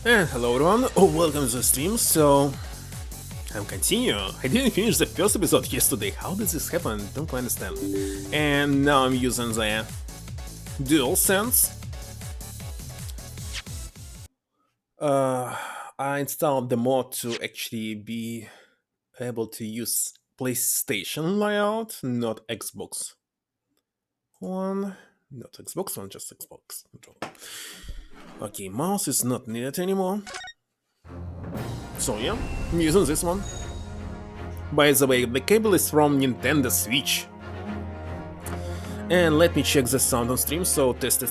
And hello everyone, welcome to the stream. So, I'm continuing. I didn't finish the first episode yesterday. How did this happen? Don't quite understand. And now I'm using the DualSense. I installed the mod to actually be able to use PlayStation layout, not Xbox One. Not Xbox One, just Xbox control. Okay, mouse is not needed anymore. So yeah, I'm using this one. By the way, the cable is from Nintendo Switch. And let me check the sound on stream, so test.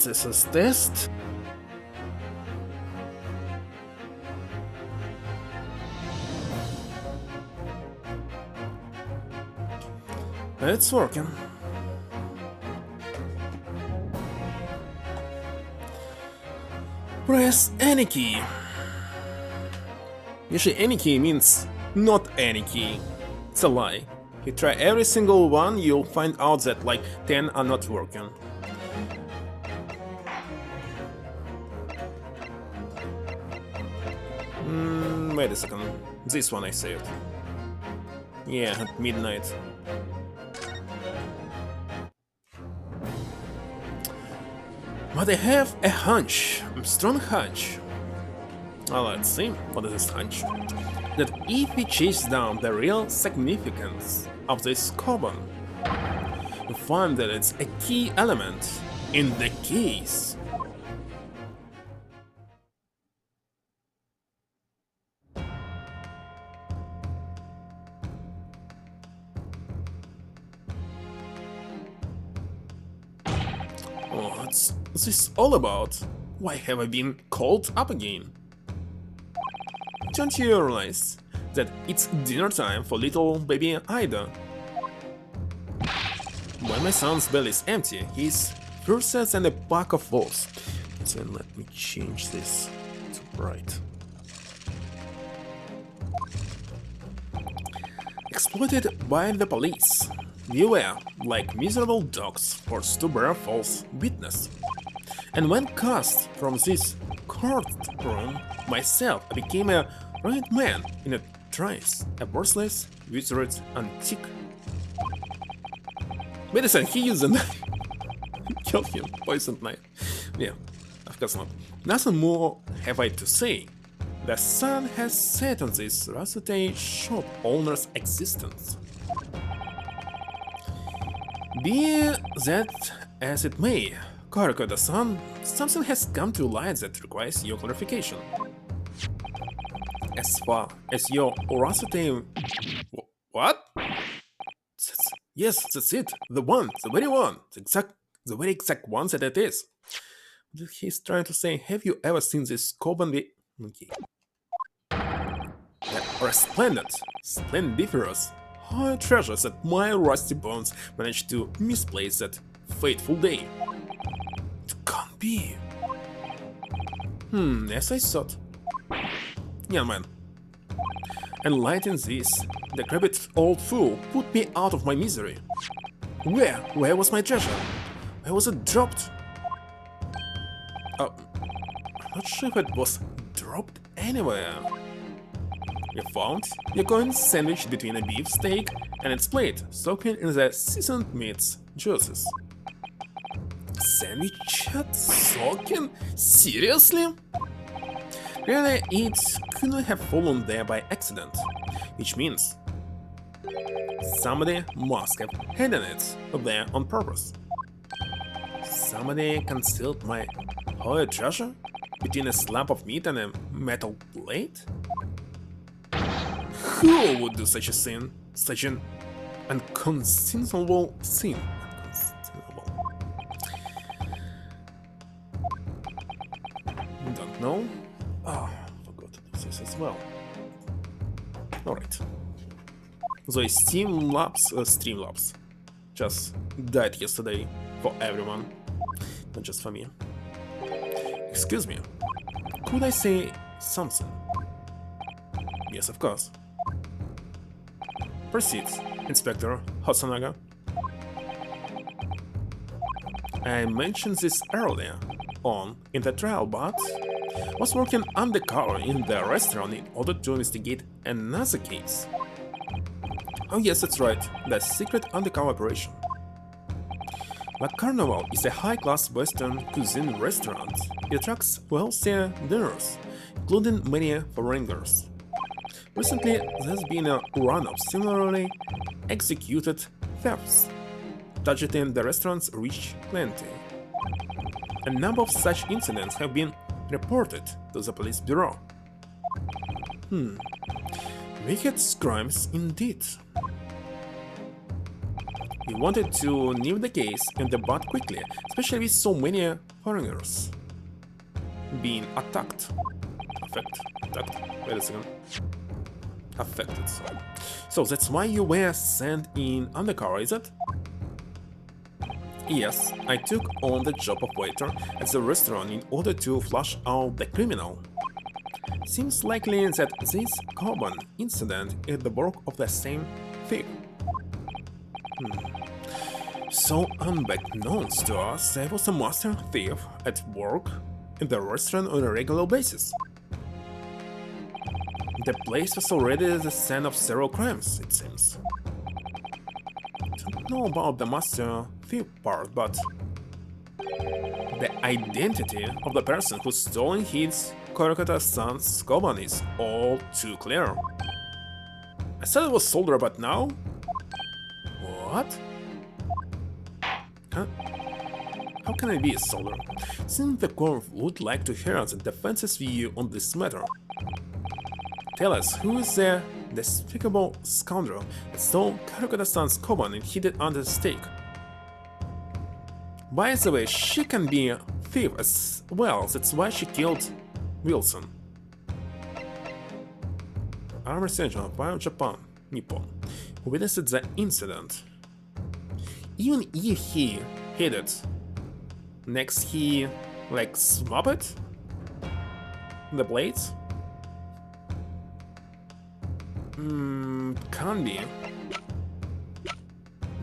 It's working. Press any key. Usually any key means not any key. It's a lie. If you try every single one, you'll find out that like 10 are not working. Wait a second. This one I saved. Yeah, at midnight. But I have a hunch, a strong hunch. Well, let's see, what is this hunch? That if we chase down the real significance of this carbon, we find that it's a key element in the case. What's this all about? Why have I been called up again? Don't you realize that it's dinner time for little baby Ida? When my son's belly is empty, he's fiercer than a pack of wolves. So let me change this to bright. Exploited by the police, we were like miserable dogs forced to bear false witness. And when cast from this courtroom, myself I became a ruined man in a trice, a worthless, wizard antique. Wait a second, he used a knife. Killed him, poisoned knife. Yeah, of course not. Nothing more have I to say. The sun has set on this rusty shop owner's existence. Be that as it may, Karako-san, something has come to light that requires your clarification. As far as your rusty... What? Yes, that's it. The one, the very one. The very exact one that it is. He's trying to say, have you ever seen this Koban Okay. Resplendent, splendiferous, high treasures that my rusty bones managed to misplace that fateful day. It can't be. As I thought. Young man. Enlighten this, the decrepit old fool put me out of my misery. Where was my treasure? Where was it dropped? I'm not sure if it was dropped anywhere. You found your coin sandwiched between a beef steak and its plate, soaking in the seasoned meat's juices. Sandwiched? Soaking? Seriously? Really, it couldn't have fallen there by accident, which means somebody must have hidden it there on purpose. Somebody concealed my holy treasure between a slab of meat and a metal plate? Who would do such a sin? Such an unconceivable sin? Don't know. Forgot to do this as well. Alright. The Streamlabs just died yesterday for everyone, not just for me. Excuse me, could I say something? Yes, of course. Proceed, Inspector Hosonaga. I mentioned this earlier on in the trial, but was working undercover in the restaurant in order to investigate another case. Oh yes, that's right, the secret undercover operation. La Carnival is a high-class Western cuisine restaurant. It attracts wealthier dinners, including many foreigners. Recently, there's been a run of similarly executed thefts, targeting the restaurant's rich clientele. A number of such incidents have been reported to the police bureau. Wicked crimes indeed. We wanted to nip the case in the bud quickly, especially with so many foreigners being attacked. Wait a second. Affected, sorry. So that's why you were sent in undercover, is it? Yes, I took on the job of waiter at the restaurant in order to flush out the criminal. Seems likely that this carbon incident is the work of the same thief. So unbeknownst to us, there was a master thief at work in the restaurant on a regular basis. The place was already the scene of several crimes, it seems. Don't know about the master thief part, but the identity of the person who stolen his Kuluk01's Koban is all too clear. I said it was soldier, but now? What? How can I be a soldier? Since the court would like to hear the defense's view on this matter. Tell us, who is the despicable scoundrel that stole Kuluk01's Koban and hid it under the stake? By the way, she can be a thief as well, that's why she killed Wilson. Army Sergeant of Fire Japan, Nippon, who witnessed the incident. Even if he hid it, next he, like, swap it? The blades? Can't be.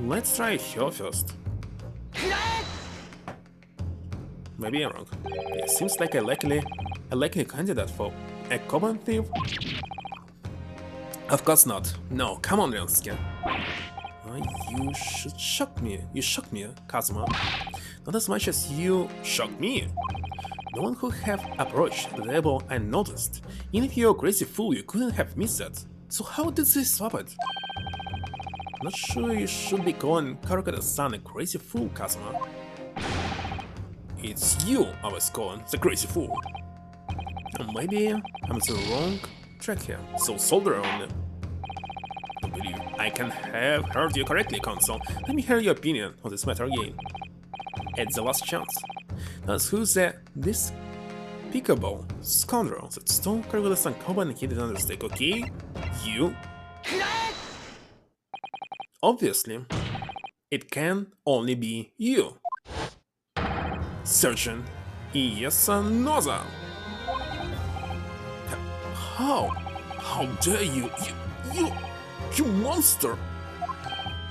Let's try her first. Maybe I'm wrong. It seems like a likely candidate for a Koban thief. Of course not. No, come on, Ryusuke. You should shock me. You shocked me, Kazuma. Not as much as you shocked me. No one could have approached the table and noticed. Even if you're a crazy fool, you couldn't have missed it. So how did they swap it? Not sure you should be calling Kuluk01-san a crazy fool, Kazuma. It's you I was calling the crazy fool. Or maybe I'm on the wrong track here, so soldier only. Don't believe I can have heard you correctly, Console. Let me hear your opinion on this matter again. It's the last chance. That's who's the despicable scoundrel that stole Kuluk01-san Koban and hid it under the stake, okay? You? Obviously, it can only be you. Sergeant Iyasanoza. How? How dare you? You monster!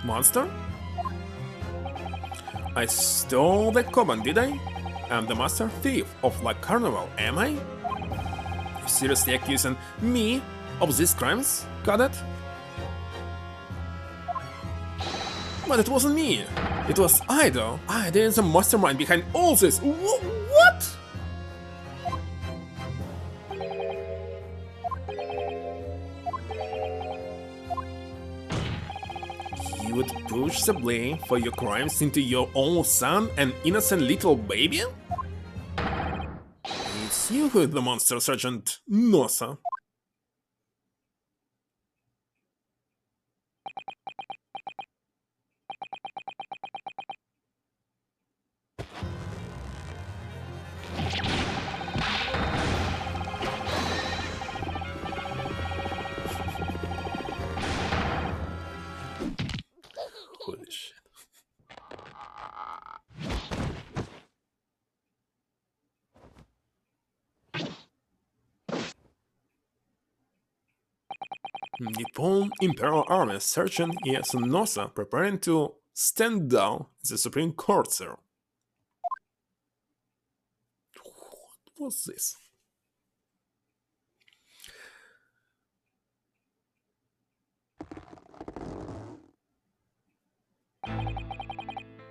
Monster? I stole the Koban, did I? I'm the master thief of La Carnival, am I? You seriously accusing me of these crimes, Cadet? But it wasn't me. It was Ida. Ida is the mastermind behind all this. What? You would push the blame for your crimes into your own son, an innocent little baby? It's you who is the monster, Sergeant Nosa. Holy shit. Nippon Imperial Army Sergeant Iyasanosa preparing to stand down the Supreme Court, sir. What was this?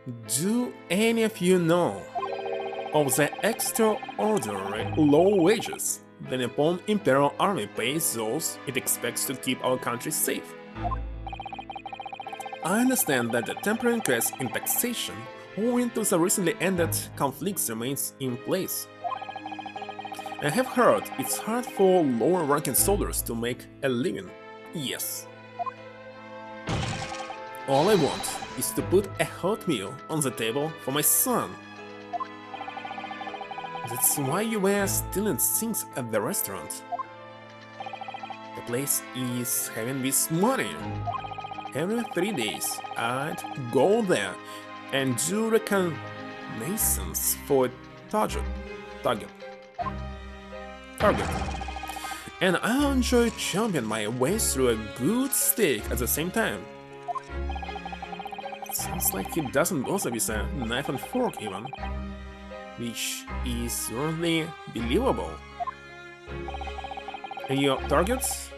Do any of you know of the extraordinary low wages the Nippon Imperial Army pays those it expects to keep our country safe? I understand that the temporary increase in taxation owing to the recently ended conflicts remains in place. I have heard it's hard for lower-ranking soldiers to make a living. Yes. All I want is to put a hot meal on the table for my son. That's why you were stealing things at the restaurant. The place is having this money. Every 3 days, I'd go there and do reconnaissance for a target. And I'll enjoy chomping my way through a good steak at the same time. It sounds like he doesn't bother with a knife and fork even, which is certainly believable. And your targets?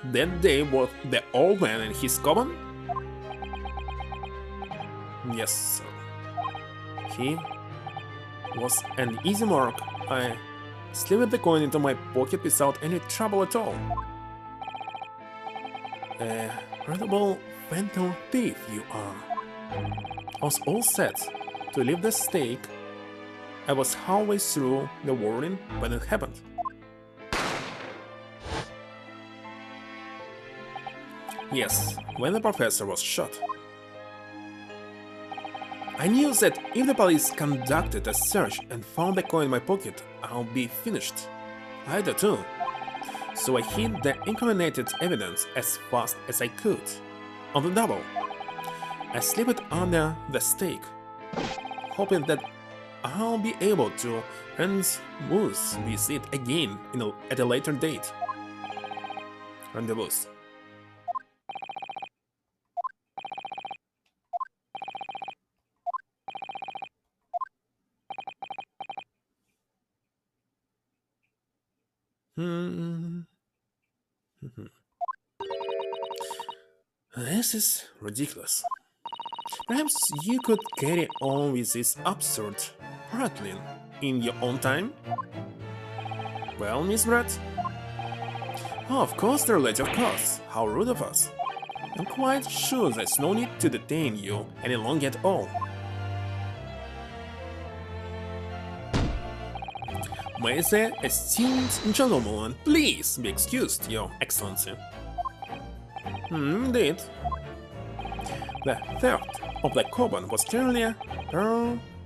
That day was the old man and his common? Yes, sir. He was an easy mark. I slipped the coin into my pocket without any trouble at all. A credible phantom thief you are. I was all set to leave the stake. I was halfway through the warning when it happened. Yes, when the professor was shot. I knew that if the police conducted a search and found the coin in my pocket, I'll be finished. I did too. So I hid the incriminated evidence as fast as I could. On the double. I slipped under the stake, hoping that I'll be able to rendezvous with it again at a later date. Rendezvous. This is ridiculous. Perhaps you could carry on with this absurd prattling in your own time? Well, Miss Brett? Oh, of course they're late, of course. How rude of us. I'm quite sure there's no need to detain you any longer at all. May the esteemed gentleman please be excused, Your Excellency. Indeed. The theft of the Koban was clearly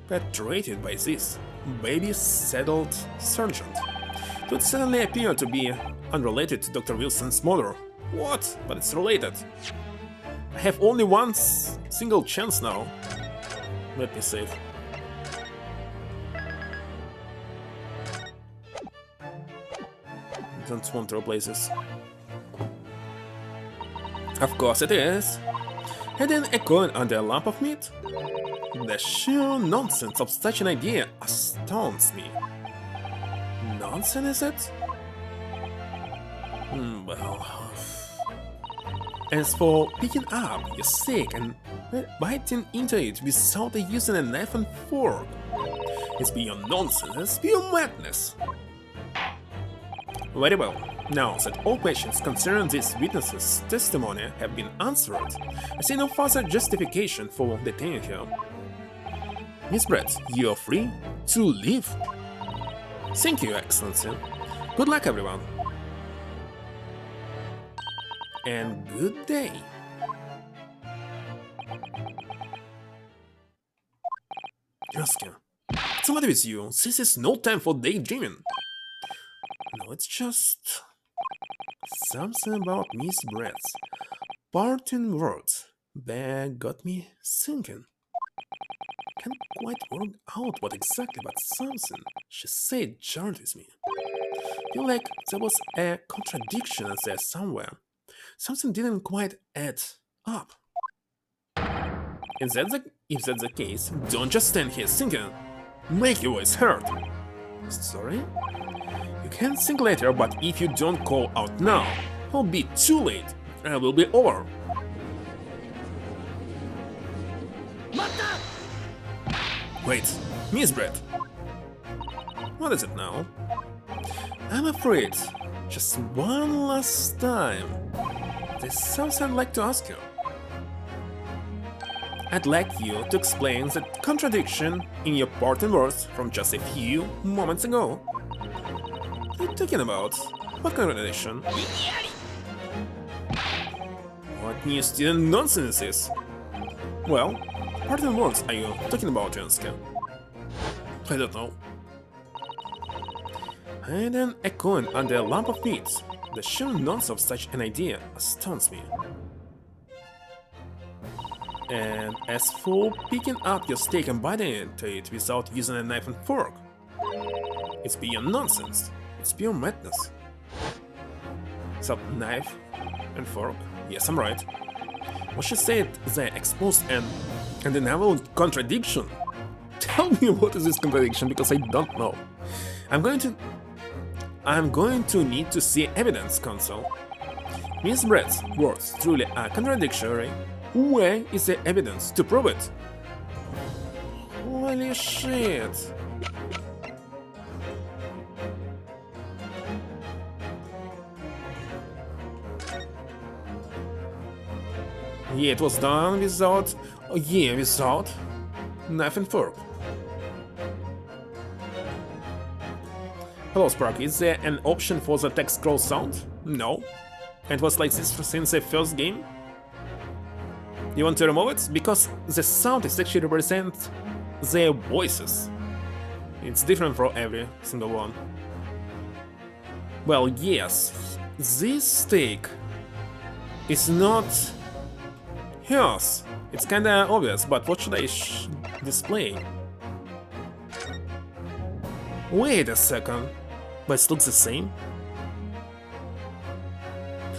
perpetrated by this baby-saddled sergeant. It would suddenly appear to be unrelated to Dr. Wilson's murder. What? But it's related. I have only one single chance now. Let me save. Don't want to replace this. Of course it is. Hiding a coin under a lump of meat? The sheer nonsense of such an idea astounds me. Nonsense, is it? Well... As for picking up your steak and biting into it without using a knife and fork, it's beyond nonsense, it's pure madness. Very well. Now that all questions concerning this witness's testimony have been answered, I see no further justification for detaining her. Miss Brett, you are free to leave. Thank you, Excellency. Good luck, everyone. And good day. Yaska, what's the matter with you? This is no time for daydreaming. No, it's just... something about Miss Brett's parting words that got me thinking. Can't quite work out what exactly, but something she said jarred with me. Feel like there was a contradiction there somewhere. Something didn't quite add up. If that's the case, don't just stand here thinking. Make your voice heard. Sorry? You can think later, but if you don't call out now, it'll be too late. And it will be over. Wait, Miss Brett. What is it now? I'm afraid, just one last time, there's something I'd like to ask you. I'd like you to explain the contradiction in your part and words from just a few moments ago. What are you talking about? What contradiction? What new student nonsense is? Well, what and words are you talking about, Yansuke? I don't know. Hidden a coin under a lump of meat. The sheer nonsense of such an idea astounds me. And as for picking up your steak and biting into it without using a knife and fork, it's beyond nonsense. It's pure madness. So, knife and fork? Yes, I'm right. What should say it the exposed and undeniable contradiction? Tell me what is this contradiction, because I don't know. I'm going to need to see evidence, Counsel. Miss Brett's words truly are contradictory. Where is the evidence to prove it? Holy shit! Yeah, it was done without... Oh, yeah, without knife and fork. Hello, Spark, is there an option for the text scroll sound? No. It was like this since the first game? You want to remove it? Because the sound is actually represent their voices. It's different for every single one. Well, yes, this steak is not hers. It's kinda obvious, but what should I display? Wait a second, but it looks the same?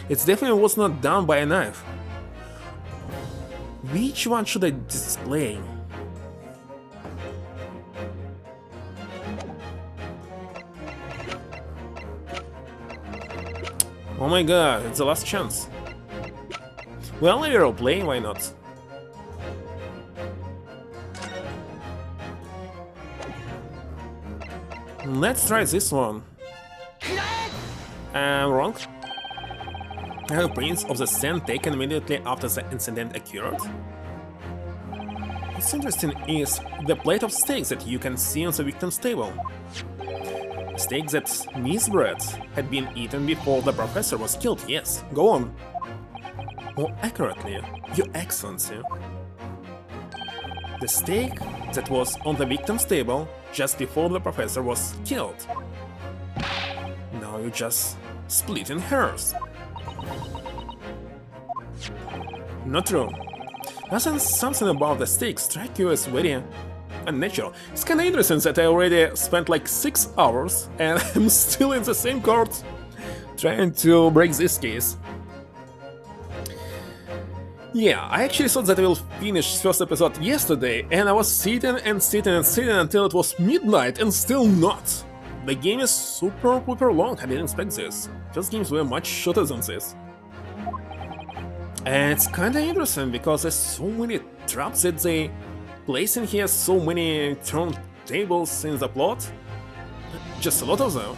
It definitely was not done by a knife. Which one should I display? Oh my god, it's the last chance. Well, a roleplay, why not? Let's try this one. I'm wrong. Are prints of the sand taken immediately after the incident occurred? What's interesting is the plate of steaks that you can see on the victim's table. A steak that Miss Brett had been eaten before the professor was killed, yes, go on. More accurately, Your Excellency. The steak that was on the victim's table just before the professor was killed. Now you just split in hairs. Not true. Doesn't something about the steak strike you as very unnatural? It's kinda interesting that I already spent like 6 hours and I'm still in the same court trying to break this case. Yeah, I actually thought that I will finish first episode yesterday, and I was sitting until it was midnight and still not. The game is super long, I didn't expect this. First games were much shorter than this. And it's kinda interesting because there's so many traps that they place in here, so many turntables in the plot. Just a lot of them.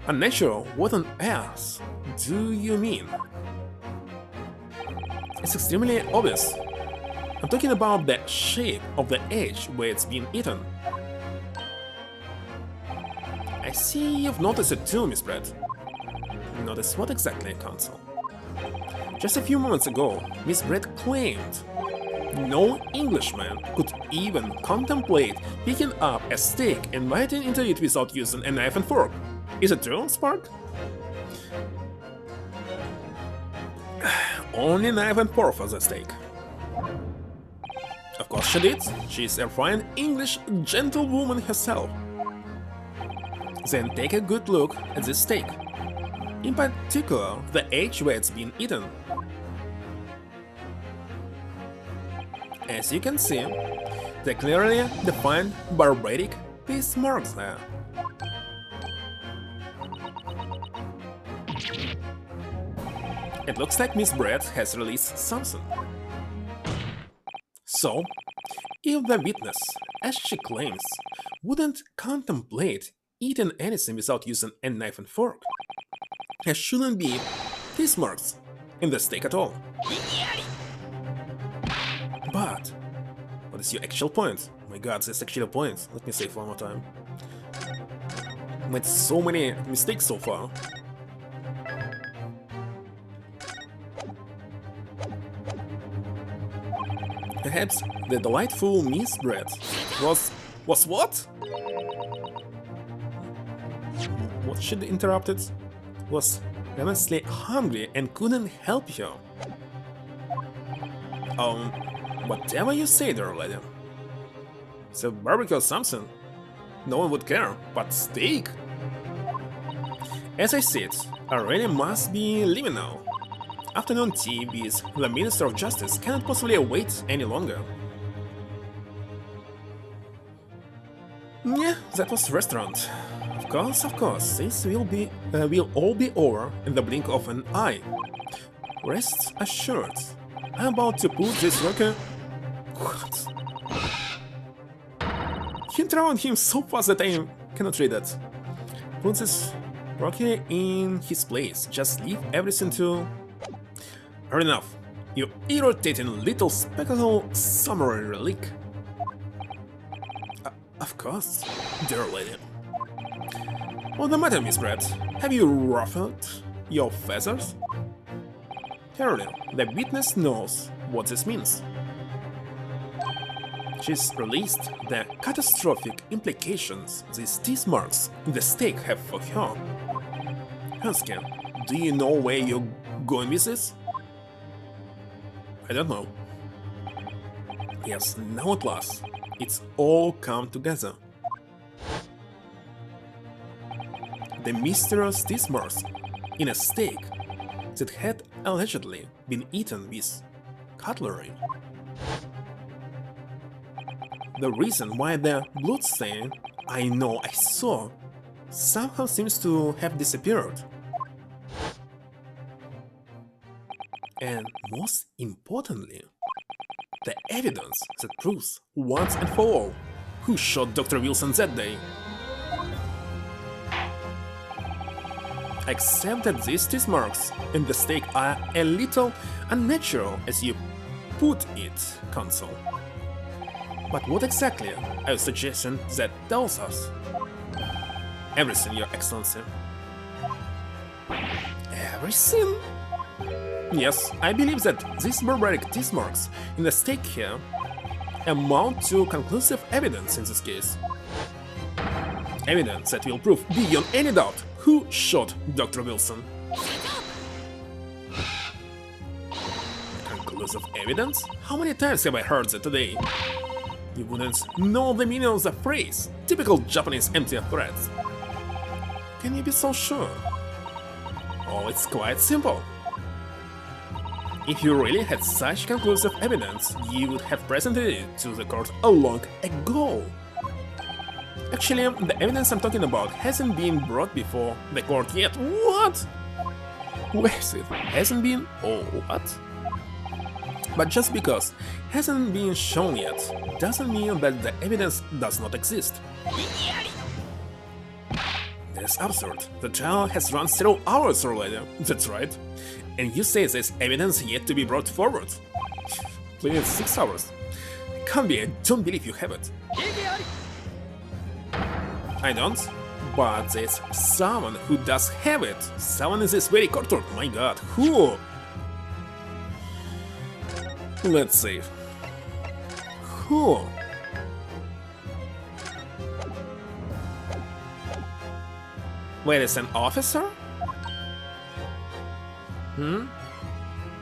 Unnatural, what on earth do you mean? It's extremely obvious. I'm talking about the shape of the edge where it's been eaten. I see you've noticed it too, Miss Brett. Notice what exactly, Counsel? Just a few moments ago, Miss Brett claimed no Englishman could even contemplate picking up a steak and biting into it without using a knife and fork. Is it true, Spark? Only knife and fork for the steak. Of course she did. She's a fine English gentlewoman herself. Then take a good look at this steak. In particular, the edge where it's been eaten. As you can see, the clearly defined barbaric piece marks there. It looks like Miss Brett has released something. So, If the witness, as she claims, wouldn't contemplate eating anything without using a knife and fork, there shouldn't be these marks in the steak at all. But what is your actual point? Oh my god, this actual point. Let me say it one more time. Made so many mistakes so far. Perhaps the delightful Miss Bread was what? What she interrupted? Was honestly hungry and couldn't help you. Whatever you say there, lady. It's a barbecue or something. No one would care, but steak? As I said, I really must be leaving now. Afternoon tea with the Minister of Justice cannot possibly wait any longer. Yeah, that was the restaurant. Of course, this will all be over in the blink of an eye. Rest assured, I'm about to put this worker... What? You thrown him so fast that I cannot read it. Put this worker in his place, just leave everything to... Heard enough, you irritating little spectacle summary relic. Of course, dear lady. What's the matter, Miss Brett? Have you ruffled your feathers? Clearly, the witness knows what this means. She's released the catastrophic implications these teeth marks in the steak have for her. Hanske, do you know where you're going with this? I don't know. Yes, now at last, it's all come together. The mysterious teeth marks in a steak that had allegedly been eaten with cutlery. The reason why the bloodstain I know I saw somehow seems to have disappeared. And most importantly, the evidence that proves once and for all who shot Dr. Wilson that day. Except that these teeth marks in the steak are a little unnatural, as you put it, Consul. But what exactly are you suggesting that tells us? Everything, Your Excellency. Everything? Yes, I believe that these barbaric teeth marks in the steak here amount to conclusive evidence in this case. Evidence that will prove beyond any doubt who shot Dr. Wilson. Conclusive evidence? How many times have I heard that today? You wouldn't know the meaning of the phrase. Typical Japanese empty threats. Can you be so sure? Oh, it's quite simple. If you really had such conclusive evidence, you would have presented it to the court a long ago. Actually, the evidence I'm talking about hasn't been brought before the court yet. What? Where is it? Hasn't been? Oh, what? But just because hasn't been shown yet, doesn't mean that the evidence does not exist. That's absurd. The trial has run several hours already. That's right. And you say there's evidence yet to be brought forward. Please, 6 hours. Can't be, I don't believe you have it. I don't, but there's someone who does have it. Someone in this very courtroom. My god, who? Let's see. Who? Wait, is an officer?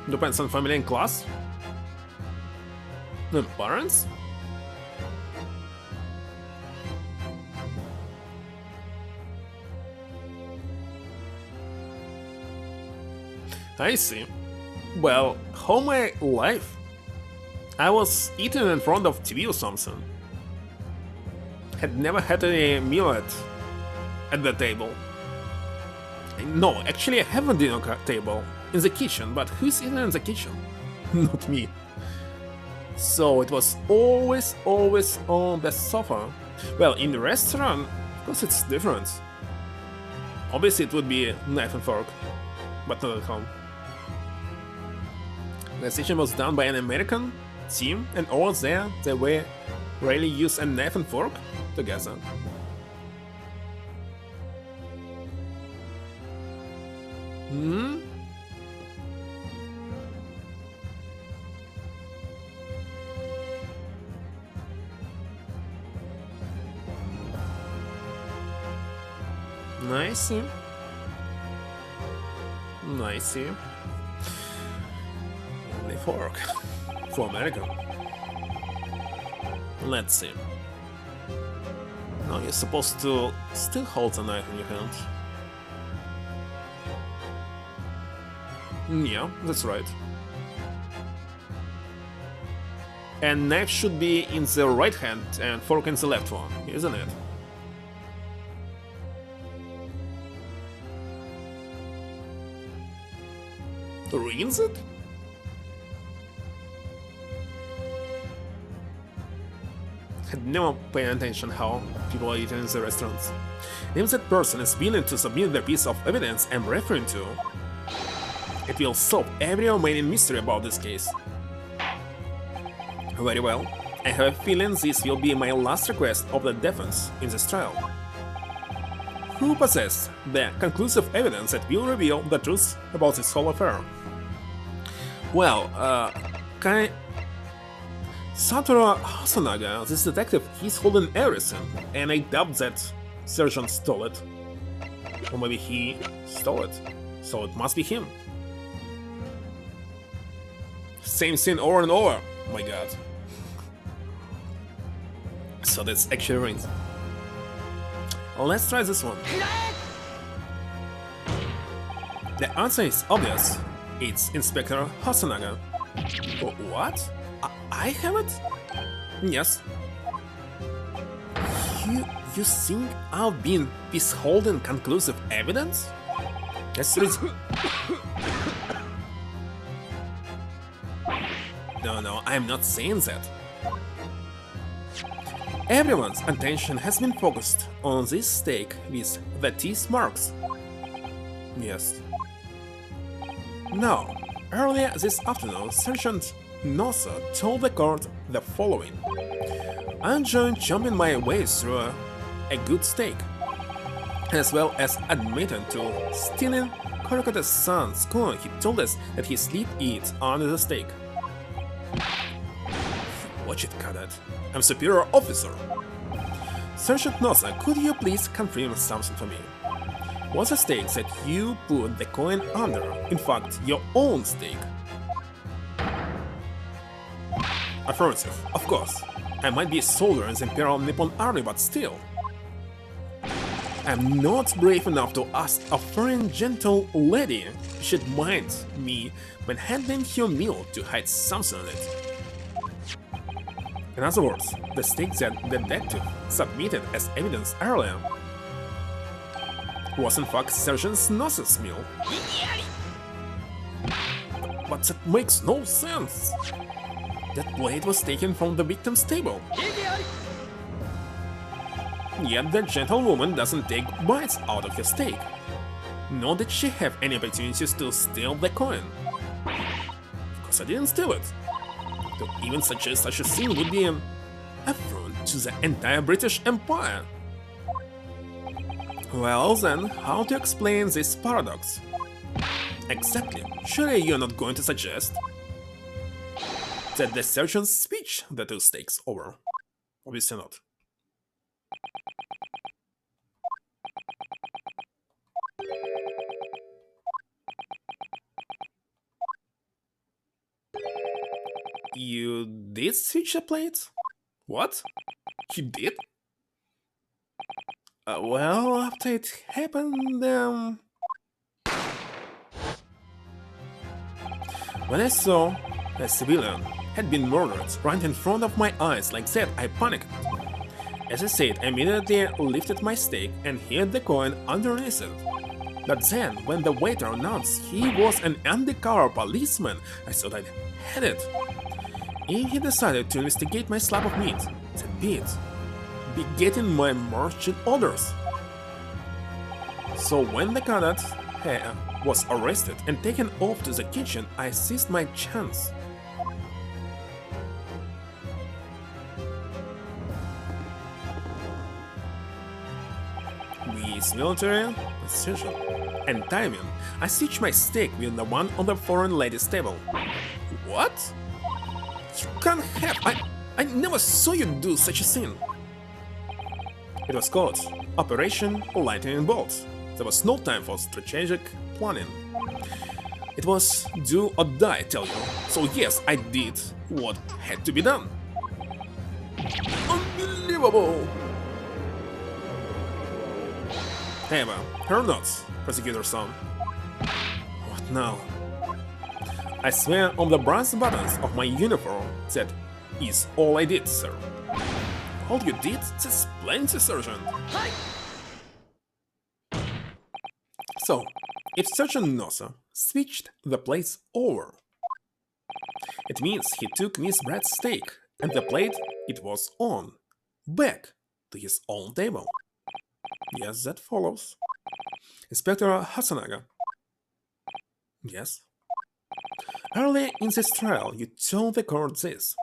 Depends on family and class? And parents? I see. Well, all my life I was eating in front of TV or something. Had never had a meal at the table. No, actually I have a dinner table in the kitchen, but who's eating in the kitchen? Not me. So it was always on the sofa. Well, in the restaurant, of course it's different. Obviously it would be knife and fork, but not at home. The decision was done by an American team, and all there they were really use a knife and fork together. Hmm? I see. I see. Only fork. For American. Let's see. Now you're supposed to still hold the knife in your hand. Yeah, that's right. And knife should be in the right hand and fork in the left one, isn't it? Rinse it? Had never paid attention how people are eating in the restaurants. If that person is willing to submit their piece of evidence I'm referring to, it will solve every remaining mystery about this case. Very well. I have a feeling this will be my last request of the defense in this trial. Who possesses the conclusive evidence that will reveal the truth about this whole affair? Well, Satoru Hasanaga, this detective, he's holding everything, and I doubt that Sergeant stole it. Or maybe he stole it, so it must be him. Same scene over and over, my god. So that's actually rings. Let's try this one. The answer is obvious. It's Inspector Hasanaga. What? I have it? Yes. You think I've been withholding conclusive evidence? That's No, I'm not saying that. Everyone's attention has been focused on this steak with the teeth marks. Yes. Now, earlier this afternoon, Sergeant Nosa told the court the following. I enjoyed chomping my way through a good steak, as well as admitting to stealing Korokata-san's coin. He told us that he slid it under the steak. Watch it, Cadet. I'm superior officer. Sergeant Nosa, could you please confirm something for me? Was the steak that you put the coin under, in fact, your own steak? Affirmative, of course. I might be a soldier in the Imperial Nippon Army, but still. I'm not brave enough to ask a foreign gentle lady if she'd mind me when handing her meal to hide something on it. In other words, the steak that the detective submitted as evidence earlier was in fact Sergeant Nosa's meal. But that makes no sense! That plate was taken from the victim's table. Yet the gentlewoman doesn't take bites out of her steak. Nor did she have any opportunities to steal the coin. Because I didn't steal it. To even suggest such a scene would be an affront to the entire British Empire. Well then, how to explain this paradox? Exactly. Surely you're not going to suggest that the sergeant's speech the two stakes over. Obviously not. You did switch the plate? What? You did? Well, after it happened, when I saw a civilian had been murdered right in front of my eyes like that, I panicked. As I said, I immediately lifted my steak and hid the coin underneath it. But then, when the waiter announced he was an undercover policeman, I thought I'd had it. If he decided to investigate my slab of meat, that beat be getting my marching orders. So when the cadet was arrested and taken off to the kitchen, I seized my chance. With military precision and timing, I stitched my steak with the one on the foreign lady's table. What? You can't have... I never saw you do such a thing. It was called Operation Lightning Bolt. There was no time for strategic planning. It was do or die, I tell you. So yes, I did what had to be done. Unbelievable! However, her notes, prosecutor's son. What now? I swear on the brass buttons of my uniform that is all I did, sir. All you did? That's plenty, Sergeant. So, if Sergeant Nossa switched the plates over, it means he took Miss Brad's steak and the plate it was on back to his own table. Yes, that follows. Inspector Hasanaga. Yes. Earlier in this trial, you told the court this.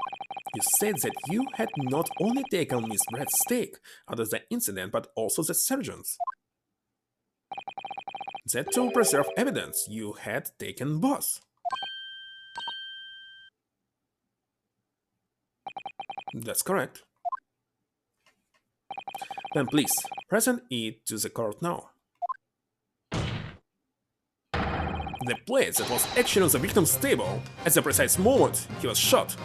You said that you had not only taken Miss Brad's steak out of the incident, but also the sergeant's. That to preserve evidence, you had taken both. That's correct. Then please, present it to the court now. The plate that was actually on the victim's table at the precise moment he was shot.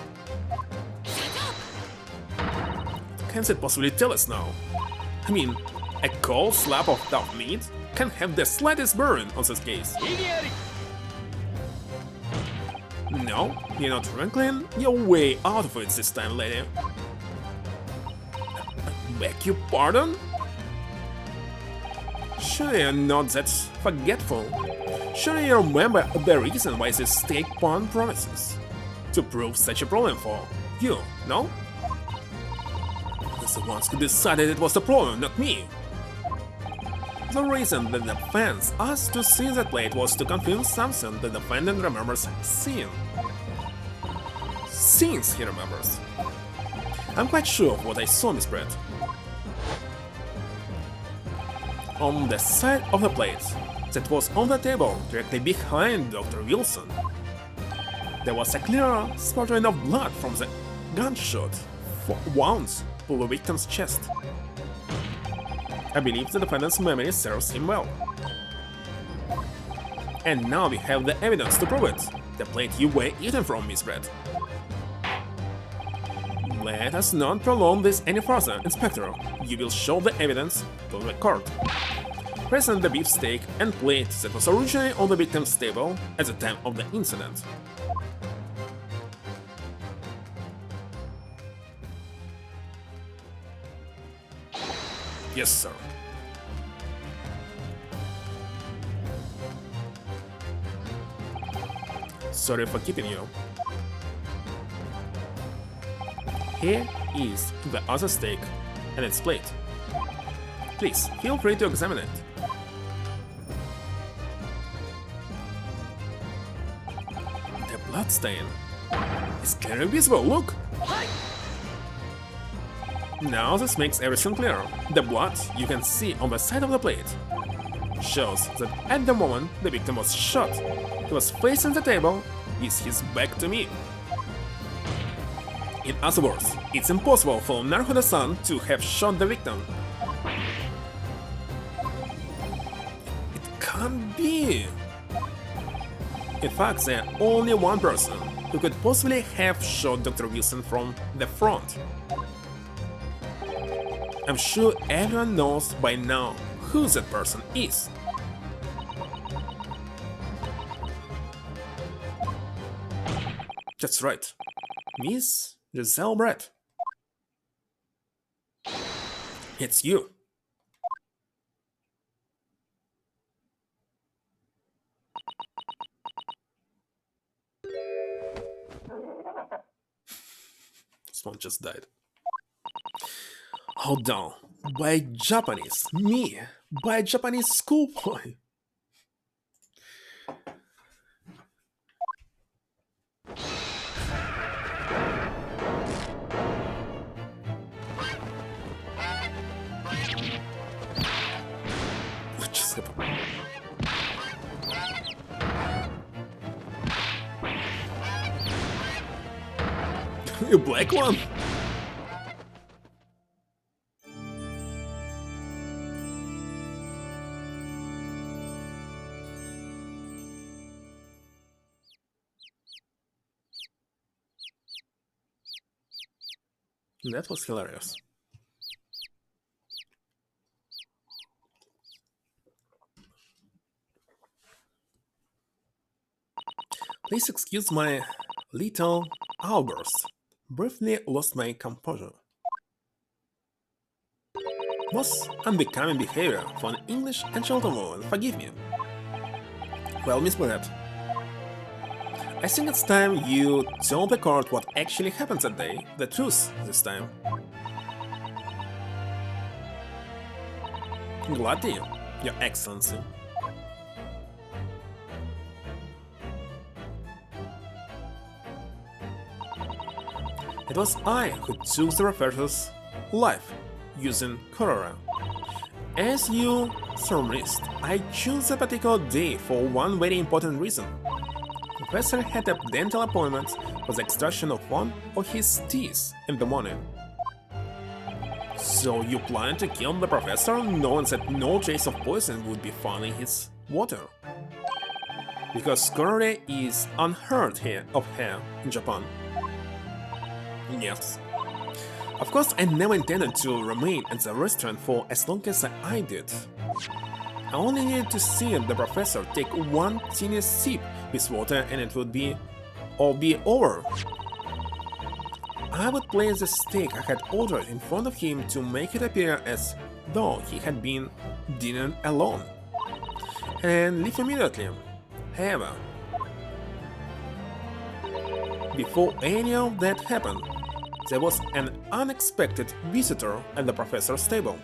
Can it possibly tell us now? I mean, a cold slab of tough meat can have the slightest bearing on this case. No, you're not wrinkling your way out of it this time, lady. Beg your pardon? Sure you're not that forgetful. Sure you remember the reason why this steak pawn promises to prove such a problem for you, no? Because the ones who decided it was the problem, not me. The reason the defense asked to see the plate was to confirm something the defendant remembers seeing. Since he remembers. I'm quite sure of what I saw, Miss Brett. On the side of the plate that was on the table directly behind Dr. Wilson, there was a clear splattering of blood from the gunshot wounds to the victim's chest. I believe the defendant's memory serves him well. And now we have the evidence to prove it. The plate you were eaten from, Miss Brett. Let us not prolong this any further, Inspector. You will show the evidence to the court. Present the beef steak and plate that was originally on the victim's table at the time of the incident. Yes, sir. Sorry for keeping you. Here is the other steak and its plate. Please, feel free to examine it. The blood stain is clearly visible, look! Now this makes everything clear. The blood you can see on the side of the plate shows that at the moment the victim was shot, he was facing the table with his back to me. In other words, it's impossible for Narhoda-san to have shot the victim. It can't be! In fact, there's only one person who could possibly have shot Dr. Wilson from the front. I'm sure everyone knows by now who that person is. That's right, Miss Giselle Brett. It's you. phone just died. Hold on. By Japanese. Me. By Japanese schoolboy. What just happened? A black one? That was hilarious. Please excuse my little outburst. Briefly lost my composure. Most unbecoming behavior for an English and gentlewoman, forgive me. Well, Miss Barrett, I think it's time you tell the court what actually happened that day, the truth this time. Glad to, Your Excellency. It was I who took the professor's life using cholera. As you surmised, I chose a particular day for one very important reason. The professor had a dental appointment for the extraction of one of his teeth in the morning. So you planned to kill the professor knowing that no trace of poison would be found in his water? Because cholera is unheard of here in Japan. Yes. Of course, I never intended to remain at the restaurant for as long as I did. I only needed to see the professor take one teeny sip with water and it would be all be over. I would place the steak I had ordered in front of him to make it appear as though he had been dining alone, and leave immediately. However, before any of that happened, there was an unexpected visitor at the professor's table.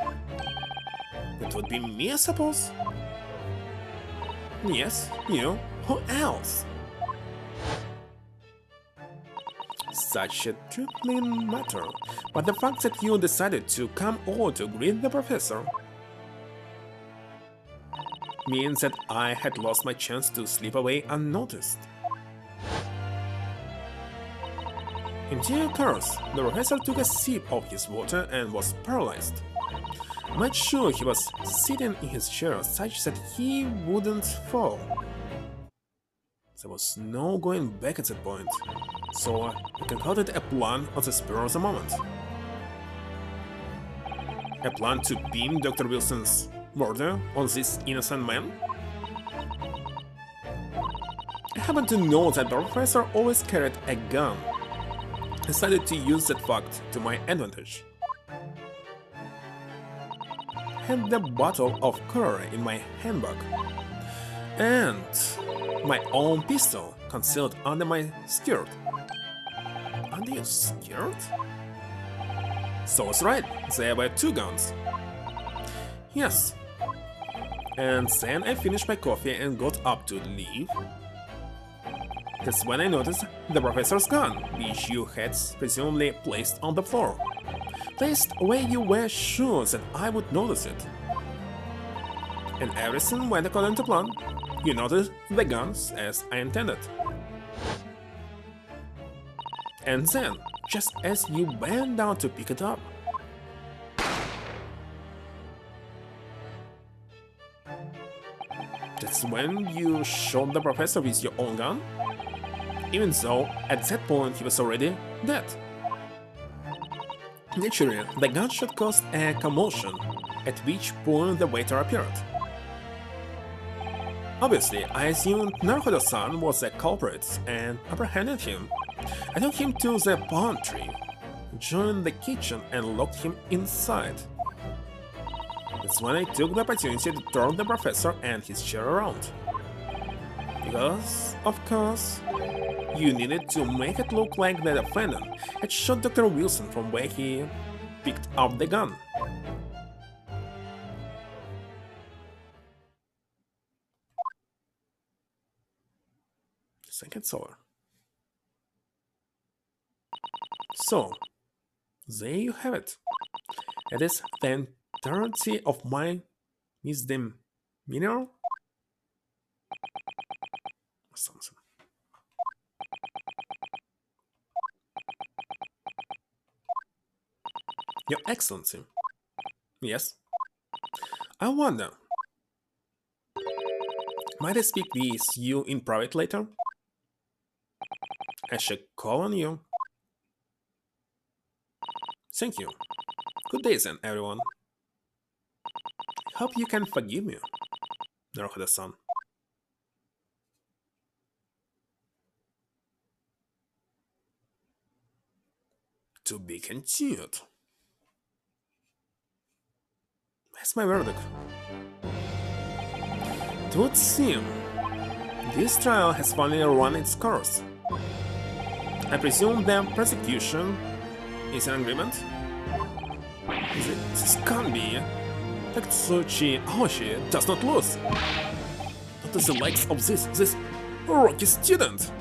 It would be me, I suppose? Yes, you. Who else? Such a trifling matter, but the fact that you decided to come over to greet the professor means that I had lost my chance to slip away unnoticed. In due course, the professor took a sip of his water and was paralyzed. I made sure he was sitting in his chair such that he wouldn't fall. There was no going back at that point, so I concocted a plan on the spur of the moment. A plan to beam Dr. Wilson's murder on this innocent man? I happen to know that the professor always carried a gun. I decided to use that fact to my advantage. I had the bottle of cholera in my handbag, and my own pistol concealed under my skirt. Under your skirt? So I was right, there were two guns. Yes. And then I finished my coffee and got up to leave. That's when I noticed the professor's gun, which you had presumably placed on the floor. Placed where you were sure that I would notice it. And everything went according to plan. You noticed the guns as I intended. And then, just as you bent down to pick it up, that's when you shot the professor with your own gun? Even though, at that point, he was already dead. Naturally, the gunshot caused a commotion, at which point the waiter appeared. Obviously, I assumed Naruhodo-san was the culprit and apprehended him. I took him to the pantry, joined the kitchen and locked him inside. That's when I took the opportunity to turn the professor and his chair around. Because, of course, You needed to make it look like the defendant had shot Dr. Wilson from where he picked up the gun. Second solar. So, there you have it. It is the entirety of my misdemeanor? Something. Your Excellency. Yes? I wonder, might I speak with you in private later? I shall call on you. Thank you. Good day then, everyone. Hope you can forgive me, Naruhodo-san. To be continued. That's my verdict. It would seem this trial has finally run its course. I presume the prosecution is in agreement? This can't be. Takatsuchi Aoshi does not lose. Not to the likes of this rocky student.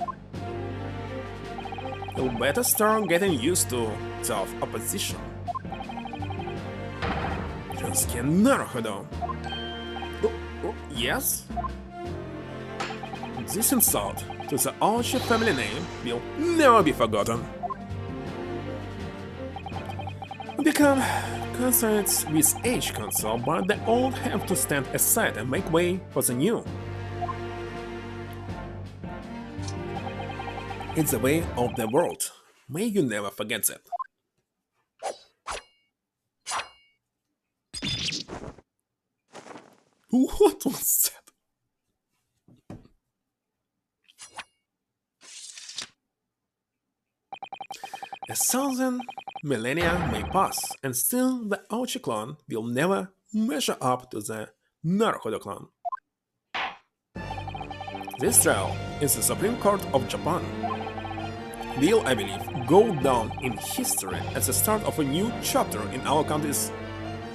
You'll better start getting used to tough opposition. Ryusuke Naruhodo. Yes? This insult to the Aoshi family name will never be forgotten. We become concerned with age console, but the old have to stand aside and make way for the new. It's the way of the world. May you never forget that. What was that? A thousand millennia may pass, and still the Aoshi clan will never measure up to the Naruhodo clan. This trial is the Supreme Court of Japan. Will, I believe, go down in history as the start of a new chapter in our country's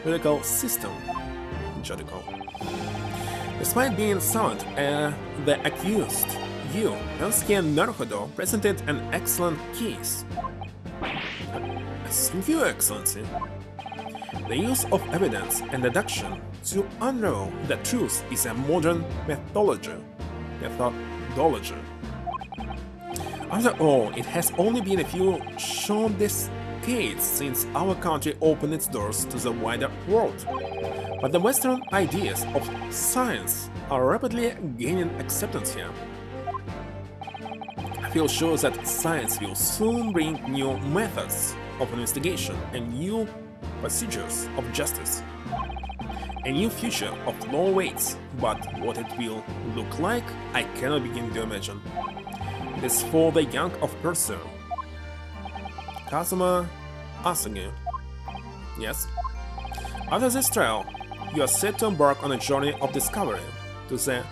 political system. Jodico. Despite being silent, the accused, you, Ryusuke Naruhodo, presented an excellent case. Thank you, Excellency. The use of evidence and deduction to unravel the truth is a modern methodology. After all, it has only been a few short decades since our country opened its doors to the wider world. But the Western ideas of science are rapidly gaining acceptance here. I feel sure that science will soon bring new methods of investigation and new procedures of justice. A new future of law waits, but what it will look like, I cannot begin to imagine. It is for the young of Purser. Kazuma Asagi. Yes? After this trial, you are set to embark on a journey of discovery to the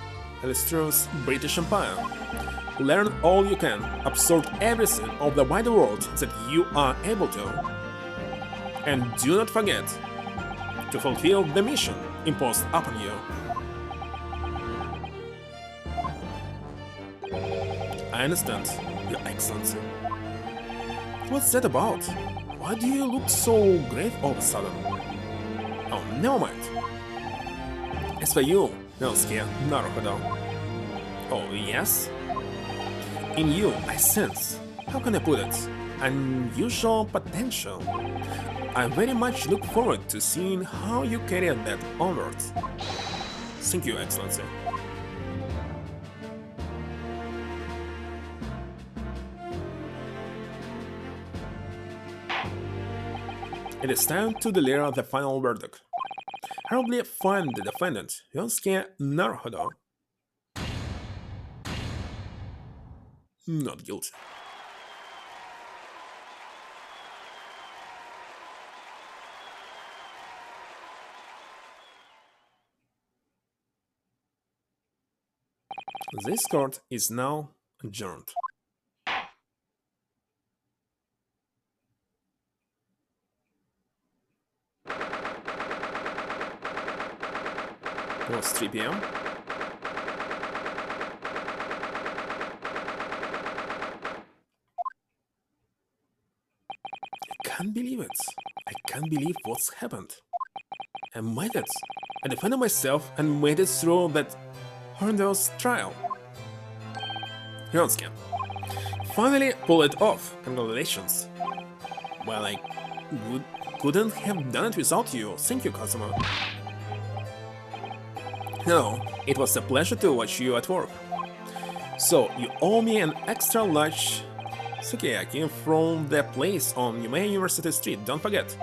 illustrious British Empire. Learn all you can, absorb everything of the wider world that you are able to. And do not forget to fulfill the mission imposed upon you. I understand, Your Excellency. What's that about? Why do you look so grave all of a sudden? Oh, never mind. As for you, Ryusuke Naruhodo. Oh, yes? In you, I sense, how can I put it, unusual potential. I very much look forward to seeing how you carry that onwards. Thank you, Excellency. It is time to deliver the final verdict. Hurriedly find the defendant, Ryusuke Naruhodo. Not guilty. This court is now adjourned. It was 3 p.m. I can't believe it. I can't believe what's happened. I made it. I defended myself and made it through that horrendous trial. Hironsky. Finally pulled it off. Congratulations. Well, I couldn't have done it without you. Thank you, Kazuma. No, it was a pleasure to watch you at work. So, you owe me an extra large sukiyaki from the place on Yumei University Street, don't forget.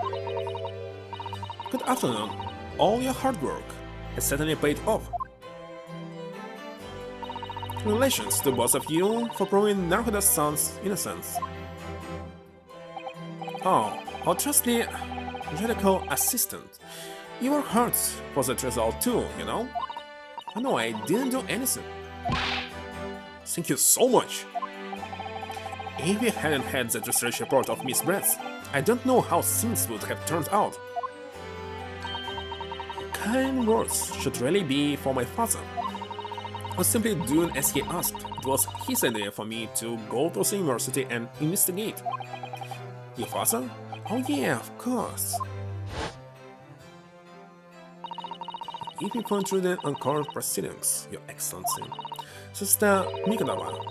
Good afternoon. All your hard work has certainly paid off. Congratulations to both of you for proving Naruhodo-san's innocence. Oh, our trusty medical assistant. You were hurt for that result too, you know? Oh no, I didn't do anything. Thank you so much. If we hadn't had that research report of Miss Brett's, I don't know how things would have turned out. Kind words should really be for my father. I was simply doing as he asked. It was his idea for me to go to the university and investigate. Your father? Oh yeah, of course. Even going through the uncovered proceedings, Your Excellency. Sister Mikadawa,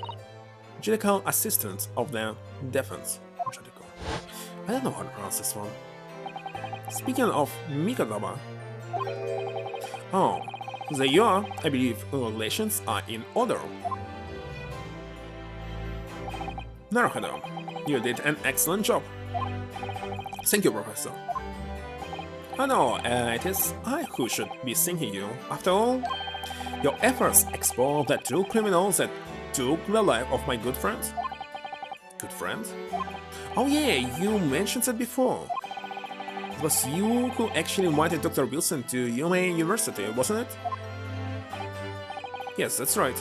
Judicial Assistant of the Defense. Judicial. I don't know how to pronounce this one. Speaking of Mikadawa. Oh, there you are. I believe relations are in order. Naruhodo, you did an excellent job. Thank you, Professor. Oh no, it is I who should be thanking you. After all, your efforts expose the true criminals that took the life of my good friend. Good friend? Oh yeah, you mentioned it before. It was you who actually invited Dr. Wilson to Yumei University, wasn't it? Yes, that's right.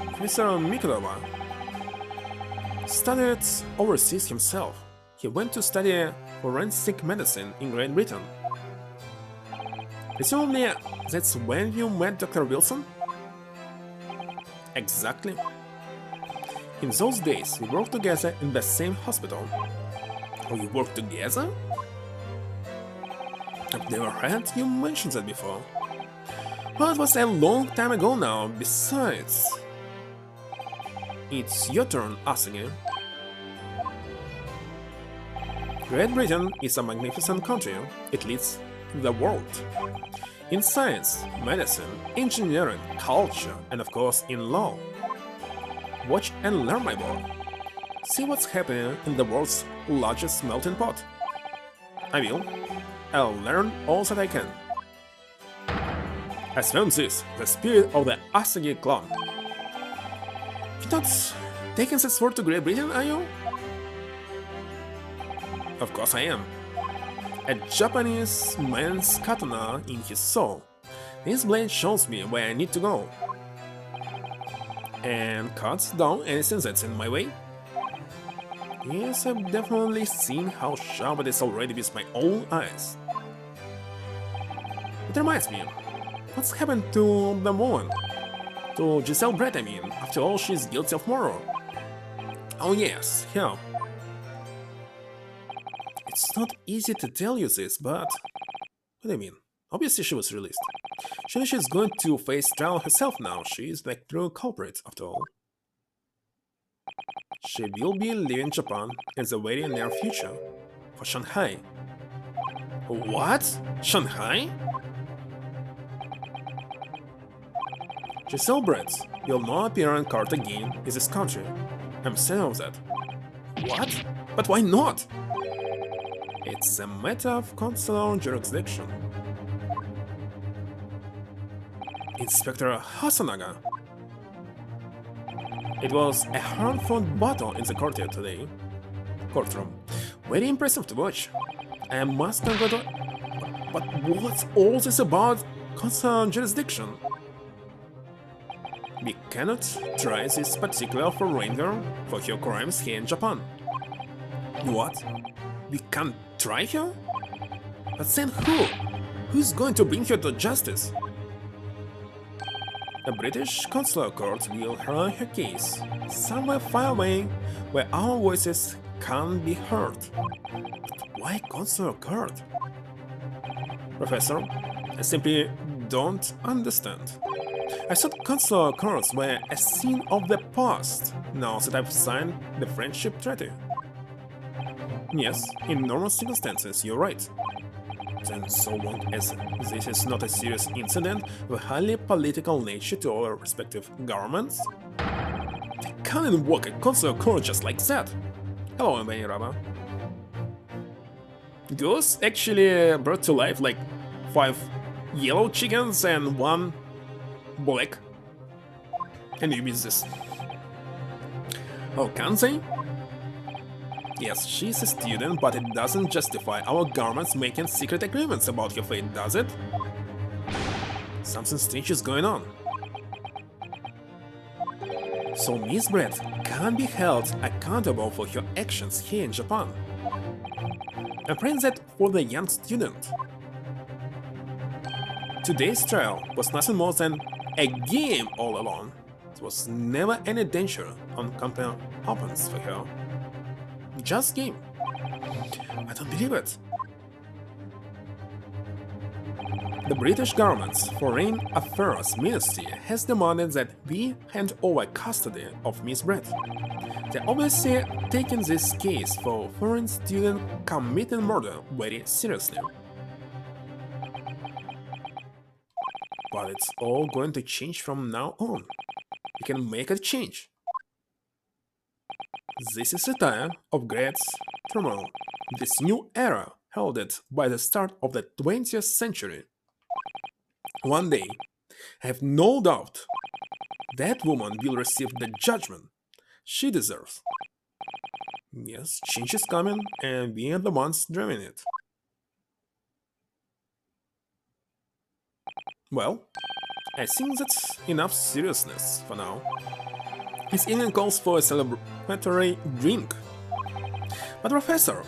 Professor Mikadawa studied overseas himself. He went to study forensic medicine in Great Britain. Presumably, that's when you met Dr. Wilson? Exactly. In those days, we worked together in the same hospital. Oh, you worked together? I've never heard you mention that before. Well, it was a long time ago now, besides. It's your turn, Asagi. Great Britain is a magnificent country. It leads the world. In science, medicine, engineering, culture, and of course in law. Watch and learn, my boy. See what's happening in the world's largest melting pot. I will. I'll learn all that I can. I found this, the spirit of the Asagi clan. You're not taking the sword to Great Britain, are you? Of course I am. A Japanese man's katana in his soul. This blade shows me where I need to go. And cuts down anything that's in my way. Yes, I've definitely seen how sharp it is already with my own eyes. It reminds me, what's happened to the woman? To Giselle Brett, I mean. After all, she's guilty of murder. Oh yes, yeah. It's not easy to tell you this, but... What do you mean? Obviously she was released. Surely she's going to face trial herself now. She's the true culprit, after all. She will be leaving Japan in the very near future. For Shanghai. What? Shanghai? Giselle Brett will not appear on card again in this country. I'm certain of that. What? But why not? It's a matter of consular jurisdiction. Inspector Hasanaga. It was a hard-fought battle in the courtyard today. Courtroom. Very impressive to watch. I must congratulate. But what's all this about consular jurisdiction? We cannot try this particular foreigner for her crimes here in Japan. What? We can't try her? But then who? Who's going to bring her to justice? A British consular court will hear her case, somewhere far away, where our voices can't be heard. But why consular court? Professor, I simply don't understand. I thought consular courts were a scene of the past, now that I've signed the friendship treaty. Yes, in normal circumstances, you're right. Then so long as this is not a serious incident of a highly political nature to our respective governments, they can't invoke a consular court just like that. Hello, Beniraba. Goose actually brought to life like 5 yellow chickens and 1 black. And you miss this. Oh, can't they? Yes, she's a student, but it doesn't justify our governments making secret agreements about her fate, does it? Something strange is going on. So Miss Brett can't be held accountable for her actions here in Japan. I'm praying that for the young student. Today's trial was nothing more than a game all along. There was never any danger on company opens for her. Just game. I don't believe it. The British government's Foreign Affairs Ministry has demanded that we hand over custody of Miss Brett. They're obviously taking this case for foreign student committing murder very seriously. But it's all going to change from now on. We can make a change. This is a time of great turmoil, this new era heralded by the start of the 20th century. One day, I have no doubt, that woman will receive the judgment she deserves. Yes, change is coming, and we are the ones driving it. Well, I think that's enough seriousness for now. This evening calls for a celebratory drink. But Professor,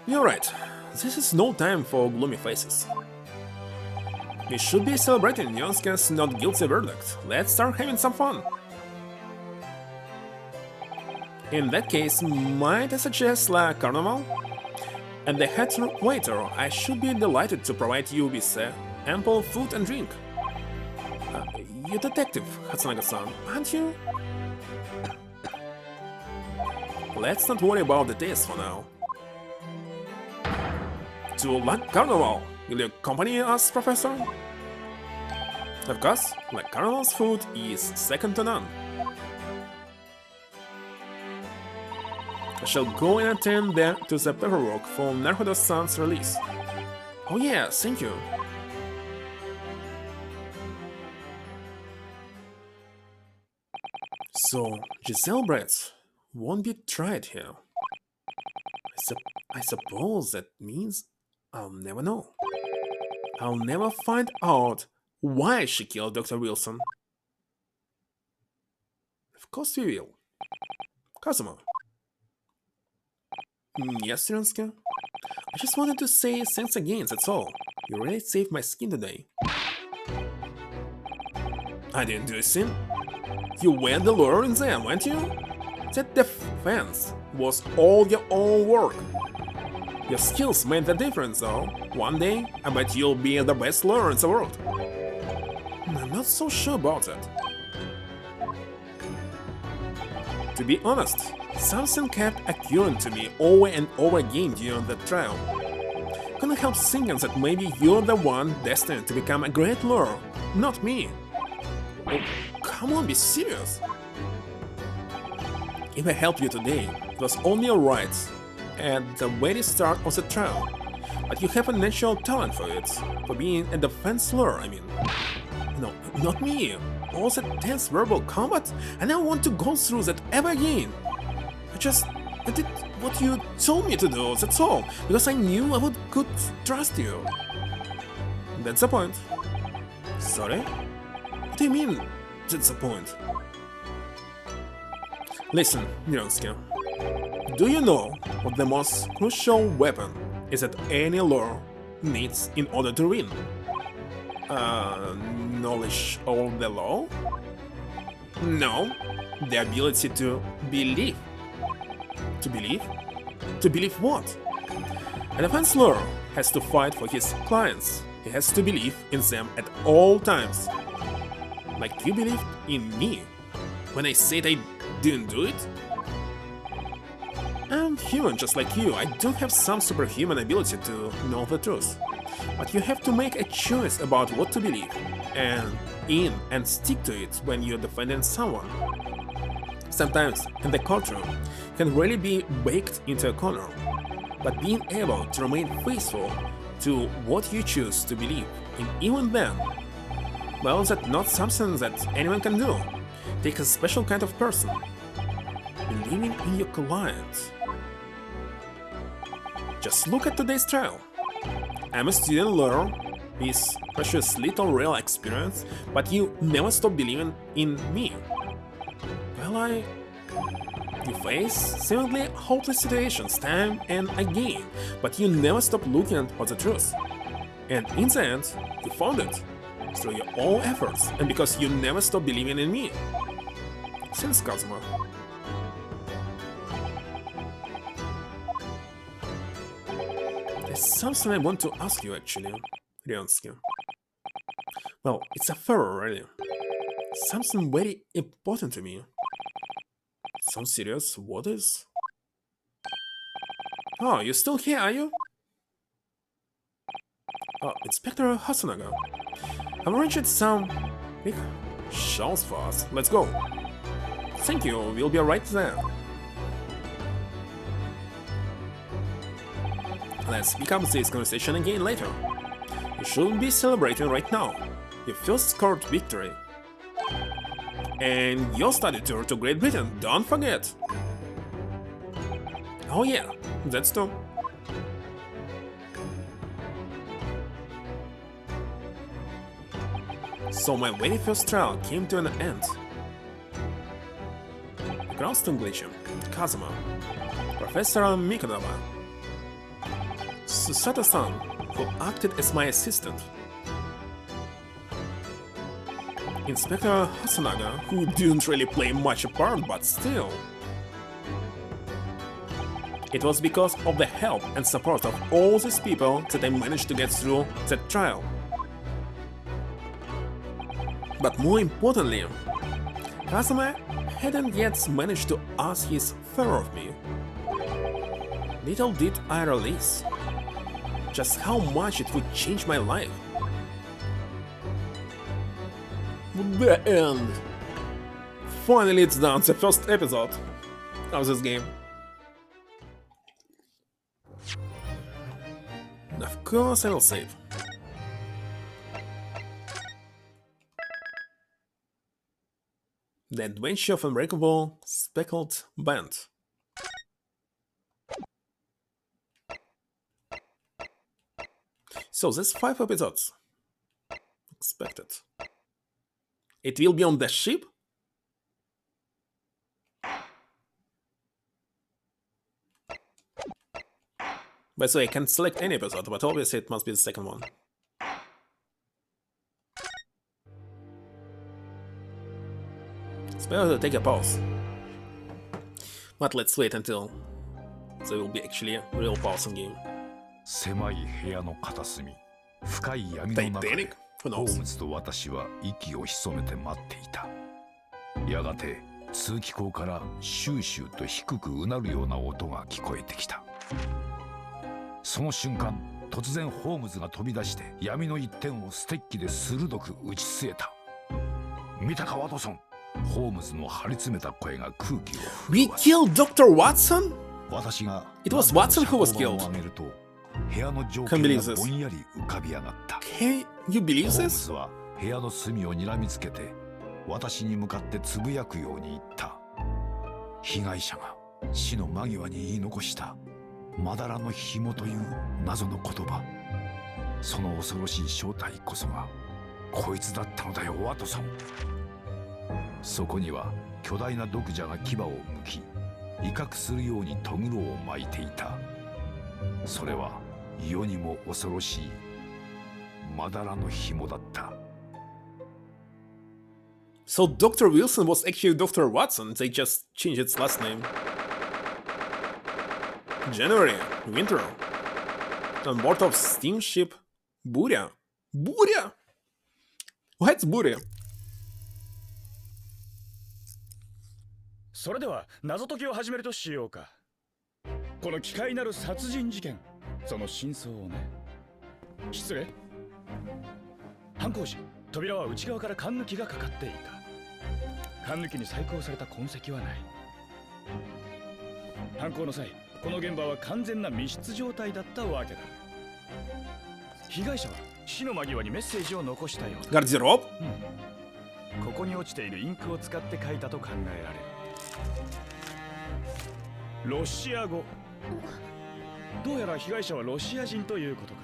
you're right, this is no time for gloomy faces. We should be celebrating Yonsuke's not guilty verdict. Let's start having some fun. In that case, might I suggest La Carnival? And the head waiter, I should be delighted to provide you with ample food and drink. You're detective, Hatsunaga-san, aren't you? Let's not worry about the taste for now. To La Carnival, will you accompany us, Professor? Of course, La Carnival's food is second to none. I shall go and attend to the paperwork for Naruhodo-san's release. Oh yeah, thank you. So, Giselle Brett won't be tried here. I suppose that means I'll never know. I'll never find out why she killed Dr. Wilson. Of course we will. Kazuma. Yes, Ryunosuke? I just wanted to say thanks again, that's all. You really saved my skin today. I didn't do a sin. You were the lawyer in them, weren't you? That defense was all your own work. Your skills made the difference, though. One day, I bet you'll be the best lawyer in the world. I'm not so sure about that. To be honest, something kept occurring to me over and over again during the trial. Couldn't help thinking that maybe you're the one destined to become a great lawyer, not me. Oh, come on, be serious. If I helped you today, it was only alright at the very start of the trial. But you have a natural talent for it, for being a defense lawyer, I mean. No, not me. All that tense verbal combat, I never want to go through that ever again. I did what you told me to do, that's all, because I knew I could trust you. That's the point. Sorry? What do you mean, that's the point? Listen, Ryunosuke. Do you know what the most crucial weapon is that any lawyer needs in order to win? Knowledge of the law? No, the ability to believe. To believe? To believe what? An offense lawyer has to fight for his clients. He has to believe in them at all times. Like you believed in me when I said I didn't do it? I'm human just like you. I don't have some superhuman ability to know the truth. But you have to make a choice about what to believe and stick to it when you're defending someone. Sometimes, in the courtroom, can really be baked into a corner. But being able to remain faithful to what you choose to believe in even then, well, that's not something that anyone can do. Take a special kind of person. Believing in your client. Just look at today's trial. I'm a student lawyer with precious little real experience, but you never stop believing in me. Well, you face seemingly hopeless situations time and again, but you never stop looking for the truth. And in the end, you found it through your own efforts, and because you never stop believing in me. Since Kazuma. There's something I want to ask you actually, Ryonsky. Well, it's a favor really. Something very important to me. So serious, what is? Oh, you're still here, are you? Oh, Inspector Hasunaga. I've arranged some big shows for us. Let's go. Thank you, we'll be right there. Let's pick up this conversation again later. You shouldn't be celebrating right now. Your first scored victory. And your study tour to Great Britain, don't forget! Oh yeah, that's true. So my very first trial came to an end. Across to English, Kazuma, Professor Mikanova, Susato-san, who acted as my assistant, Inspector Hasunaga, who didn't really play much a part, but still. It was because of the help and support of all these people that I managed to get through that trial. But more importantly, Kazuma hadn't yet managed to ask his favor of me. Little did I realize just how much it would change my life. The end. Finally, it's done. The first episode of this game. Of course, I will save. The Adventure of Unbreakable Speckled Band. So there's 5 episodes. Expected. It will be on the ship? By the way, I can select any episode, but obviously it must be the second one. It's better to take a pause. But let's wait until there will be actually a real pause in game. 狭い部屋の片隅、深い闇の中で Who ホー knows? ムズと私は息を潜めて待っていた。やがて通気口からシューシューと低くうなるような音が聞こえてきた。その瞬間、突然ホームズが飛び出して闇の一点をステッキで鋭く打ち据えた。見たかワトソン。ホームズの張り詰めた声が空気を We killed Dr. Watson? 私が It was Watson who was 車 killed. を上げると部屋の状 Can't 況 believe が this. ぼんやり浮かび上がった。 Can you believe ホーム this? ズは部屋の隅を睨みつけて私に向かってつぶやくように言った。被害者が死の間際に言い残したまだらの紐という謎の言葉。その恐ろしい正体こそがこいつだったのだよ、ワトソン。そこには巨大な毒蛇が牙をむき威嚇するようにとぐろを巻いていた。それは世にも恐ろしいまだらの紐だった。 So Dr. Wilson was actually Dr. Watson, they just changed its last name. January, winter. On board of steamship Burya. Burya? What's Burya? それでは謎解きを始めるとしようか。この奇怪なる殺人事件、その真相をね。失礼。犯行時、扉は内側から缶抜きがかかっていた。缶抜きに細工された痕跡はない。犯行の際、この現場は完全な密室状態だったわけだ。被害者は死の間際にメッセージを残したようだ。Гардероб? ここに落ちているインクを使って書いたと考えられる。ロシア語。どうやら被害者はロシア人ということか。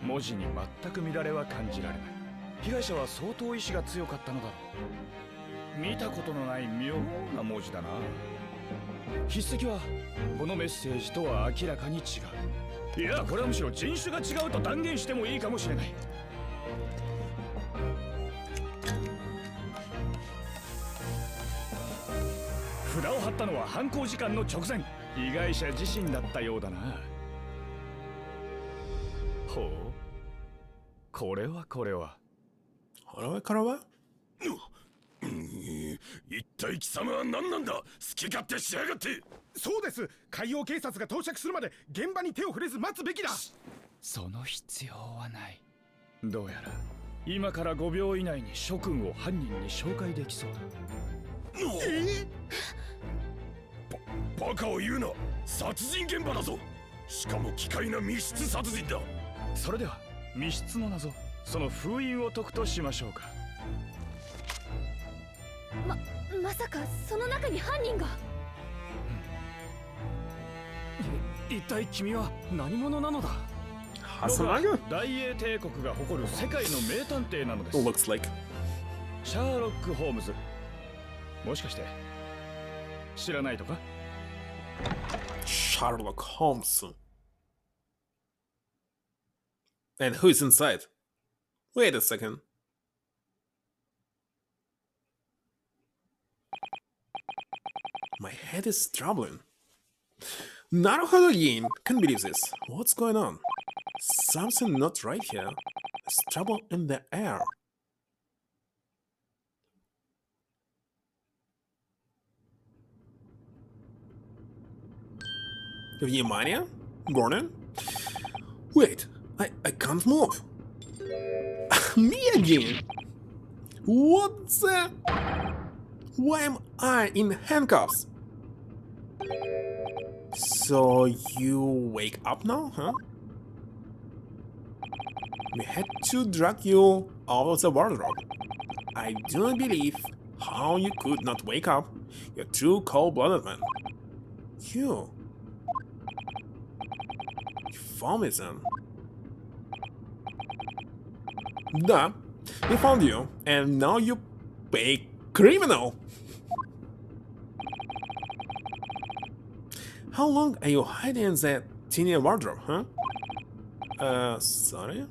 文字に全く乱れは感じられない。被害者は相当意志が強かったのだろう。見たことのない妙な文字だな。筆跡はこのメッセージとは明らかに違う。いや、これはむしろ人種が違うと断言してもいいかもしれない。札を貼ったのは犯行時間の直前、被害者自身だったようだな。ほう、これはこれは。一体貴様は何なんだ。好き勝手しやがって。そうです。海洋警察が到着するまで現場に手を触れず待つべきだ。その必要はない。どうやら今から5秒以内に諸君を犯人に紹介できそうだ。バカを言うな。殺人現場だぞ。しかも奇怪な密室殺人だ。それでは密室の謎、その封印を解くとしましょうか。まさかその中に犯人が。一体君は何者なのだ。Hasanaga? 大英帝国が誇る世界の名探偵なのです。 Looks like. シャーロック・ホームズ。もしかして知らないとか。 Sherlock Holmes. And who is inside? Wait a second. My head is troubling. Naruhodo Yin, can't believe this. What's going on? Something not right here. There's trouble in the air. Vнимание? Warning? Wait, I can't move. Me again? What the? Why am I in handcuffs? So you wake up now, huh? We had to drag you out of the wardrobe. I do not believe how you could not wake up. You're too cold-blooded, man. You found me then. Duh, we found you, and now you pay criminal. How long are you hiding in that tiny wardrobe, huh? Sorry?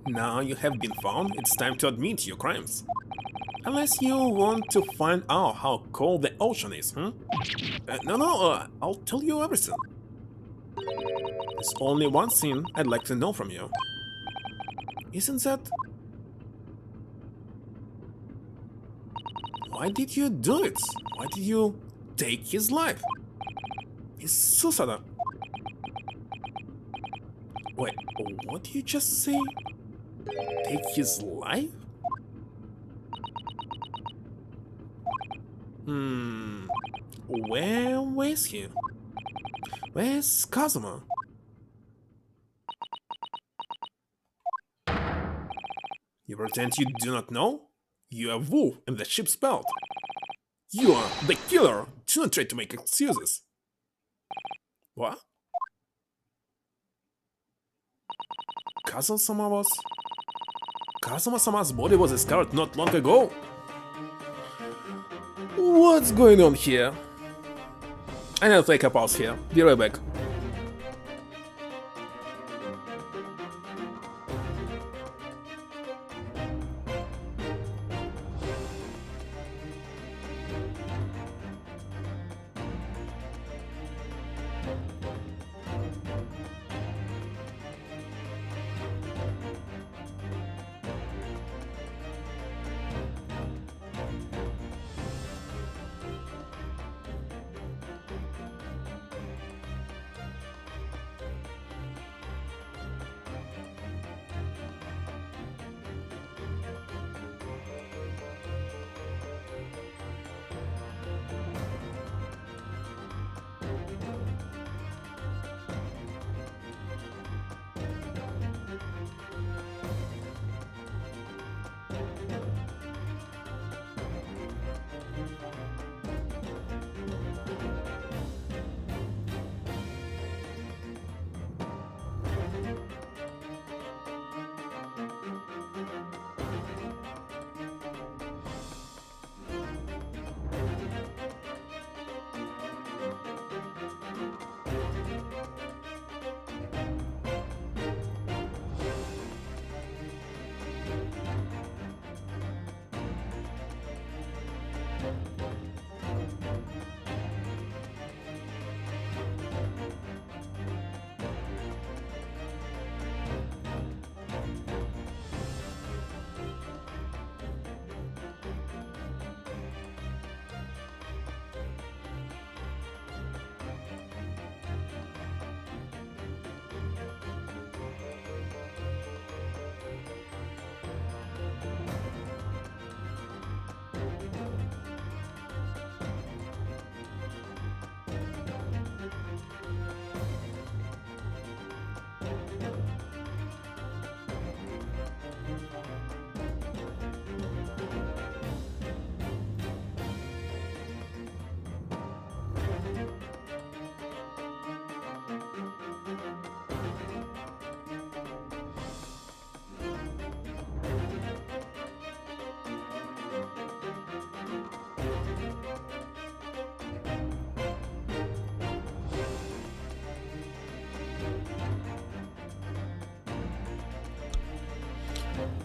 Now you have been found, it's time to admit your crimes. Unless you want to find out how cold the ocean is, huh? No, I'll tell you everything. There's only one thing I'd like to know from you. Isn't that... Why did you do it? Why did you take his life? It's suicide. Wait, what did you just say? Take his life? Where is he? Where's Kazuma? You pretend you do not know? You are wolf in the ship's belt. You are the killer. Do not try to make excuses. What? Kazuma-sama's body was discovered not long ago. What's going on here? I need to take a pause here. Be right back.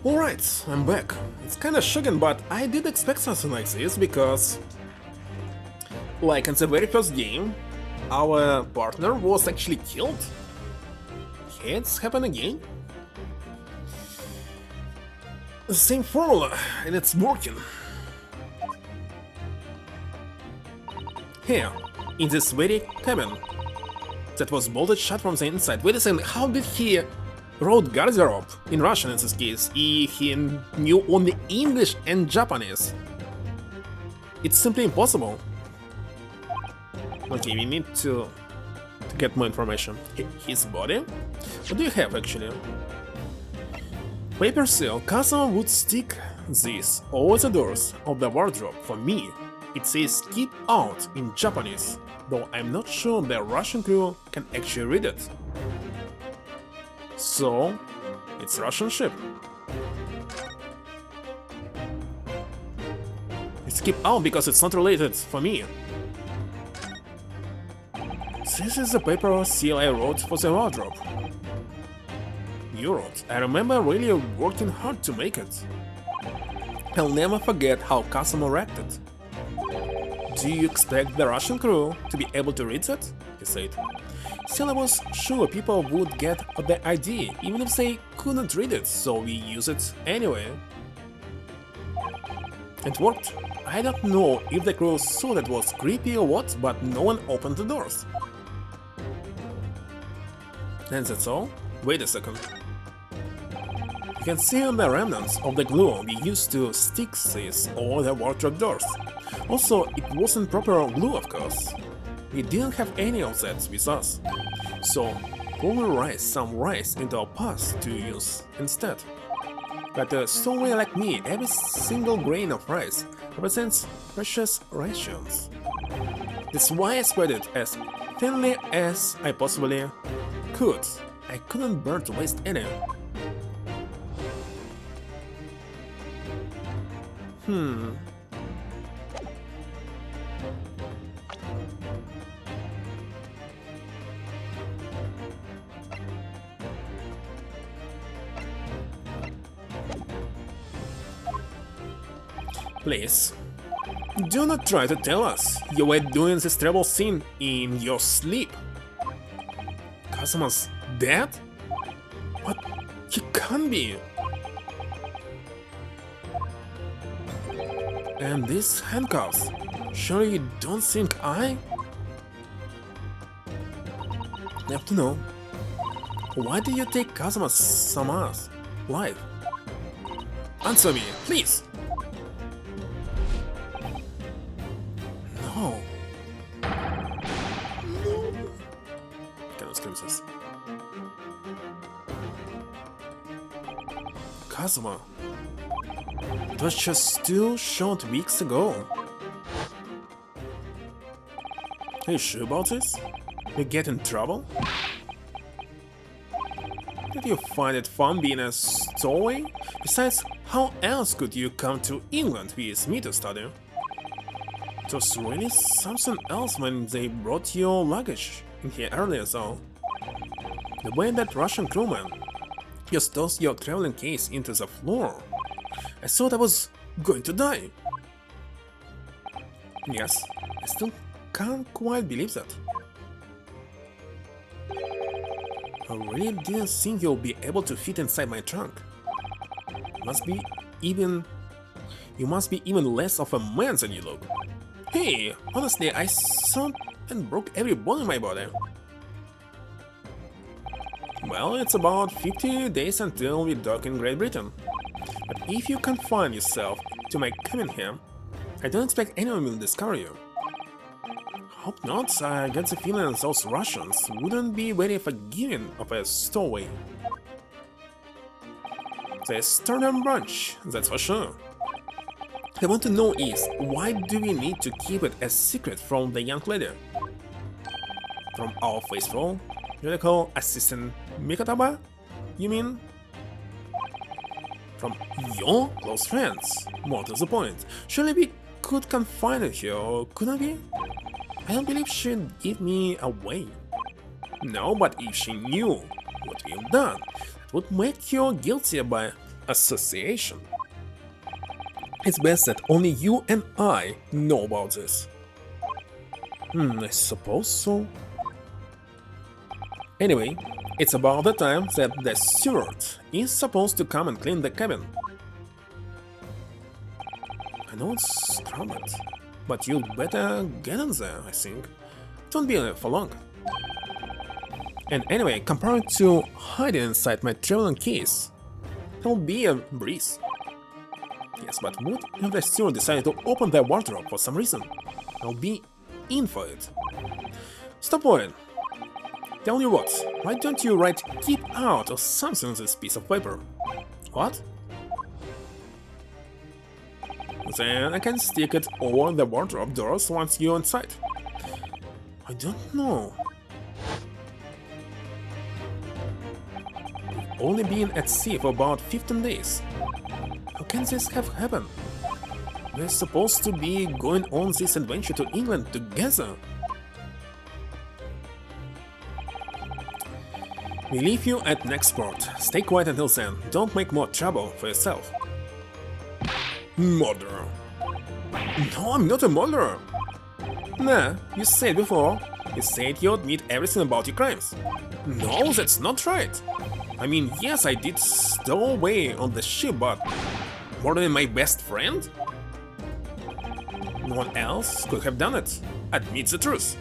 Alright, I'm back. It's kinda shocking, but I did expect something like this because, like in the very first game, our partner was actually killed. It's happened again. The same formula, and it's working. Here, in this very cabin that was bolted shut from the inside. Wait a second, how did he wrote garderobe in Russian in this case if he knew only English and Japanese? It's simply impossible. Okay, we need to get more information. His body? What do you have actually? Paper seal. Kazuma would stick this over the doors of the wardrobe for me. It says keep out in Japanese, though I'm not sure the Russian crew can actually read it. So, it's Russian ship. It's keep out because it's not related for me. This is the paper seal I wrote for the wardrobe. You wrote. I remember really working hard to make it. I'll never forget how Kazuma reacted. Do you expect the Russian crew to be able to read it? He said. Still, I was sure people would get the idea, even if they couldn't read it, so we use it anyway. It worked. I don't know if the crew saw that was creepy or what, but no one opened the doors. And that's all? Wait a second. You can see the remnants of the glue we used to stick this over the wardrobe doors. Also, it wasn't proper glue, of course. We didn't have any of that with us. So, we will raise some rice into our past to use instead. But a stowaway like me, every single grain of rice represents precious rations. That's why I spread it as thinly as I possibly could. I couldn't bear to waste any. Please, do not try to tell us you were doing this terrible thing in your sleep. Kazuma's dead? What? He can't be. And these handcuffs? Surely you don't think I have to know. Why did you take Kazuma-sama's life? Answer me, please! No. Cannot scream this. Kazuma. It was just 2 short weeks ago. Are you sure about this? You get in trouble? Did you find it fun being a stowaway? Besides, how else could you come to England with me to study? It was really something else when they brought your luggage in here earlier, though. The way that Russian crewman just tossed your traveling case into the floor. I thought I was going to die. Yes, I still can't quite believe that. I really didn't think you'll be able to fit inside my trunk. You must be even less of a man than you look. Hey, honestly, I thought and broke every bone in my body. Well, it's about 50 days until we dock in Great Britain. But if you confine yourself to my cabin here, I don't expect anyone will discover you. Hope not. I get the feeling those Russians wouldn't be very forgiving of a stowaway. The sternum bunch, that's for sure. I want to know is, why do we need to keep it a secret from the young lady? From our faithful, medical assistant Mikataba, you mean? From your close friends? More to the point, surely we could confine her here, couldn't we? I don't believe she'd give me away. No, but if she knew what we've done, it would make her guilty by association. It's best that only you and I know about this. I suppose so. Anyway, it's about the time that the steward is supposed to come and clean the cabin. I know it's crowded, but you'd better get in there, I think. It won't be for long. And anyway, compared to hiding inside my traveling case, it'll be a breeze. Yes, but what if the steward decided to open their wardrobe for some reason? I'll be in for it. Stop worrying. Tell you what, why don't you write "keep out" or something on this piece of paper? What? Then I can stick it over the wardrobe doors once you're inside. I don't know. We've only been at sea for about 15 days. How can this have happened? We're supposed to be going on this adventure to England together. We leave you at next port. Stay quiet until then. Don't make more trouble for yourself. Murderer. No, I'm not a murderer. Nah, you said before. You said you admit everything about your crimes. No, that's not right. I mean, yes, I did stow away on the ship, but murdering my best friend? No one else could have done it. Admit the truth.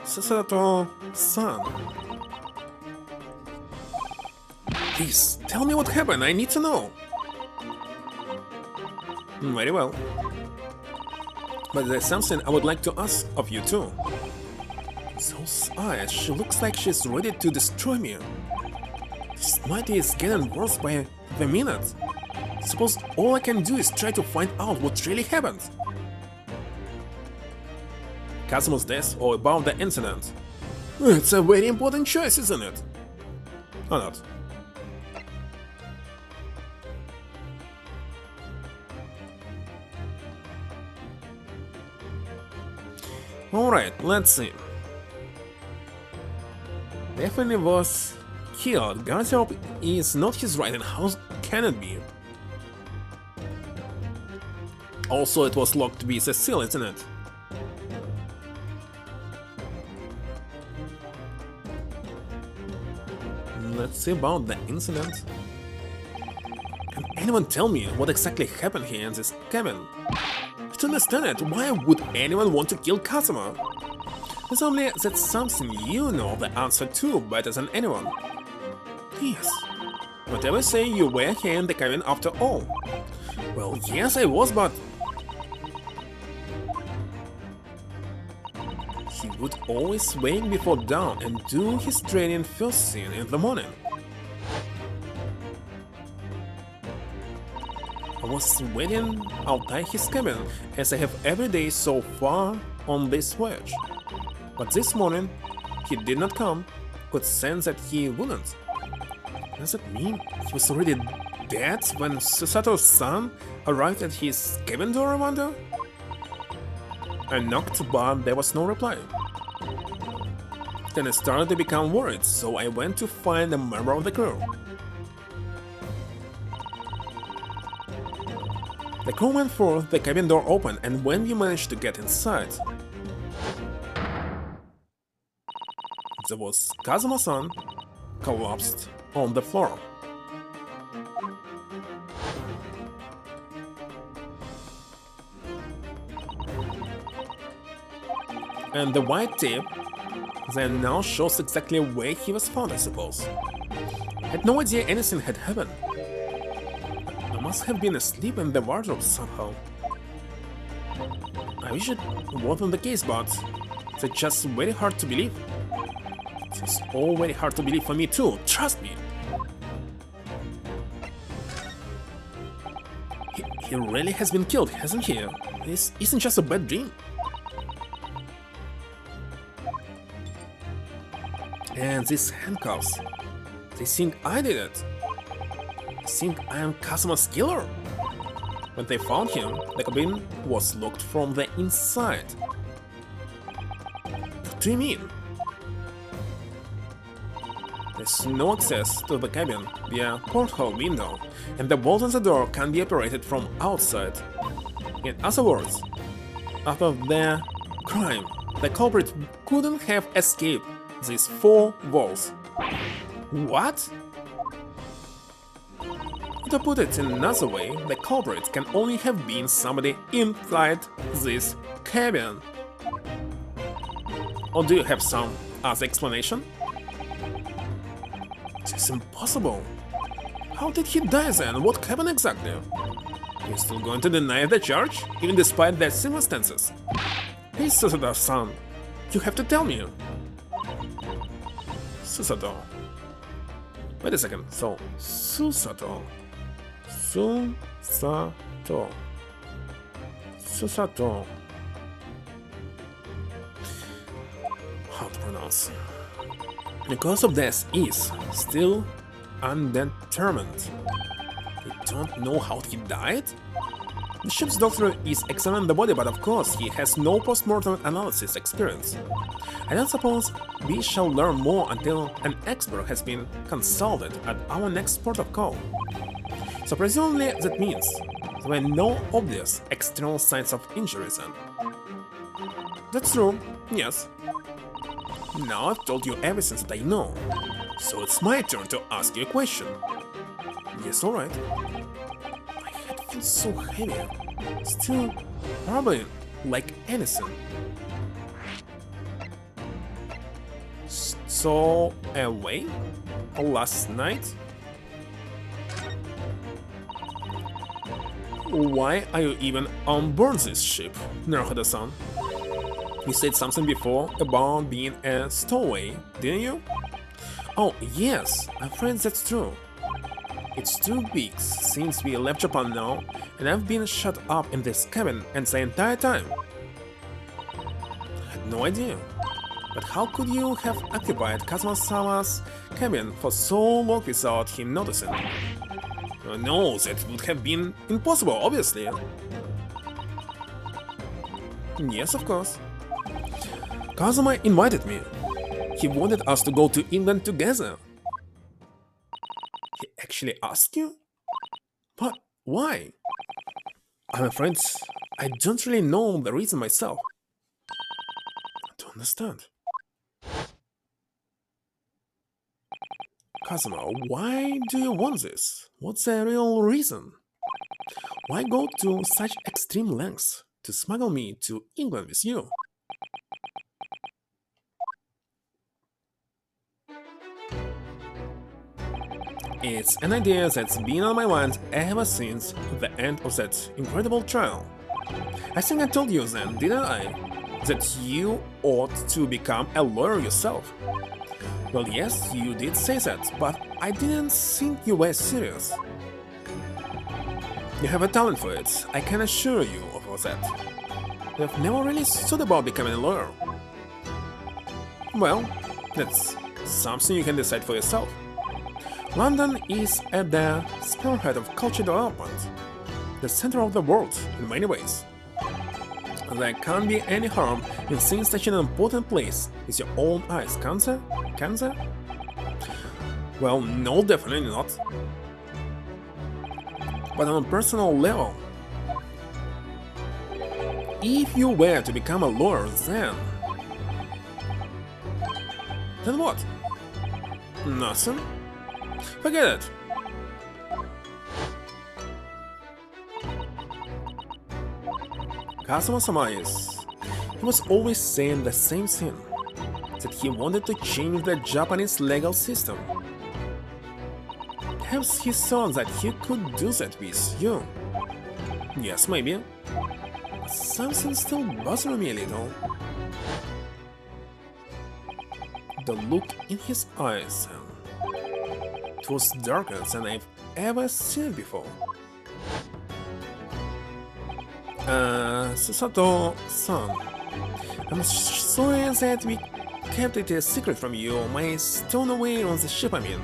Sasato-san. Please, tell me what happened, I need to know. Very well. But there's something I would like to ask of you too. Those eyes, she looks like she's ready to destroy me. This mighty is getting worse by the minute. Suppose all I can do is try to find out what really happened. Kazuma's death or about the incident? It's a very important choice, isn't it? Or not? Alright, let's see. Definitely was killed. Garciop is not his right, and how can it be? Also, it was locked with a seal, isn't it? Let's see about the incident. Can anyone tell me what exactly happened here in this cabin? To understand it, why would anyone want to kill Kazuma? It's only that's something you know the answer to better than anyone. Yes. Whatever say, you were here in the cabin after all. Well, yes, I was, but he would always wake before dawn and do his training first thing in the morning. I was waiting outside his cabin, as I have every day so far on this voyage. But this morning, he did not come, could sense that he wouldn't. Does it mean he was already dead when Susato-san arrived at his cabin door, I wonder? I knocked, but there was no reply. Then I started to become worried, so I went to find a member of the crew. The crew went forth, the cabin door opened, and when we managed to get inside, there was Kazuma-san collapsed on the floor. And the white tape then now shows exactly where he was found, I suppose. I had no idea anything had happened. I must have been asleep in the wardrobe somehow. I wish it wasn't the case, but it's just very hard to believe. It's all very hard to believe for me too, trust me. He really has been killed, hasn't he? This isn't just a bad dream. And these handcuffs, they think I did it. They think I am Kazuma's killer. When they found him, the cabin was locked from the inside. What do you mean? There's no access to the cabin via porthole window, and the bolt on the door can be operated from outside. In other words, after their crime, the culprit couldn't have escaped these 4 walls. What? To put it in another way, the culprit can only have been somebody inside this cabin. Or do you have some other explanation? It's impossible. How did he die then? What cabin exactly? You're still going to deny the charge, even despite their circumstances? Hey, Susato-san, you have to tell me. Susato. Wait a second, so, Susato. Susato. How to pronounce? The cause of death is still undetermined. You don't know how he died? The ship's doctor is examining the body, but of course he has no post-mortem analysis experience. I don't suppose we shall learn more until an expert has been consulted at our next port of call. So presumably that means there were no obvious external signs of injuries then. That's true, yes. Now I've told you everything that I know, so it's my turn to ask you a question. Yes, alright. My head feels so heavy. Still, probably like anything. So, away? Last night? Why are you even on board this ship, Naruhodo-san? You said something before about being a stowaway, didn't you? Oh, yes, I'm afraid that's true. It's 2 weeks since we left Japan now, and I've been shut up in this cabin and the entire time. I had no idea. But how could you have occupied Kazuma-sama's cabin for so long without him noticing? No, that would have been impossible, obviously. Yes, of course. Kazuma invited me. He wanted us to go to England together. He actually asked you? But why? I'm afraid I don't really know the reason myself. I don't understand. Kazuma, why do you want this? What's the real reason? Why go to such extreme lengths to smuggle me to England with you? It's an idea that's been on my mind ever since the end of that incredible trial. I think I told you then, didn't I? That you ought to become a lawyer yourself. Well, yes, you did say that, but I didn't think you were serious. You have a talent for it, I can assure you of that. You've never really thought about becoming a lawyer. Well, that's something you can decide for yourself. London is at the spearhead of culture development, the center of the world in many ways. There can't be any harm in seeing such an important place with your own eyes, can there? Can there? Well, no, definitely not. But on a personal level, if you were to become a lawyer, then what? Nothing? Forget it. Kazuma-sama he was always saying the same thing, that he wanted to change the Japanese legal system. Perhaps he thought that he could do that with you. Yes, maybe. But something still bothers me a little. The look in his eyes, it was darker than I've ever seen before. Susato-san, I'm sorry that we kept it a secret from you, my stowaway on the ship, I mean.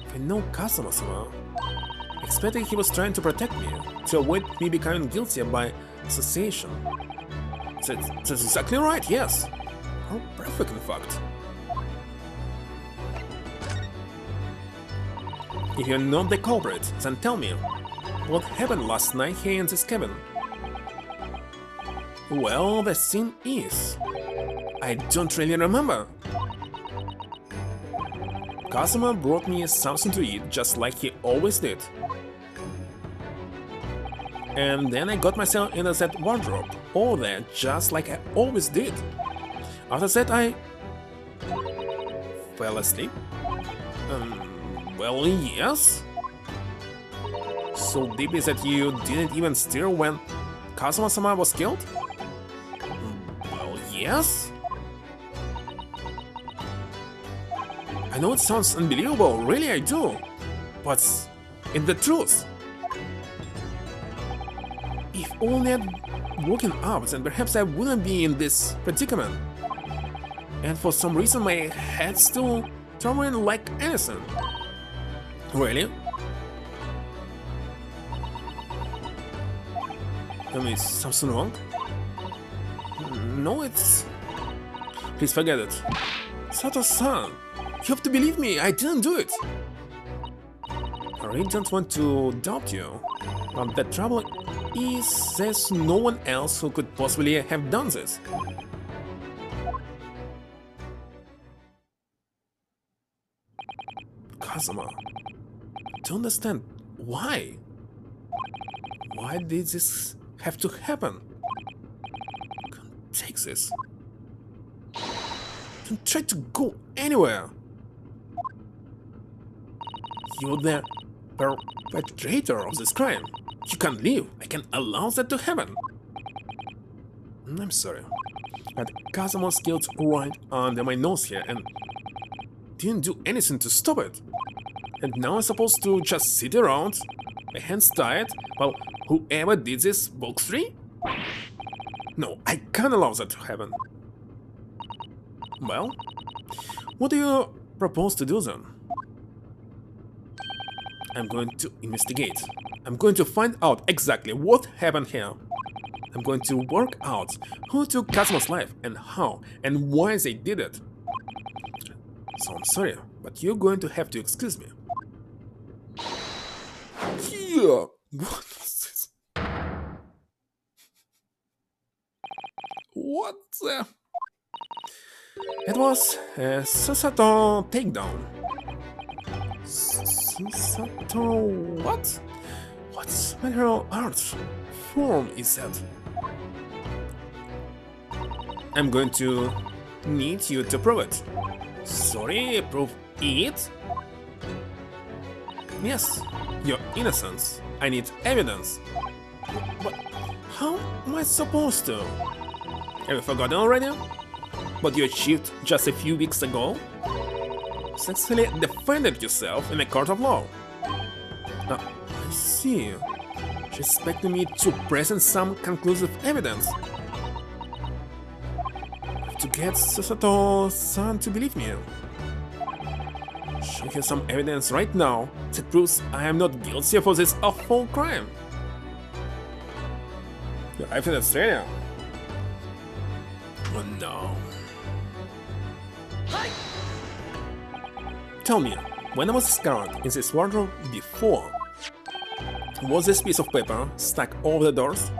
If I know Kazuma-sama, I expected he was trying to protect me, to avoid me becoming guilty by association. That's exactly right, yes. How perfect, in fact. If you're not the culprit, then tell me, what happened last night here in this cabin? Well, the thing is, I don't really remember. Kazuma brought me something to eat just like he always did. And then I got myself into that wardrobe over there just like I always did. After that I fell asleep. Well, yes. So deeply that you didn't even stir when Kazuma-sama was killed? Well, yes. I know it sounds unbelievable, really I do. But it's the truth. If only I'd woken up, then perhaps I wouldn't be in this predicament. And for some reason my head's still turning like anything. Really? Is something wrong? No, it's... Please forget it. Sato-san, you have to believe me, I didn't do it. I really don't want to doubt you, but the trouble is there's no one else who could possibly have done this. Kazuma, don't understand why. Why did this have to happen? Can't take this. Don't try to go anywhere. You're the perpetrator of this crime. You can't leave. I can't allow that to happen. I'm sorry, but Kazuma was killed right under my nose here and didn't do anything to stop it. And now I'm supposed to just sit around, my hands tied, while whoever did this walks free? No, I can't allow that to happen. Well, what do you propose to do then? I'm going to investigate. I'm going to find out exactly what happened here. I'm going to work out who took Kazuma's life and how and why they did it. So I'm sorry, but you're going to have to excuse me. Yeah, what is this? What the? It was a Susato takedown. Susato what? What martial arts form is that? I'm going to need you to prove it. Sorry, prove it? Yes, your innocence. I need evidence. But how am I supposed to? Have you forgotten already? What you achieved just a few weeks ago? Successfully defended yourself in a court of law. I see. She's expecting me to present some conclusive evidence. To get Susato-san to believe me. Show you some evidence right now that proves I am not guilty for this awful crime. Your life in Australia? Oh no. Tell me, when I was scarred in this wardrobe before, was this piece of paper stuck over the doors?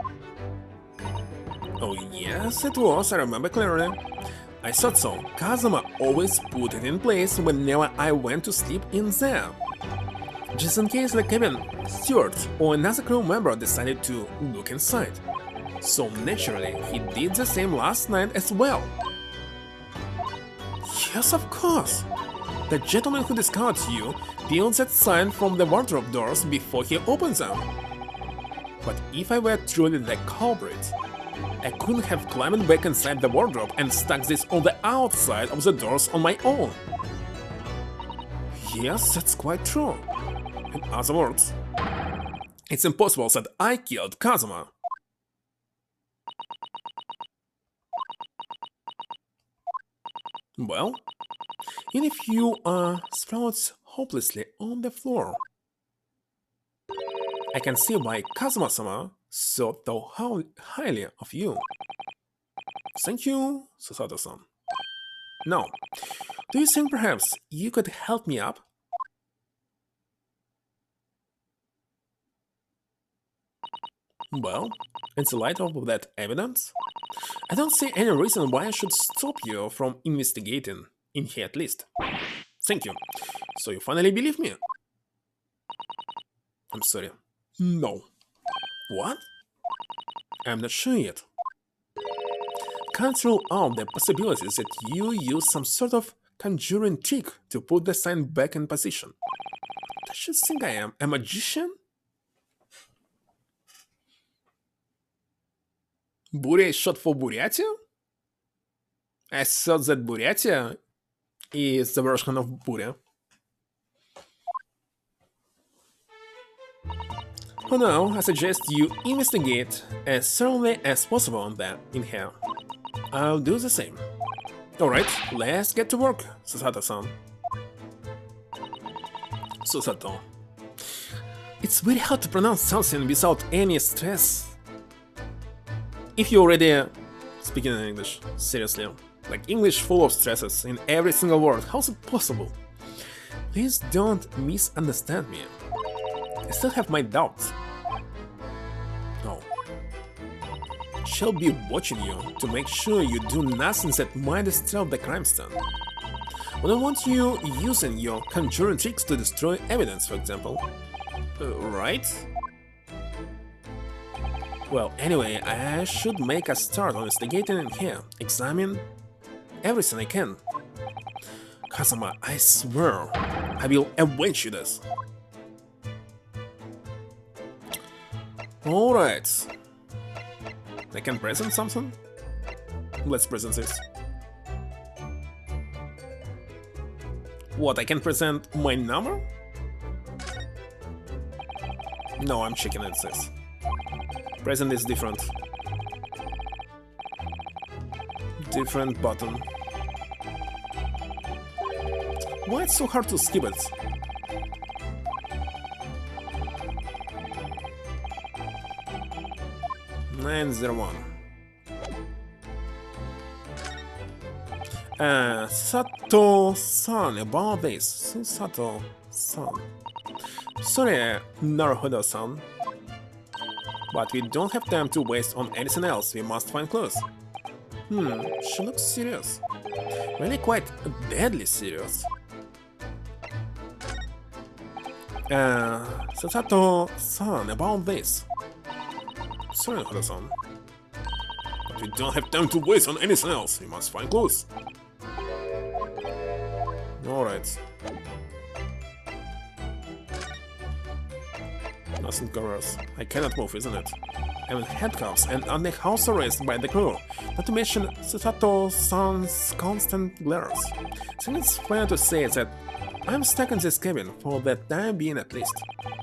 Oh yes, it was, I remember clearly. I thought so. Kazuma always put it in place whenever I went to sleep in there. Just in case the cabin steward or another crew member decided to look inside. So naturally, he did the same last night as well. Yes, of course. The gentleman who discovered you peeled that sign from the wardrobe doors before he opened them. But if I were truly the culprit, I couldn't have climbed back inside the wardrobe and stuck this on the outside of the doors on my own. Yes, that's quite true. In other words, it's impossible that I killed Kazuma. Well, even if you are sprawled hopelessly on the floor, I can see why Kazuma-sama thought so highly of you. Thank you, Susato-san. Now, do you think perhaps you could help me up? Well, in the light of that evidence, I don't see any reason why I should stop you from investigating, in here at least. Thank you. So you finally believe me? I'm sorry. No. What? I'm not sure yet. Can't rule out the possibilities that you use some sort of conjuring trick to put the sign back in position. Does you think I am a magician? Burya is short for Buryatia? I thought that Buryatia is the version of Burya. For now, I suggest you investigate as thoroughly as possible on that in here. I'll do the same. Alright, let's get to work, Susato-san. Susato. It's very hard to pronounce something without any stress. If you already speaking in English, seriously, like English full of stresses in every single word, how's it possible? Please don't misunderstand me. I still have my doubts. No. Shall be watching you to make sure you do nothing that might disturb the crime scene. We don't want you using your conjuring tricks to destroy evidence, for example. Right? Well, anyway, I should make a start on investigating in here, examine everything I can. Kazama, I swear, I will avenge you this. Alright. I can present something? Let's present this. What, I can present my number? No, I'm checking at this. Present is different. Different button. Why it's so hard to skip it? (901) Sato-san, about this. Sato-san. Sorry, Naruhodo-san. But we don't have time to waste on anything else, we must find clues. She looks serious. Really quite deadly serious. Sato-san, about this. Sorry, Naruhodo-san. But we don't have time to waste on anything else, we must find clues. Alright. Nothing covers. I cannot move, isn't it? I'm in handcuffs and under house arrest by the crew, not to mention Sato-san's constant glares. I think it's fair to say that I'm stuck in this cabin for the time being at least.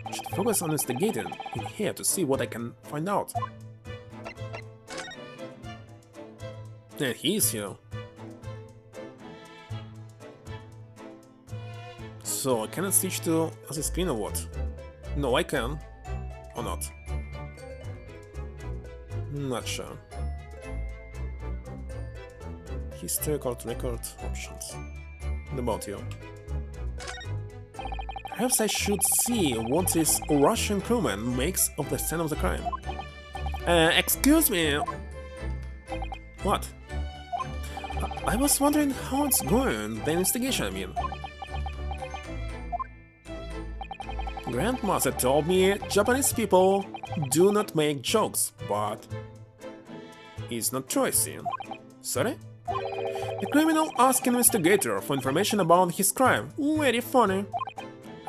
I should focus on investigating in here to see what I can find out. And he's here. So I cannot switch to other screen or what? No, I can. Or not? Not sure. Historical record options. What about you? Perhaps I should see what this Russian crewman makes of the scene of the crime. Excuse me. What? I was wondering how it's going, the investigation, I mean. Grandmother told me Japanese people do not make jokes, but it's not true, I see. Sorry? The criminal asked investigator for information about his crime. Very funny.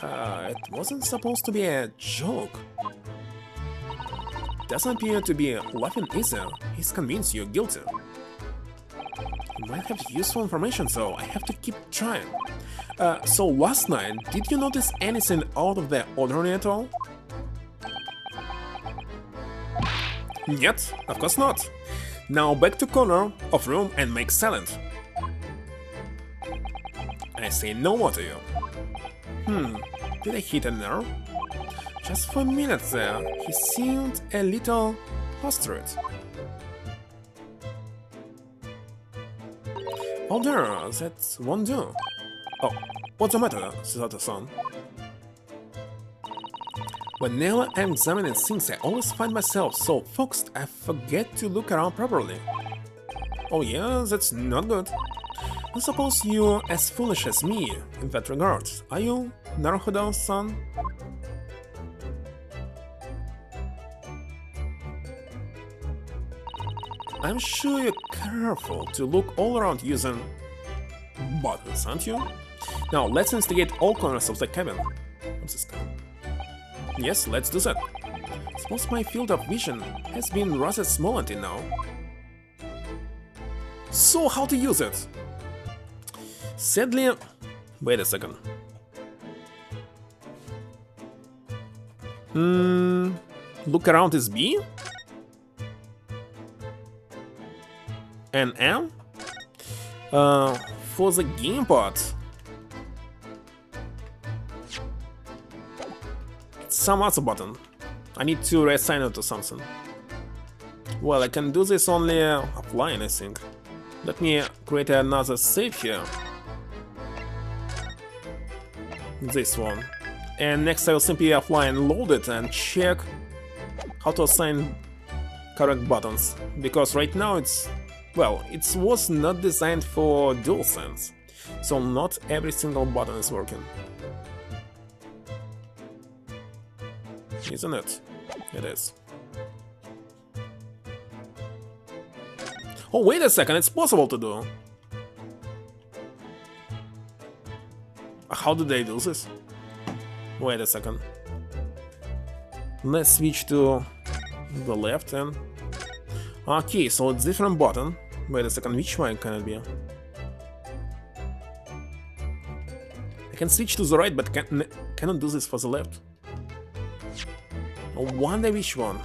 It wasn't supposed to be a joke. Doesn't appear to be laughing either. He's convinced you're guilty. He might have useful information, so I have to keep trying. So last night, did you notice anything out of the ordinary at all? Yet, of course not. Now back to corner of room and make silent. I say no more to you. Did I hit a nerve? Just for a minute there, he seemed a little frustrated. Oh there, that won't do. Oh, what's the matter, Sato-san? Whenever I'm examining things, I always find myself so focused I forget to look around properly. Oh yeah, that's not good. I suppose you're as foolish as me in that regard, are you, Naruhodo-san? I'm sure you're careful to look all around using buttons, aren't you? Now, let's investigate all corners of the cabin. What's this cabin? Yes, let's do that. Suppose my field of vision has been rather small until now. So, how to use it? Sadly... Wait a second. Look around is B? And M? For the game part... Some other button. I need to reassign it to something. Well, I can do this only offline, I think. Let me create another save here. This one. And next I will simply offline load it and check how to assign correct buttons. Because right now it's... well, it was not designed for DualSense. So not every single button is working. Isn't it? It is. Oh, wait a second, it's possible to do. How do they do this? Wait a second. Let's switch to the left and... Okay, so it's different button. Wait a second, which one can it be? I can switch to the right, but cannot do this for the left. I wonder which one.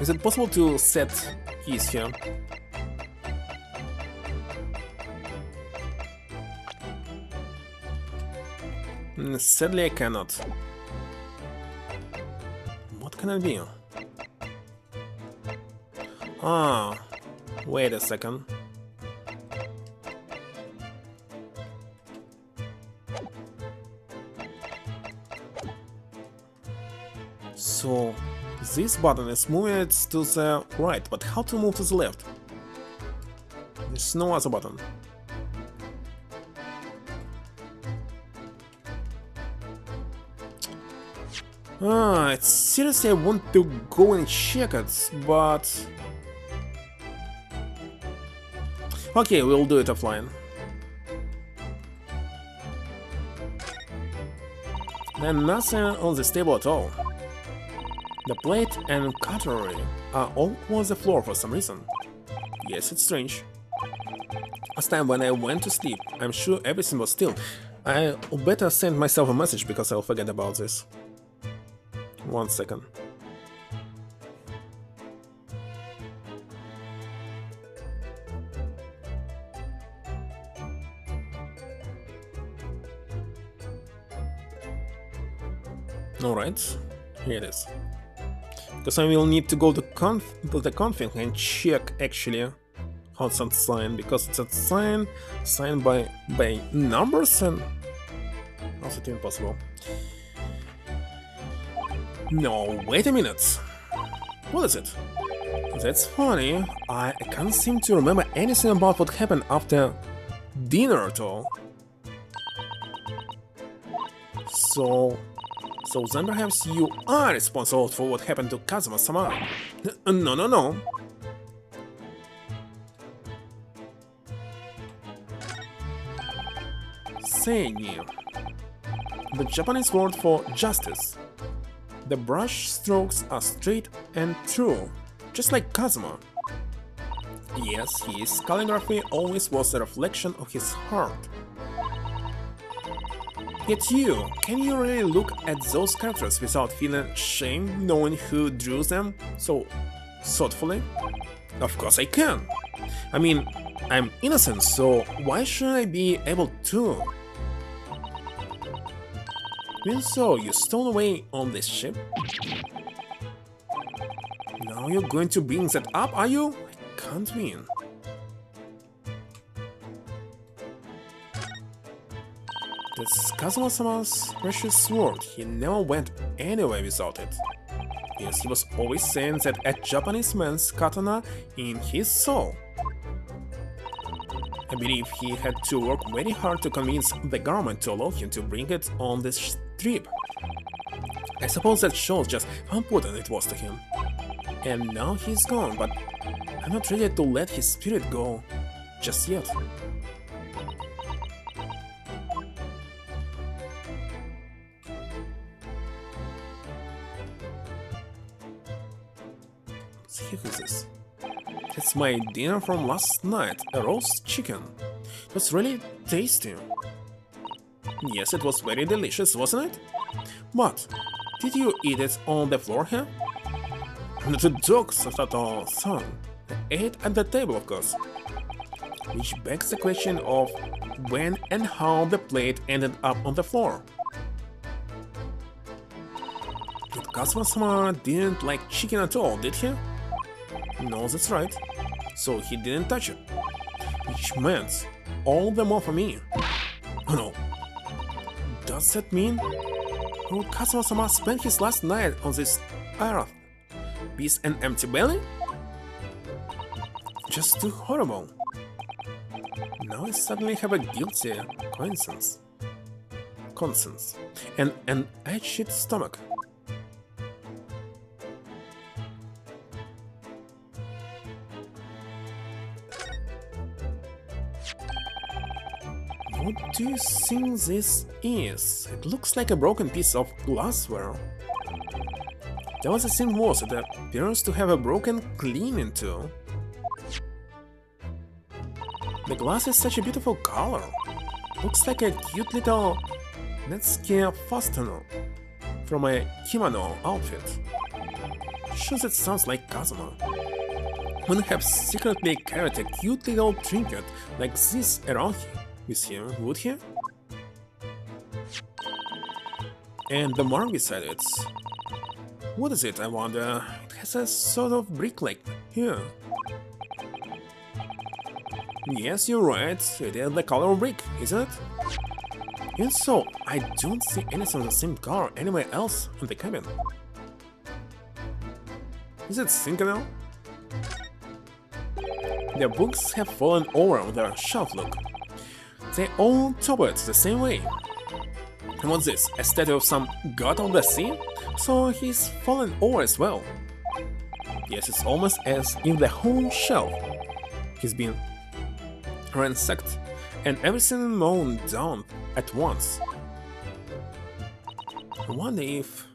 Is it possible to set keys here? Sadly, I cannot. What can it be? Ah, wait a second. So, this button is moving it to the right, but how to move to the left? There's no other button. Seriously, I want to go and check it, but... Okay, we'll do it offline. And nothing on this table at all. The plate and cutlery are all over the floor for some reason. Yes, it's strange. Last time when I went to sleep, I'm sure everything was still. I'll better send myself a message because I'll forget about this. 1 second. Alright, here it is. Because I will need to go to the config and check actually how it's assigned, because it's assigned by numbers and also it's impossible. No, wait a minute. What is it? That's funny. I can't seem to remember anything about what happened after dinner at all. So then perhaps you are responsible for what happened to Kazuma-sama. No. Seigi. The Japanese word for justice. The brush strokes are straight and true, just like Kazuma. Yes, his calligraphy always was a reflection of his heart. Yet you, can you really look at those characters without feeling shame knowing who drew them so thoughtfully? Of course I can. I mean, I'm innocent, so why shouldn't I be able to? Even so, you stole away on this ship? Now you're going to bring that up, are you? I can't win. That's Kazuma-sama's precious sword. He never went anywhere without it. Yes, he was always saying that a Japanese man's katana in his soul. I believe he had to work very hard to convince the government to allow him to bring it on this trip. I suppose that shows just how important it was to him. And now he's gone, but I'm not ready to let his spirit go just yet. Who's this? It's my dinner from last night, a roast chicken. It was really tasty. Yes, it was very delicious, wasn't it? But did you eat it on the floor here? The dogs at all, son. I ate at the table, of course. Which begs the question of when and how the plate ended up on the floor. But Kazuma-sama didn't like chicken at all, did he? No, that's right. So he didn't touch it. Which meant all the more for me. Oh no. Does that mean would Kazuma-sama spend his last night on this earth with an empty belly? Just too horrible. Now I suddenly have a guilty conscience. And an itchy stomach. What do you think this is? It looks like a broken piece of glassware. There was a thing worse, it appears to have a broken cleaning too. The glass is such a beautiful color. Looks like a cute little Netsuke fastener from a kimono outfit. Sure, that sounds like Kazuma. Wouldn't have secretly carried a cute little trinket like this around with him, would he? And the mark beside it. What is it, I wonder? It has a sort of brick-like here. Yes, you're right, it is the color of brick, isn't it? And so, I don't see anything of the same color anywhere else in the cabin. Is it sinking now? Their books have fallen over on their shelf, look. They all topple it the same way. And what's this, a statue of some god of the sea? So he's fallen over as well. Yes, it's almost as if the whole shelf has been ransacked and everything mown down at once. I wonder if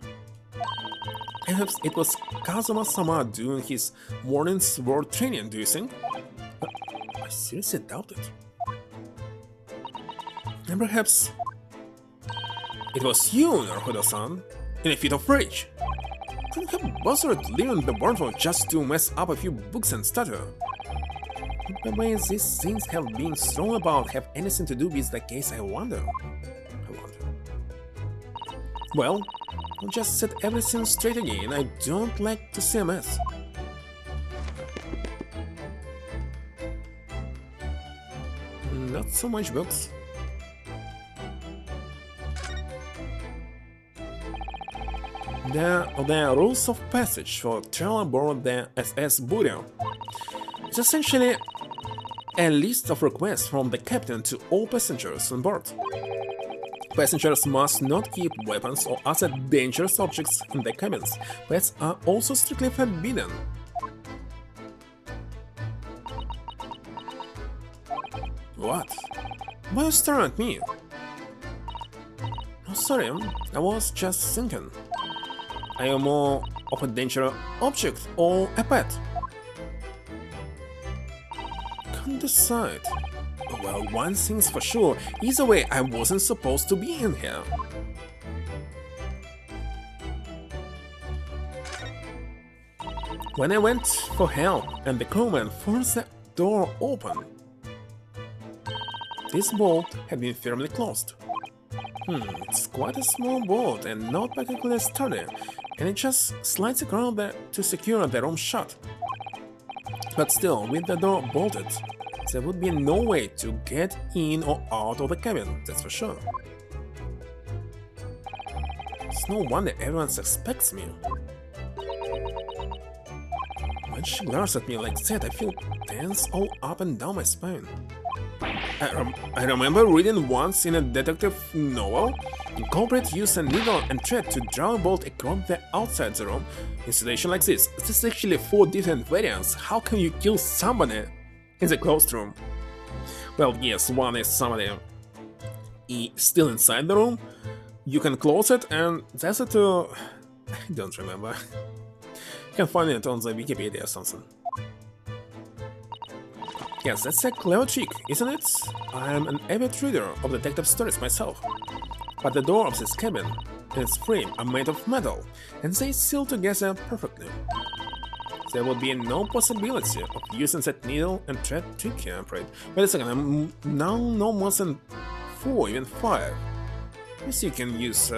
perhaps it was Kazuma-sama doing his morning sword training, do you think? I seriously doubt it. And perhaps it was you, Naruhodo-san, in a fit of rage. Couldn't have bothered leaving the world just to mess up a few books and stutter. The way these things have been thrown about have anything to do with the case, I wonder. Well, I'll just set everything straight again. I don't like to see a mess. Not so much books. The rules of passage for travel aboard the SS Buryo. It's essentially a list of requests from the captain to all passengers on board. Passengers must not keep weapons or other dangerous objects in their cabins. Pets are also strictly forbidden. What? Why are you staring at me? Oh, sorry, I was just thinking. Are you more of a dangerous object or a pet? Can't decide. Well, one thing's for sure, either way I wasn't supposed to be in here. When I went for help and the crewman forced the door open, this bolt had been firmly closed. It's quite a small bolt and not particularly sturdy, and it just slides around to secure the room shut. But still, with the door bolted, there would be no way to get in or out of the cabin, that's for sure. It's no wonder everyone suspects me. When she glares at me like that, I feel tense all up and down my spine. I remember reading once in a detective novel, the culprit used a needle and thread to draw a bolt across the outside the room. In a situation like this, there's actually 4 different variants. How can you kill somebody in the closed room? Well, yes, one is somebody still inside the room. You can close it, and that's it. I don't remember. You can find it on the Wikipedia or something. Yes, that's a clever trick, isn't it? I'm an avid reader of detective stories myself. But the door of this cabin and its frame are made of metal, and they seal together perfectly. There would be no possibility of using that needle and thread trick here, I'm afraid. Wait a second, I'm now no more than 4, even 5. Yes, you can use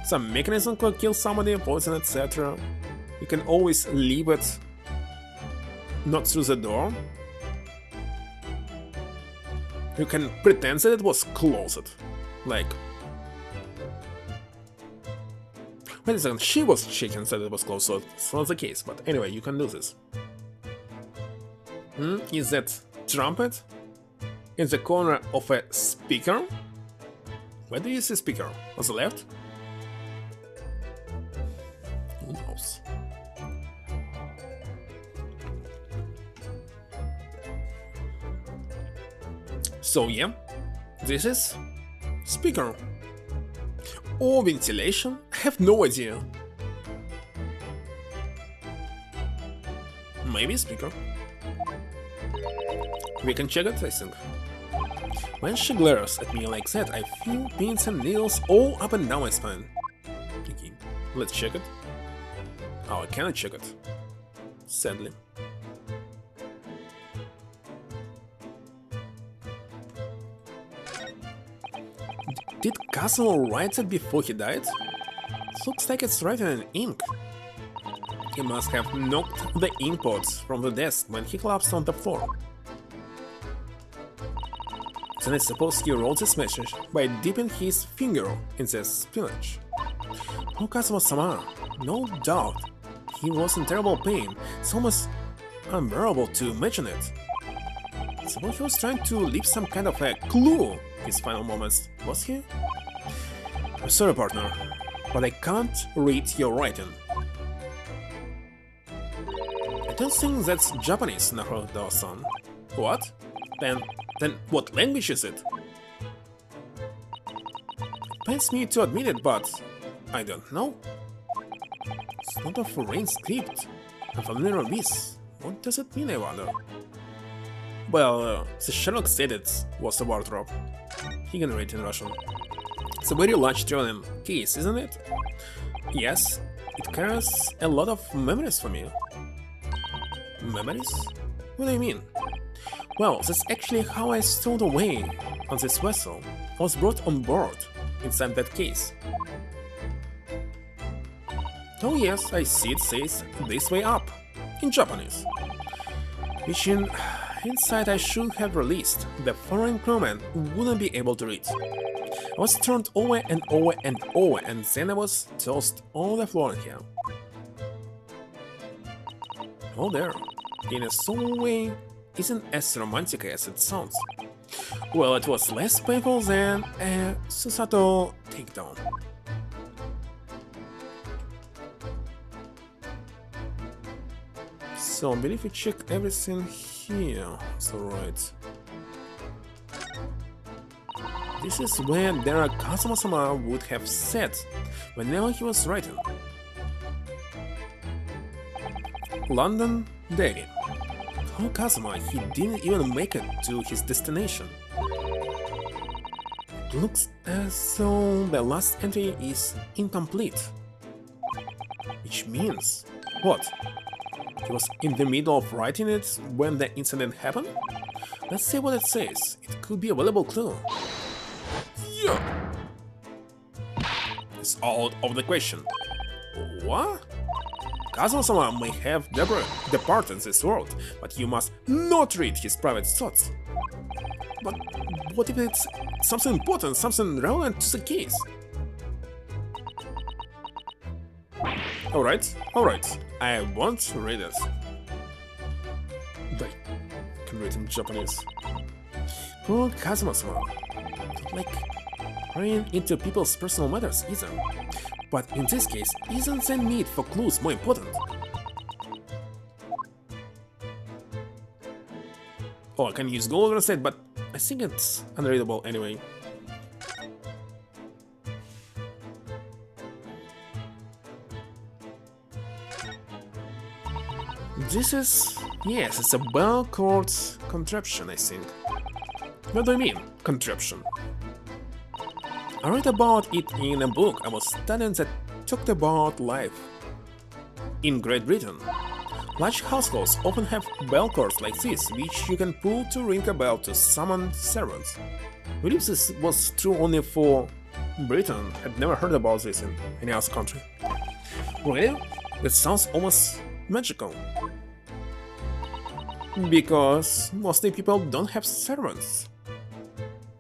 some mechanism to kill somebody, poison, etc. You can always leave it not through the door. You can pretend that it was closed. Like... Wait a second, she was checking that it was closed, so it's not the case, but anyway, you can do this. Is that trumpet? In the corner of a speaker? Where do you see speaker? On the left? Who knows? So yeah, this is speaker. Or ventilation? I have no idea. Maybe speaker. We can check it, I think. When she glares at me like that, I feel pins and needles all up and down my spine. Okay, let's check it. Oh, I cannot check it. Sadly. Did Cosmo write it before he died? It looks like it's written in ink. He must have knocked the ink pots from the desk when he collapsed on the floor. Then I suppose he wrote this message by dipping his finger in the spillage. Poor Cosmo-sama, no doubt. He was in terrible pain. It's almost unbearable to imagine it. I suppose he was trying to leave some kind of a clue in his final moments, was he? I'm sorry, partner, but I can't read your writing. I don't think that's Japanese, Naruto-san. What? Then what language is it? Pains me to admit it, but I don't know. It's not a foreign script. I'm familiar with this. What does it mean, I wonder? Well, the Sherlock said it was a wardrobe. He can read in Russian. It's a very large traveling case, isn't it? Yes, it carries a lot of memories for me. Memories? What do you mean? Well, that's actually how I stowed away on this vessel. I was brought on board inside that case. Oh yes, I see it says this way up, in Japanese. Which inside I should have released. The foreign crewman wouldn't be able to read. I was turned over and over and over, and then I was tossed on the floor here. Oh there, in a solemn way, isn't as romantic as it sounds. Well, it was less painful than a Susato takedown. So I believe we checked everything here. So right. This is where Dara Kazuma-sama would have sat whenever he was writing. London Dairy. Oh, Kazuma, he didn't even make it to his destination. It looks as though the last entry is incomplete. Which means... what? He was in the middle of writing it when the incident happened? Let's see what it says. It could be a valuable clue. Yeah! It's out of the question. What? Kazuma-sama may have departed this world, but you must not read his private thoughts. But what if it's something important, something relevant to the case? Alright, alright. I won't read it. But I can read in Japanese. Oh, Kazuma-sama. Don't like prying into people's personal matters either. But in this case, isn't the need for clues more important? Oh, I can use gold reset, but I think it's unreadable anyway. This is... yes, it's a well-called contraption, I think. What do I mean, contraption? I read about it in a book I was studying that talked about life in Great Britain. Large households often have bell cords like this, which you can pull to ring a bell to summon servants. I believe this was true only for Britain. I'd never heard about this in any other country. Really? That sounds almost magical. Because mostly people don't have servants.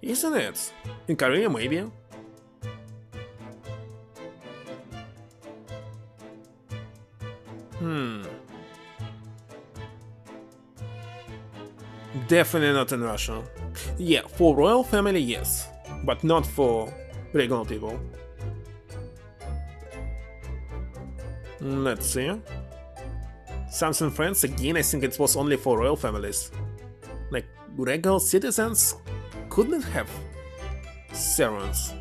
Isn't it? In Korea, maybe? Definitely not in Russia. Yeah, for royal family, yes. But not for regular people. Let's see. Samson France, again, I think it was only for royal families. Like, regular citizens couldn't have servants.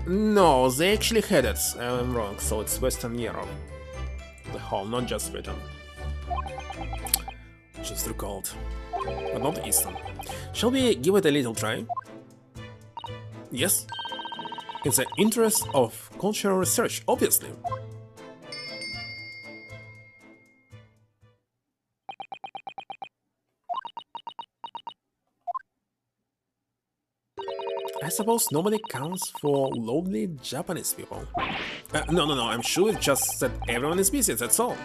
No, they actually had it. I'm wrong, so it's Western Europe. The whole, not just Britain. Just recalled. But not Eastern. Shall we give it a little try? Yes? In the interest of cultural research, obviously. I suppose nobody counts for lonely Japanese people. No, I'm sure it's just that everyone is busy, that's all.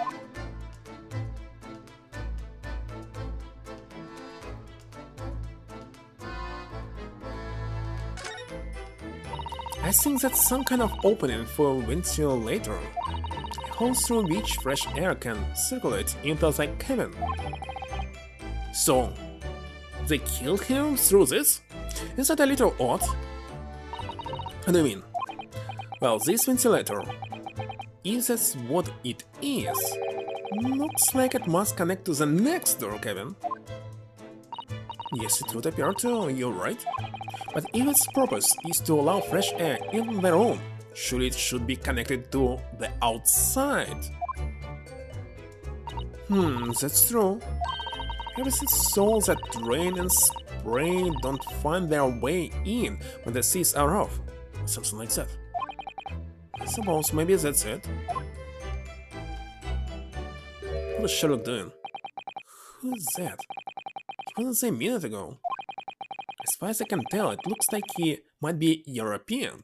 I think that's some kind of opening for ventilator, a hole through which fresh air can circulate into the cabin. So, they killed him through this? Is that a little odd? What do you mean? Well, this ventilator, if that's what it is, looks like it must connect to the next door cabin. Yes, it would appear to, you're right. But if its purpose is to allow fresh air in the room, surely it should be connected to the outside. That's true. Ever since souls that rain and spray don't find their way in when the seas are off, something like that. I suppose maybe that's it. What is Sherlock doing? Who is that? He wasn't there a minute ago. As far as I can tell, it looks like he might be European.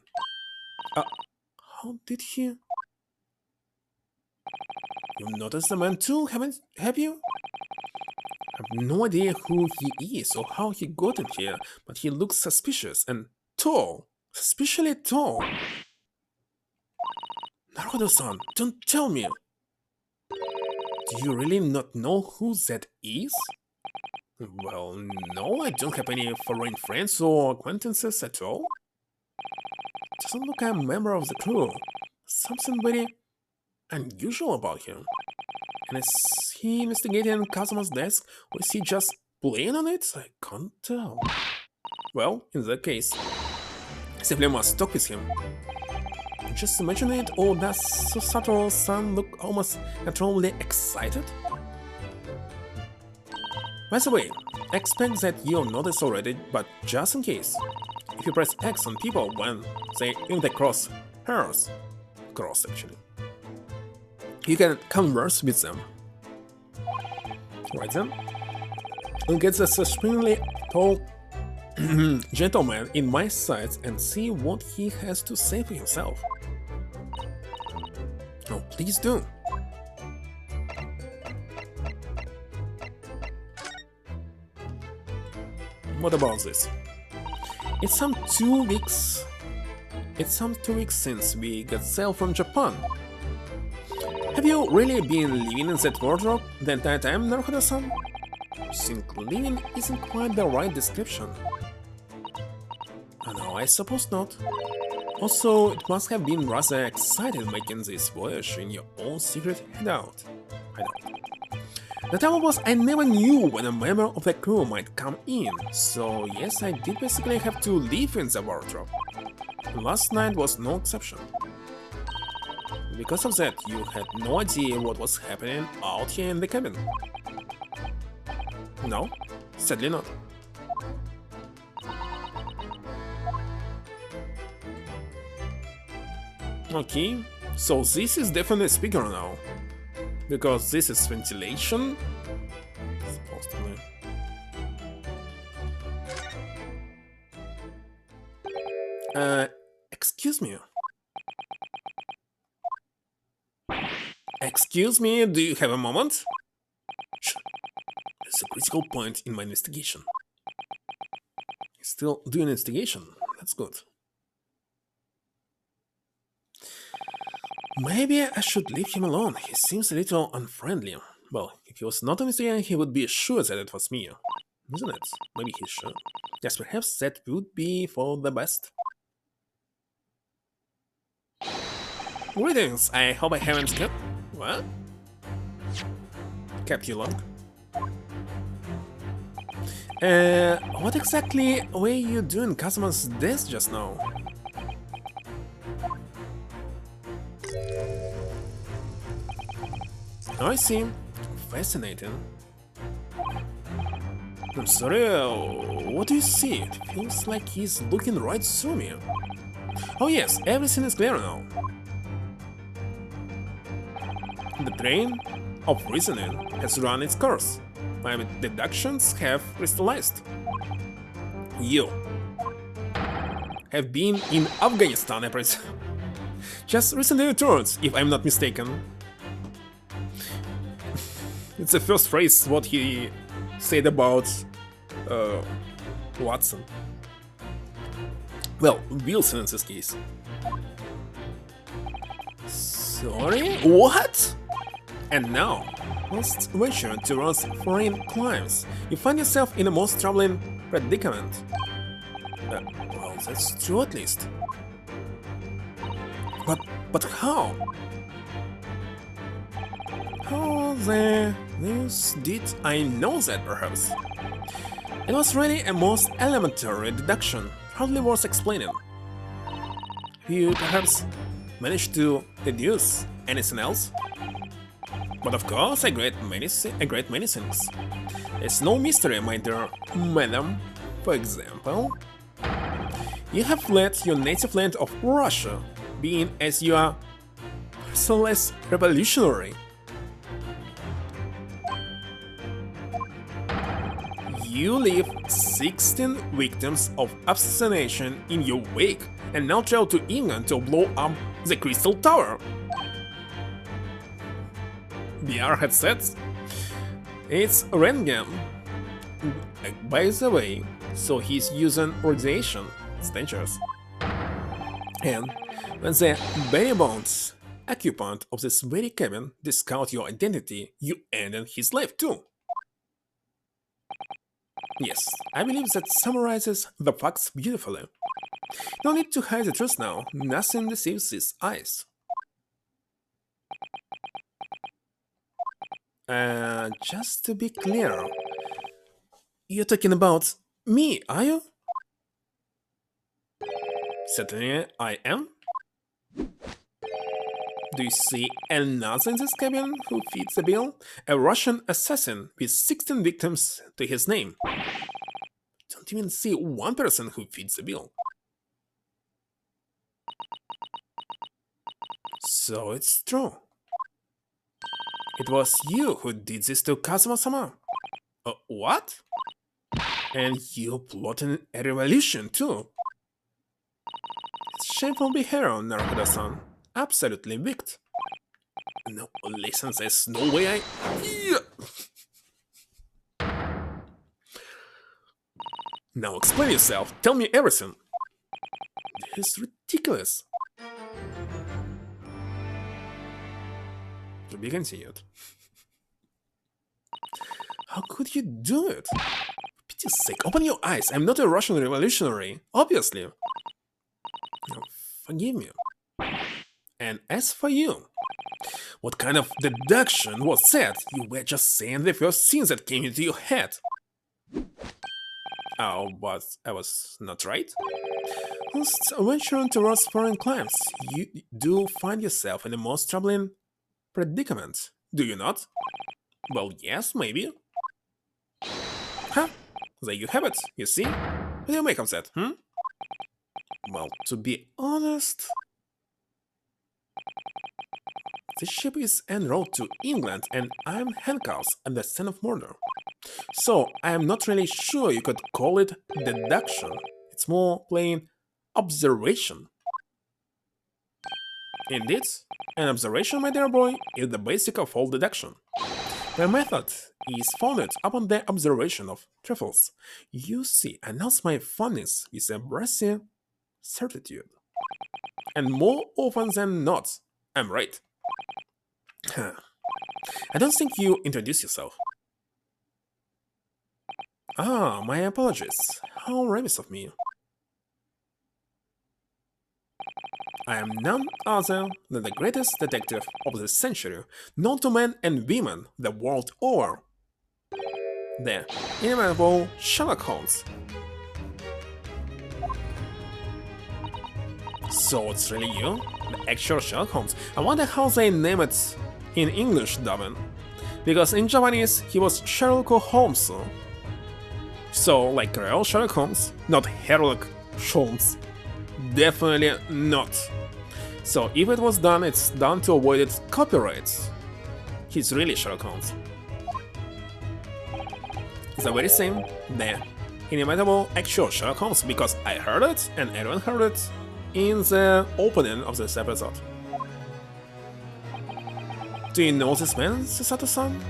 How did he... You noticed the man too, have you? I have no idea who he is or how he got in here, but he looks suspicious and tall. Suspiciously tall. Naruto-san, don't tell me. Do you really not know who that is? Well, no, I don't have any foreign friends or acquaintances at all. Doesn't look like a member of the crew. Something very unusual about him. And is he investigating Kazuma's desk, or is he just playing on it? I can't tell. Well, in that case, I simply must talk with him. Just imagine it, or does Susato-san look almost naturally excited? By the way, I expect that you'll notice already, but just in case, if you press X on people when they in the cross actually, you can converse with them. Right then, we'll get the supremely tall gentleman in my sights and see what he has to say for himself. Oh, please do. What about this? It's some 2 weeks It's some 2 weeks since we got sailed from Japan. Have you really been living in that wardrobe the entire time, Naruhodo-san? I think living isn't quite the right description. Oh, no, I suppose not. Also, it must have been rather exciting making this voyage in your own secret hideout. The trouble was I never knew when a member of the crew might come in, so yes, I did basically have to live in the wardrobe. Last night was no exception. Because of that, you had no idea what was happening out here in the cabin. No, sadly not. Okay, so this is definitely a speaker now. Because this is ventilation. Supposed to be. Excuse me. Excuse me, do you have a moment? Sure. It's a critical point in my investigation. Still doing investigation? That's good. Maybe I should leave him alone. He seems a little unfriendly. Well, if he was not investigating, he would be sure that it was me. Isn't it? Maybe he's sure. Yes, perhaps that would be for the best. Greetings, I hope I haven't kept... What? Kept you long? What exactly were you doing Kazuma's desk just now? I see. Fascinating. I'm sorry, what do you see? It feels like he's looking right through me. Oh yes, everything is clear now. The train of reasoning has run its course. My deductions have crystallized. You have been in Afghanistan, I presume. Just recently returned, if I'm not mistaken. It's the first phrase what he said about Watson. Well, Wilson in this case. Sorry? What? And now, whilst venturing towards foreign climes, you find yourself in a most troubling predicament. Well, that's true at least. But how? How the news did I know that, perhaps? It was really a most elementary deduction, hardly worth explaining. You perhaps managed to deduce anything else? But of course, a great many things. There's no mystery, my dear madam. For example, you have fled your native land of Russia, being as you are so less revolutionary. You leave 16 victims of assassination in your wake and now travel to England to blow up the Crystal Tower. VR headsets? It's Rentgen. By the way, so he's using radiation. It's dangerous. And when the bare bones occupant of this very cabin discovered your identity, you ended his life too. Yes, I believe that summarizes the facts beautifully. No need to hide the truth now, nothing deceives his eyes. Just to be clear, you're talking about me, are you? Certainly I am. Do you see another in this cabin who fits the bill? A Russian assassin with 16 victims to his name. Don't even see one person who fits the bill. So it's true. It was you who did this to Kazuma-sama. What? And you plotted a revolution too. It's shameful behavior, Naruhodo-san. Absolutely wicked. No, listen, there's no way I... Now explain yourself, tell me everything. This is ridiculous. To be continued. How could you do it? For pity's sake, open your eyes. I'm not a Russian revolutionary, obviously. Oh, forgive me. And as for you, what kind of deduction was that? You were just saying the first things that came into your head. Oh, but I was not right? Whilst venturing towards foreign climes, you do find yourself in the most troubling predicament, do you not? Well, yes, maybe. Huh? There you have it, you see? What do you make of that, Well, to be honest... The ship is en route to England and I'm handcuffed at the scene of murder. So, I am not really sure you could call it deduction. It's more plain observation. Indeed, an observation, my dear boy, is the basic of all deduction. The method is founded upon the observation of trifles. You see, I announce my fondness with a brassy certitude. And more often than not, I'm right. I don't think you introduced yourself. Ah, my apologies. How remiss of me. I am none other than the greatest detective of the century, known to men and women the world over. The inimitable Sherlock Holmes. So it's really you? The actual Sherlock Holmes? I wonder how they name it in English dubbing. Because in Japanese he was Sherlock Holmes. So, like real Sherlock Holmes, not Sherlock Holmes. Definitely not. So if it was done, it's done to avoid its copyrights. He's really Sherlock Holmes. It's the very same, the inimitable actual Sherlock Holmes, because I heard it and everyone heard it in the opening of this episode. Do you know this man, Sato-san?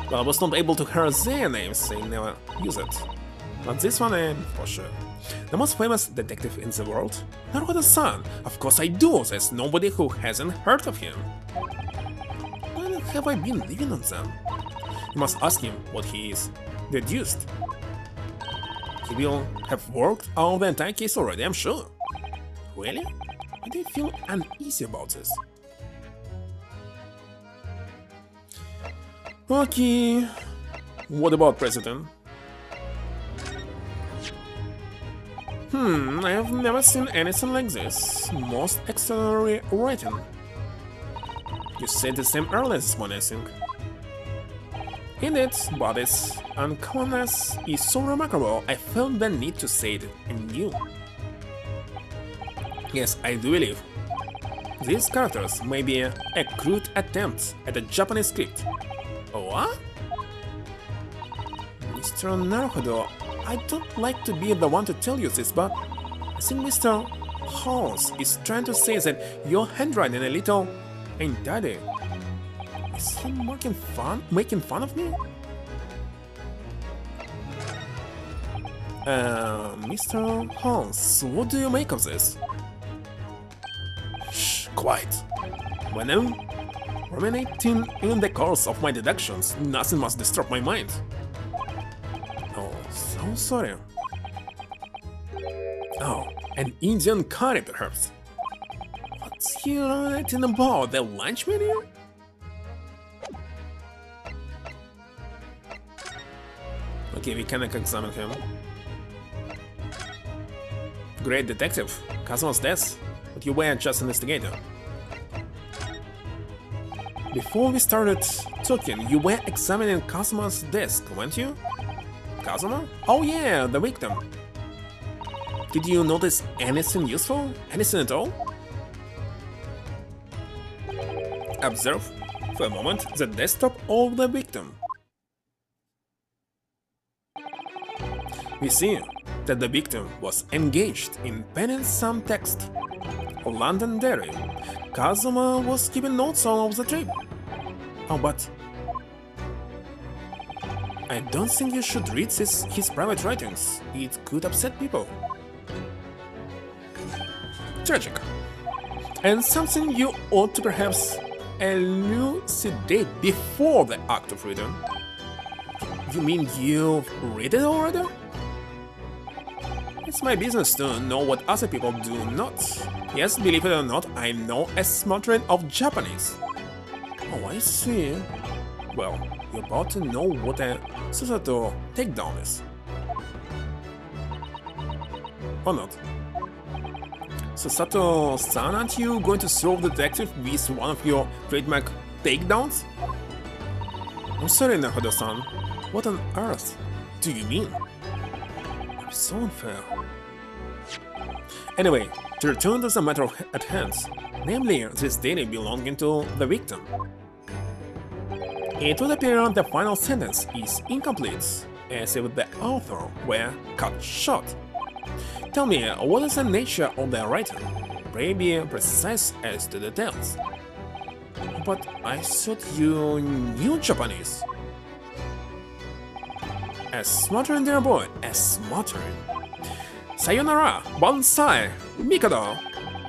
Well, I was not able to hear their names, they never use it. But this one I am for sure. The most famous detective in the world? Naruto-san! Of course I do, there's nobody who hasn't heard of him. Where have I been living on them? You must ask him what he is deduced. He will have worked out the entire case already, I'm sure. Really? Why do you feel uneasy about this? Okay. What about President? I have never seen anything like this. Most extraordinary writing. You said the same earlier this morning, I think. Indeed, but its uncommonness is so remarkable, I felt the need to say it anew. Yes, I do believe. These characters may be a crude attempt at a Japanese script. What? Mr. Naruhodo, I don't like to be the one to tell you this, but I think Mr. Holmes is trying to say that your handwriting a little untidy. Is he making fun of me? Mr. Holmes, what do you make of this? Shh, quiet. When I'm ruminating in the course of my deductions, nothing must disturb my mind. Oh, so sorry. Oh, an Indian curry perhaps. What's he writing about? The lunch menu? Okay, we can examine him. Great detective. Kazuma's death, but you were just an investigator. Before we started talking, you were examining Kazuma's desk, weren't you? Kazuma? Oh yeah, the victim. Did you notice anything useful? Anything at all? Observe, for a moment, the desktop of the victim. We see that the victim was engaged in penning some text. London Dairy. Kazuma was keeping notes of the trip. Oh, but I don't think you should read his private writings. It could upset people. tragic. And something you ought to perhaps elucidate before the act of reading. You mean you've read it already? It's my business to know what other people do not. Yes, believe it or not, I know a smattering of Japanese. Oh, I see. Well, you're about to know what a Susato takedown is. Or not. Susato-san, aren't you going to serve detective with one of your trademark takedowns? I'm sorry, Nakoda-san. What on earth do you mean? I'm so unfair. Anyway, to return to the matter at hand, namely this diary belonging to the victim. It would appear the final sentence is incomplete, as if the author were cut short. Tell me, what is the nature of the writing? Pray be precise as to details. But I thought you knew Japanese. A smattering, dear boy, a smattering. Sayonara, bonsai, Mikado.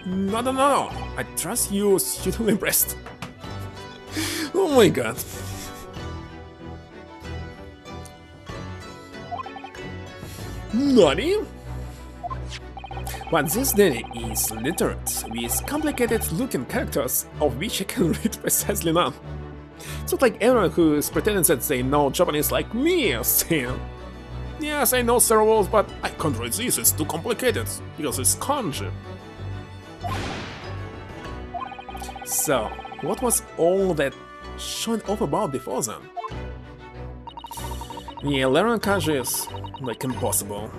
No, I trust you suitably impressed. Oh my god. Nani? But this diary is littered with complicated-looking characters, of which I can read precisely none. It's not like everyone who's pretending that they know Japanese like me saying, yes, I know several words, but I can't read this, it's too complicated, because it's kanji. So, what was all that showing off about before then? Yeah, learning kanji is like impossible.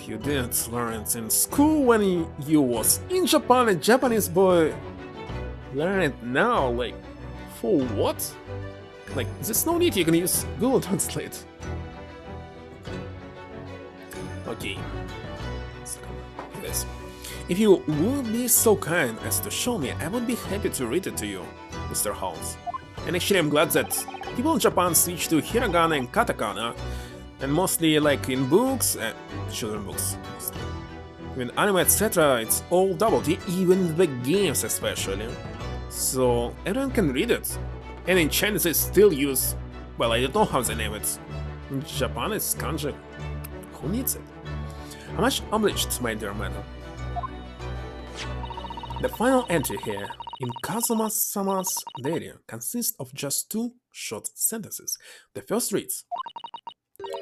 You didn't learn it in school when you was in Japan, a Japanese boy. Learn it now, like, for what? Like, there's no need, you can use Google Translate. Okay. Yes. If you would be so kind as to show me, I would be happy to read it to you, Mr. Holmes. And actually I'm glad that people in Japan switch to hiragana and katakana, and mostly like in books, children books. In anime, etc., it's all doubled, even the games especially. So everyone can read it. And in China they still use, well, I don't know how they name it. In Japan it's kanji. Who needs it? I'm much obliged, my dear madam. The final entry here, in Kazuma-sama's diary, consists of just two short sentences. The first reads,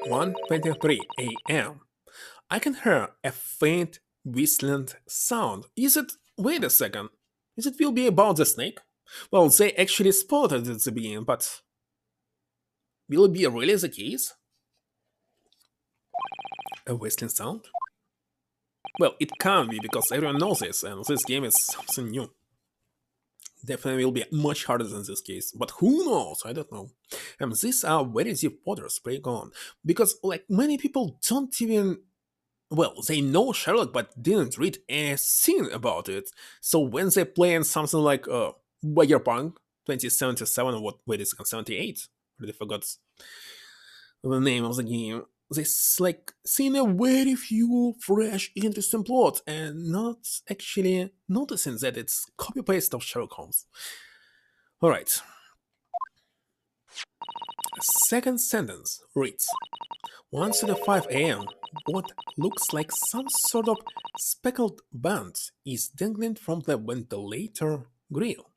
1:23 a.m. I can hear a faint whistling sound. Is it... wait a second. Is it will be about the snake? Well, they actually spotted it at the beginning, but... will it be really the case? A whistling sound? Well, it can be, because everyone knows this, and this game is something new. Definitely will be much harder than this case, but who knows? I don't know. And these are very deep waters, pray on, because like many people don't even, well, they know Sherlock but didn't read anything about it. So when they play in something like Cyberpunk 2077 or what? Wait, it's 78. Already forgot the name of the game. They like seeing a very few fresh, interesting plots and not actually noticing that it's copy-paste of Sherlock Holmes. Alright. Second sentence reads, 1:35 a.m. What looks like some sort of speckled band is dangling from the ventilator grill.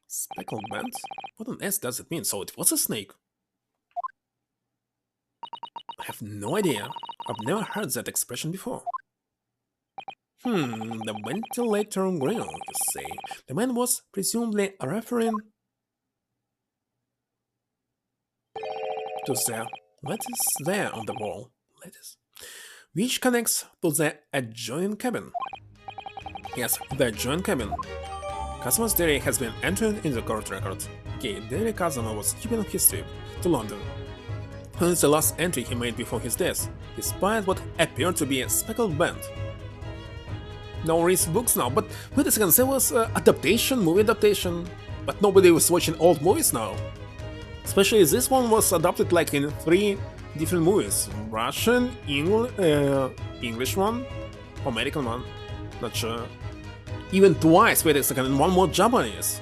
Speckled band? What on earth does it mean? So it was a snake? I have no idea. I've never heard that expression before. The ventilator grill, you say. The man was presumably referring to the lattice there on the wall, lattice, which connects to the adjoining cabin. Yes, the adjoining cabin. Kazuma's diary has been entered in the court record. Okay, Diary Kazuma was keeping up his trip to London. It's the last entry he made before his death, despite what appeared to be a speckled band. No reads books now, but wait a second, there was adaptation, movie adaptation, but nobody was watching old movies now. Especially this one was adapted like in 3 different movies. Russian, English one, American one, not sure. even twice, wait a second, and one more Japanese.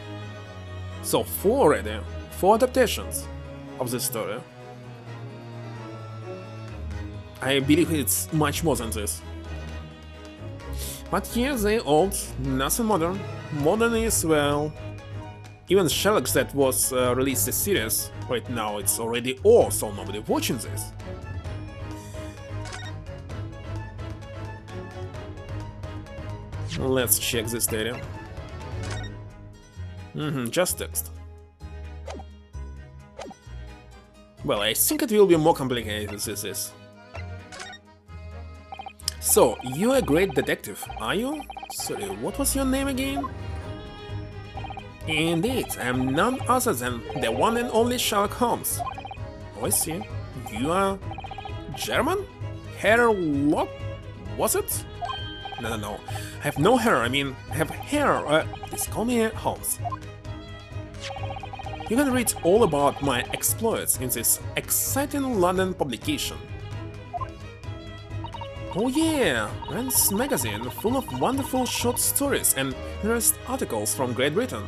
So 4 already. 4 adaptations of this story. I believe it's much more than this. But here they old, nothing modern. Modern is, well, even Sherlock that was released as series, right now it's already old, so nobody watching this. Let's check this data. Just text. Well, I think it will be more complicated than this is. So, you're a great detective, are you? Sorry, what was your name again? Indeed, I'm none other than the one and only Sherlock Holmes. Oh, I see. You are German? Herr Lock? Was it? No. I have no hair, I mean, I have hair. Please call me Holmes. You can read all about my exploits in this exciting London publication. Oh yeah, Rand's magazine full of wonderful short stories and newest articles from Great Britain.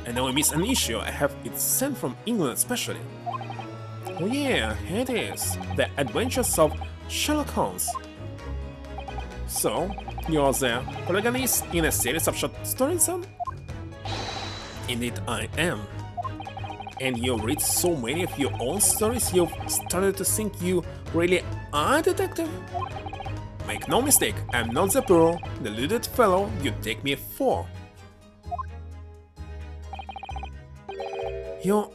And now I miss an issue, I have it sent from England especially. Oh yeah, here it is, The Adventures of Sherlock Holmes. So, you're the protagonist in a series of short stories, son? Indeed I am. And you read so many of your own stories, you've started to think you really are a detective? Make no mistake, I'm not the poor, deluded fellow you take me for. Your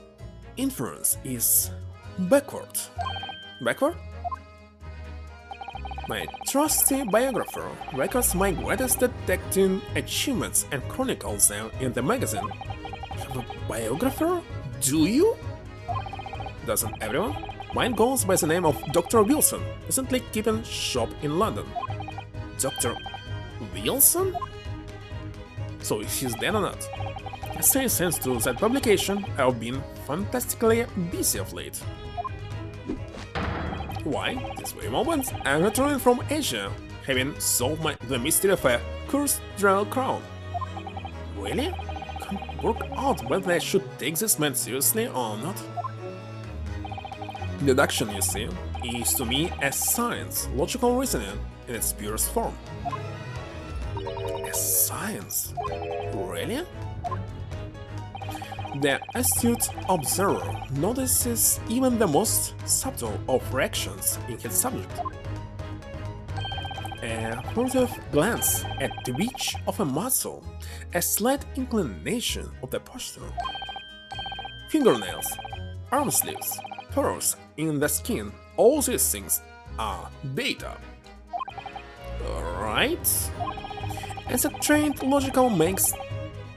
inference is backward. Backward? My trusty biographer records my greatest detective achievements and chronicles them in the magazine. You have a biographer? Do you? Doesn't everyone? Mine goes by the name of Dr. Wilson, recently keeping shop in London. Dr. Wilson? So he's dead or not? Since to that publication, I've been fantastically busy of late. Why, this very moment, I'm returning from Asia, having solved the mystery of a cursed royal crown. Really? Can't work out whether I should take this man seriously or not. Deduction, you see, is to me a science, logical reasoning in its purest form. A science? Really? The astute observer notices even the most subtle of reactions in his subject. A furtive glance, a twitch of a muscle, a slight inclination of the posture. Fingernails, arm sleeves, pores in the skin, all these things are data. Right? As a trained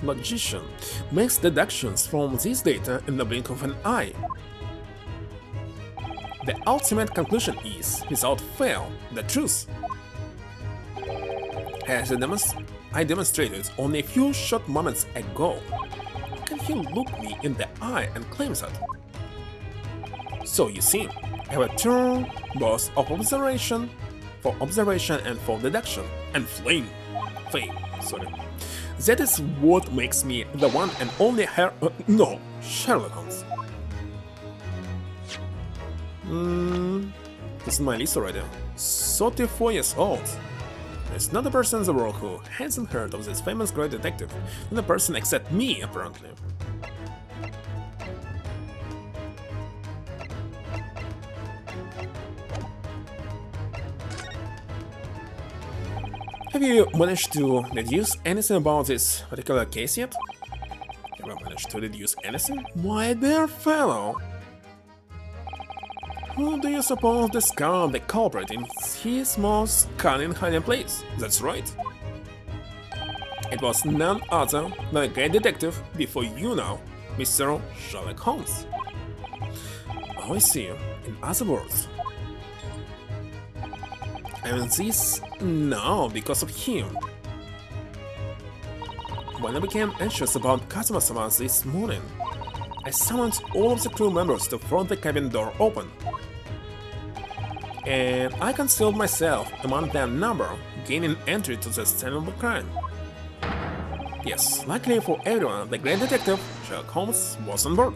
logician makes deductions from this data in the blink of an eye. The ultimate conclusion is, without fail, the truth. As I demonstrated only a few short moments ago, how can he look me in the eye and claim that? So you see, I have a turn both of observation and for deduction, and fame, sorry. That is what makes me the one and only Sherlock Holmes. This is my list already. 34 years old. There's not a person in the world who hasn't heard of this famous great detective. Not a person except me, apparently. Have you managed to deduce anything about this particular case yet? Have you managed to deduce anything? My dear fellow! Who do you suppose discovered the culprit in his most cunning hiding place? That's right. It was none other than a great detective before you now, Mr. Sherlock Holmes. Oh, I see. In other words, and this now because of him. When I became anxious about Kazuma-sama this morning, I summoned all of the crew members to throw the cabin door open. And I concealed myself among their number, gaining entry to the scene of the crime. Yes, luckily for everyone, the great detective, Sherlock Holmes, was on board.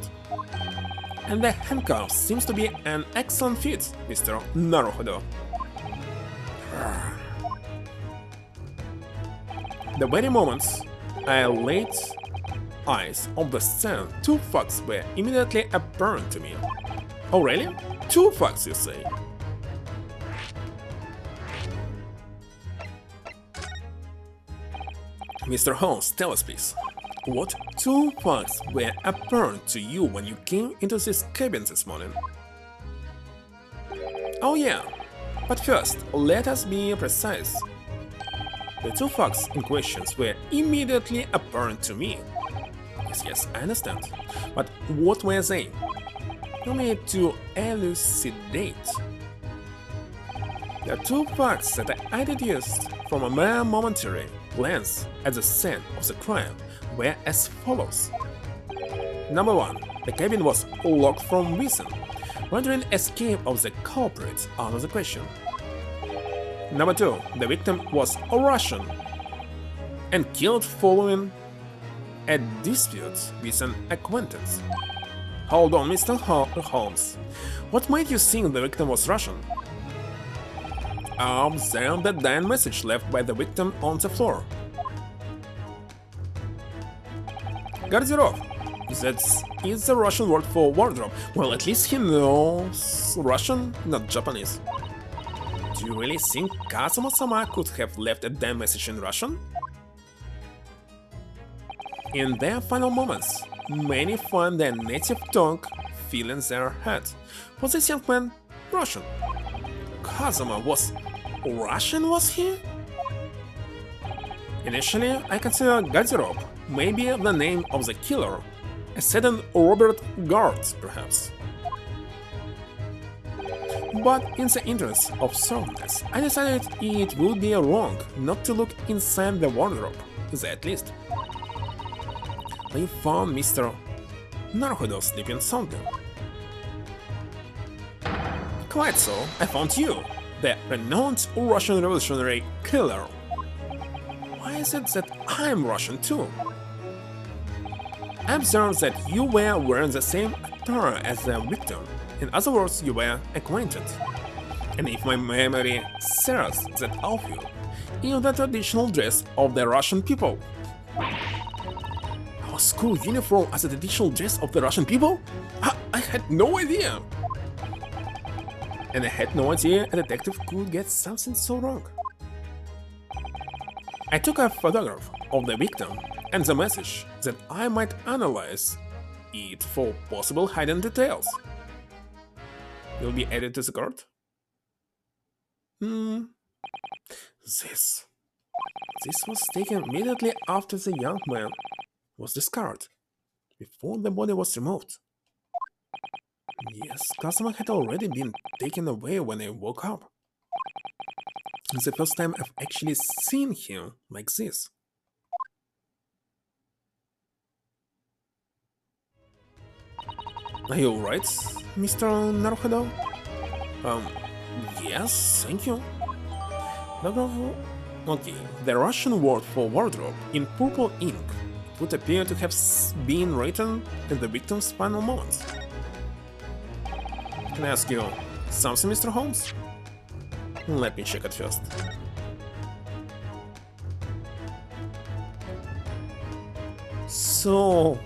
And the handcuffs seems to be an excellent fit, Mr. Naruhodo. The very moment I laid eyes on the scene, two facts were immediately apparent to me. Oh really? Two facts, you say? Mr. Holmes, tell us please, what two facts were apparent to you when you came into this cabin this morning? Oh yeah, but first, let us be precise. The two facts in question were immediately apparent to me. Yes, I understand. But what were they? You need to elucidate. The two facts that I deduced from a mere momentary glance at the scene of the crime were as follows. Number 1. The cabin was locked from within, rendering escape of the culprit out of the question. Number 2. The victim was a Russian and killed following a dispute with an acquaintance. Hold on, Mr. Holmes. What made you think the victim was Russian? Observe the dying message left by the victim on the floor. Garderobe. That is the Russian word for wardrobe. Well, at least he knows Russian, not Japanese. Do you really think Kazuma-sama could have left a damn message in Russian? In their final moments, many find their native tongue filling their head. Was this young man Russian? Kazuma was Russian, was he? Initially, I considered Garderobe maybe the name of the killer, a certain Robert Gard, perhaps. But in the interest of thoroughness, I decided it would be wrong not to look inside the wardrobe, at least. I found Mr. Naruhodo sleeping soundly. Quite so, I found you, the renowned Russian revolutionary killer. Why is it that I'm Russian too? I observed that you were wearing the same attire as the victim. In other words, you were acquainted. And if my memory serves that outfit, in the traditional dress of the Russian people. Our school uniform as a traditional dress of the Russian people? I had no idea! And I had no idea a detective could get something so wrong. I took a photograph of the victim and the message that I might analyze it for possible hidden details. Will be added to the card? This was taken immediately after the young man was discarded, before the body was removed. Yes, Kazuma had already been taken away when I woke up. It's the first time I've actually seen him like this. Are you alright, Mr. Naruhodo? Yes, thank you. Okay, the Russian word for wardrobe in purple ink would appear to have been written in the victim's final moments. Can I ask you something, Mr. Holmes? Let me check it first. So,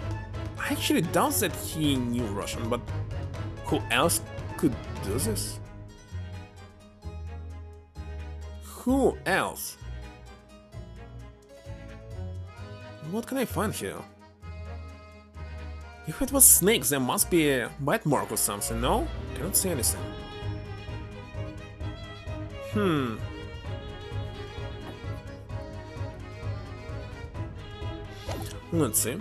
I actually doubt that he knew Russian, but who else could do this? Who else? What can I find here? If it was snakes, there must be a bite mark or something, no? Cannot see anything. Let's see.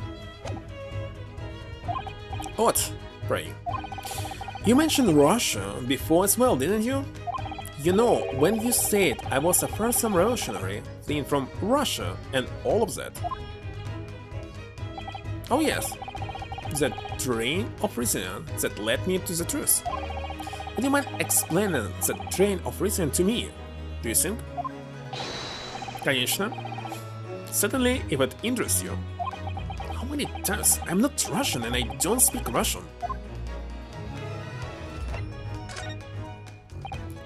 What? Pray. You mentioned Russia before as well, didn't you? You know, when you said I was a first-time revolutionary, fleeing from Russia and all of that. Oh yes, the train of reasoning that led me to the truth. Would you mind explaining the train of reasoning to me, do you think? Конечно. Certainly if it interests you. How many times? I'm not Russian and I don't speak Russian.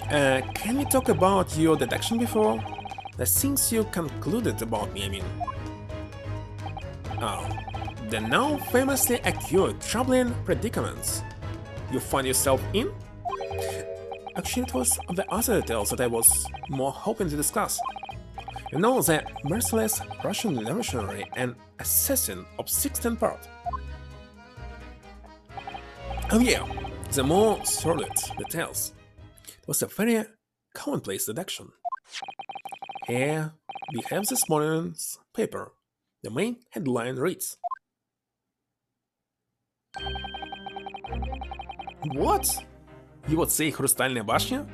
Can we talk about your deduction before? The things you concluded about me, I mean. Oh, the now famously acute troubling predicaments you find yourself in? Actually, it was the other details that I was more hoping to discuss. You know, the merciless Russian revolutionary and assassin of 16th part. Oh yeah, the more sordid details. It was a very commonplace deduction. Here we have this morning's paper. The main headline reads: What? You would say Хрустальная башня?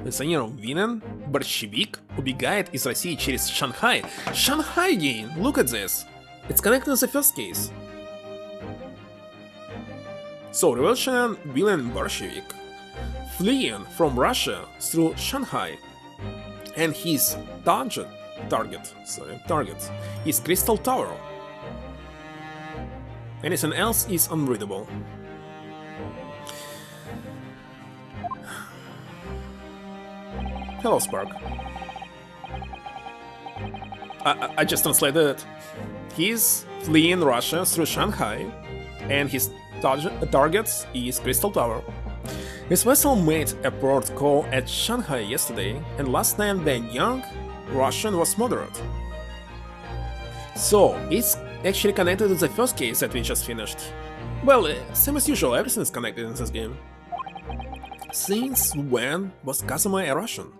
Пенсионер Винен, борщевик, убегает из России через Шанхай. Shanghai again! Look at this! It's connected to the first case. So, revolutionary villain Bolshevik fleeing from Russia through Shanghai, and his target is Crystal Tower. Anything else is unreadable. Hello, Spark. I just translated it. He's fleeing Russia through Shanghai, and his target is Crystal Tower. His vessel made a port call at Shanghai yesterday, and last night the young Russian was murdered. So, it's actually connected to the first case that we just finished. Well, same as usual, everything is connected in this game. Since when was Kazuma a Russian?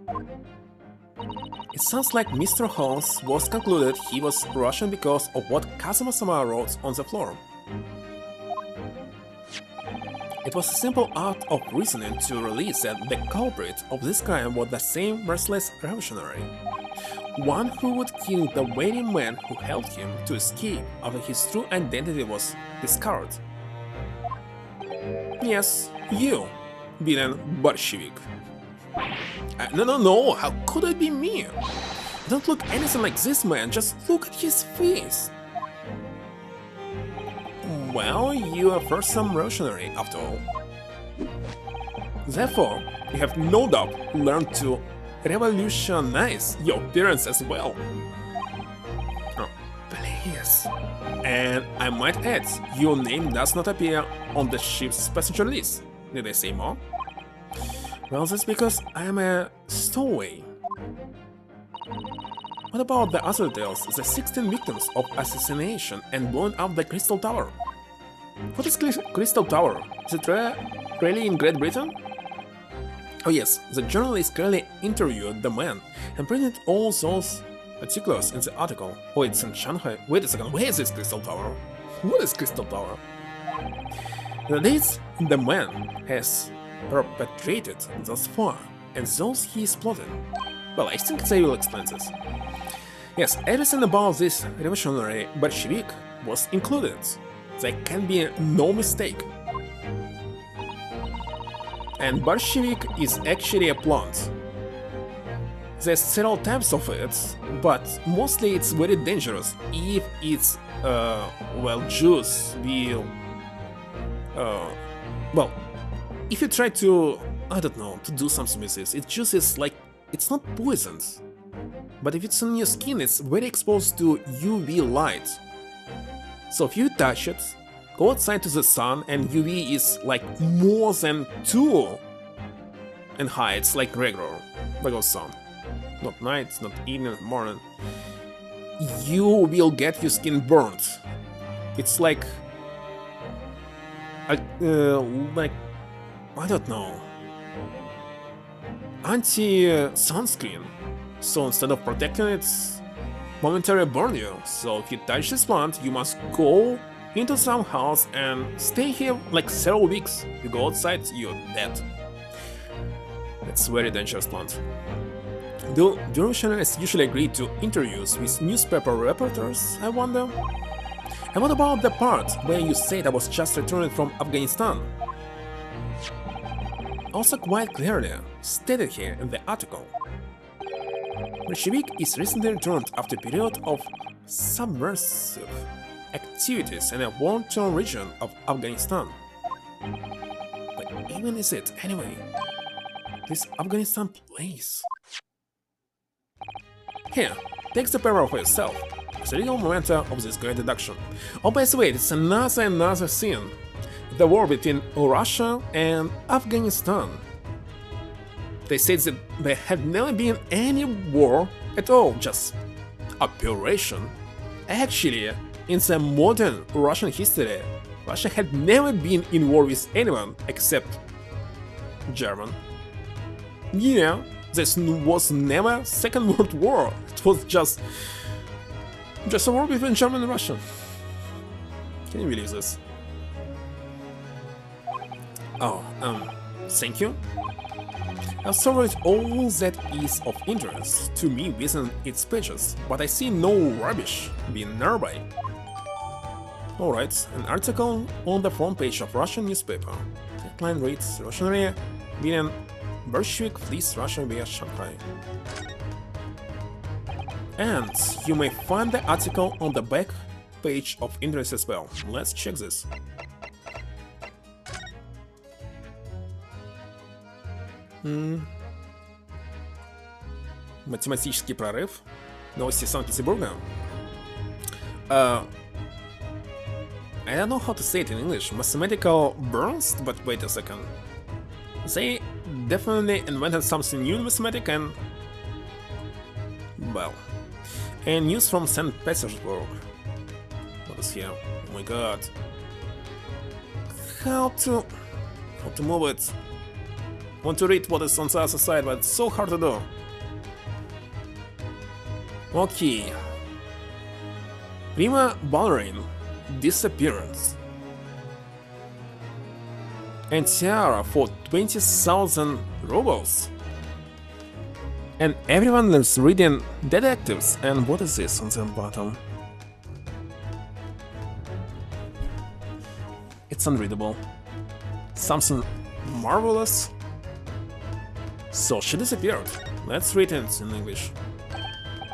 It sounds like Mr. Holmes was concluded he was Russian because of what Kazuma-sama wrote on the floor. It was a simple act of reasoning to release that the culprit of this crime was the same merciless revolutionary. One who would kill the waiting man who helped him to escape after his true identity was discovered. Yes, you, villain Bolshevik. No, how could it be me? Don't look anything like this man, just look at his face. Well, you are first some revolutionary after all. Therefore, you have no doubt learned to revolutionize your appearance as well. Oh, please. And I might add, your name does not appear on the ship's passenger list. Did I say more? Well, that's because I am a stowaway. What about the other details, the 16 victims of assassination and blowing up the Crystal Tower? What is Crystal Tower? Is it really in Great Britain? Oh yes, the journalist clearly interviewed the man and printed all those particulars in the article. Oh, it's in Shanghai. Wait a second, where is this Crystal Tower? What is Crystal Tower? The dates the man has perpetrated thus far, and those he is plotting. Well, I think they will explain this. Yes, everything about this revolutionary Bolshevik was included. There can be no mistake. And Bolshevik is actually a plant. There's several types of it, but mostly it's very dangerous if it's, well, juice will... well, if you try to, I don't know, to do something with this, it just is like, it's not poisoned. But if it's on your skin, it's very exposed to UV light. So if you touch it, go outside to the sun, and UV is like more than 2 and high, it's like regular sun. Not night, not evening, morning. You will get your skin burnt. It's like, I don't know, anti-sunscreen. So instead of protecting it, momentarily burn you. So if you touch this plant, you must go into some house and stay here like several weeks. You go outside, you're dead. It's very dangerous plant. Do revolutionaries usually agree to interviews with newspaper reporters, I wonder? And what about the part where you said I was just returning from Afghanistan? Also quite clearly stated here in the article. Bolshevik is recently returned after a period of subversive activities in a war-torn region of Afghanistan. But even is it anyway? This Afghanistan place. Here, take the paper for yourself. It's a real memento of this great deduction. Oh, by the way, it's another scene. The war between Russia and Afghanistan. They said that there had never been any war at all, just operation. Actually, in the modern Russian history, Russia had never been in war with anyone except German. Yeah, this was never Second World War. It was just a war between German and Russia. Can you believe this? Oh, thank you. I've surveyed all that is of interest to me within its pages, but I see no rubbish being nearby. Alright, an article on the front page of Russian newspaper. Headline reads: Russian Army William Bolshevik flees Russia via Shanghai. And you may find the article on the back page of interest as well. Let's check this. Математический прорыв. Новости Санкт-Петербурга. I don't know how to say it in English. Mathematical burst, but wait a second. They definitely invented something new in mathematics and... well... And news from St. Petersburg. What is here? Oh my god. How to move it? Want to read what is on the other side, but it's so hard to do. Okay. Prima ballerina disappearance. And tiara for 20,000 rubles. And everyone is reading detectives. And what is this on the bottom? It's unreadable. Something marvelous. So she disappeared. Let's read it in English.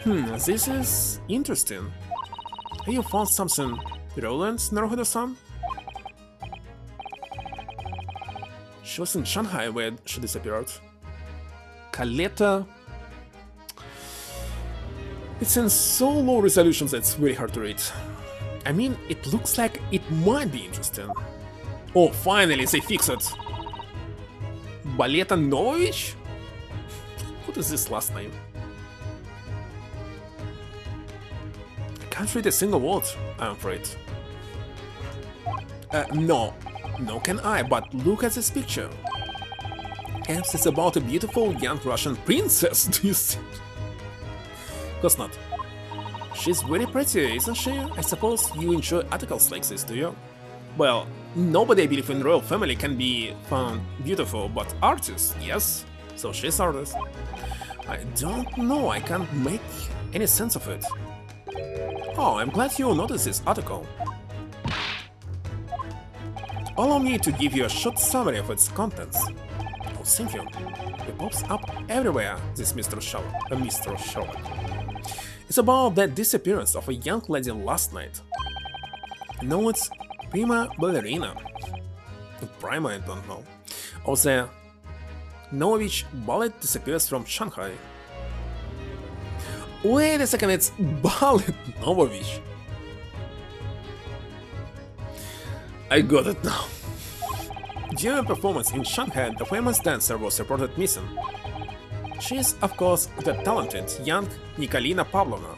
This is interesting. Have you found something relevant, Naruhodo-san? She was in Shanghai where she disappeared. Kaleta. It's in so low resolution that it's very hard to read. I mean, it looks like it might be interesting. Oh, finally, they fixed it. Baleta Novovich? What is this last name? I can't read a single word, I'm afraid. No can I, but look at this picture. Perhaps it's about a beautiful young Russian princess, do you see? Of course not. She's very pretty, isn't she? I suppose you enjoy articles like this, do you? Well, nobody I believe in royal family can be found beautiful, but artists, yes. So she's artist. I don't know, I can't make any sense of it. Oh, I'm glad you noticed this article. Allow me to give you a short summary of its contents. Oh, thank you. It pops up everywhere, this Mr. Sherlock. It's about the disappearance of a young lady last night. No, it's prima ballerina. Prima, I don't know. Of the Novovich ballet disappears from Shanghai. Wait a second, it's ballet Novovich. I got it now. During a performance in Shanghai, the famous dancer was reported missing. She is, of course, the talented young Nikolina Pavlovna.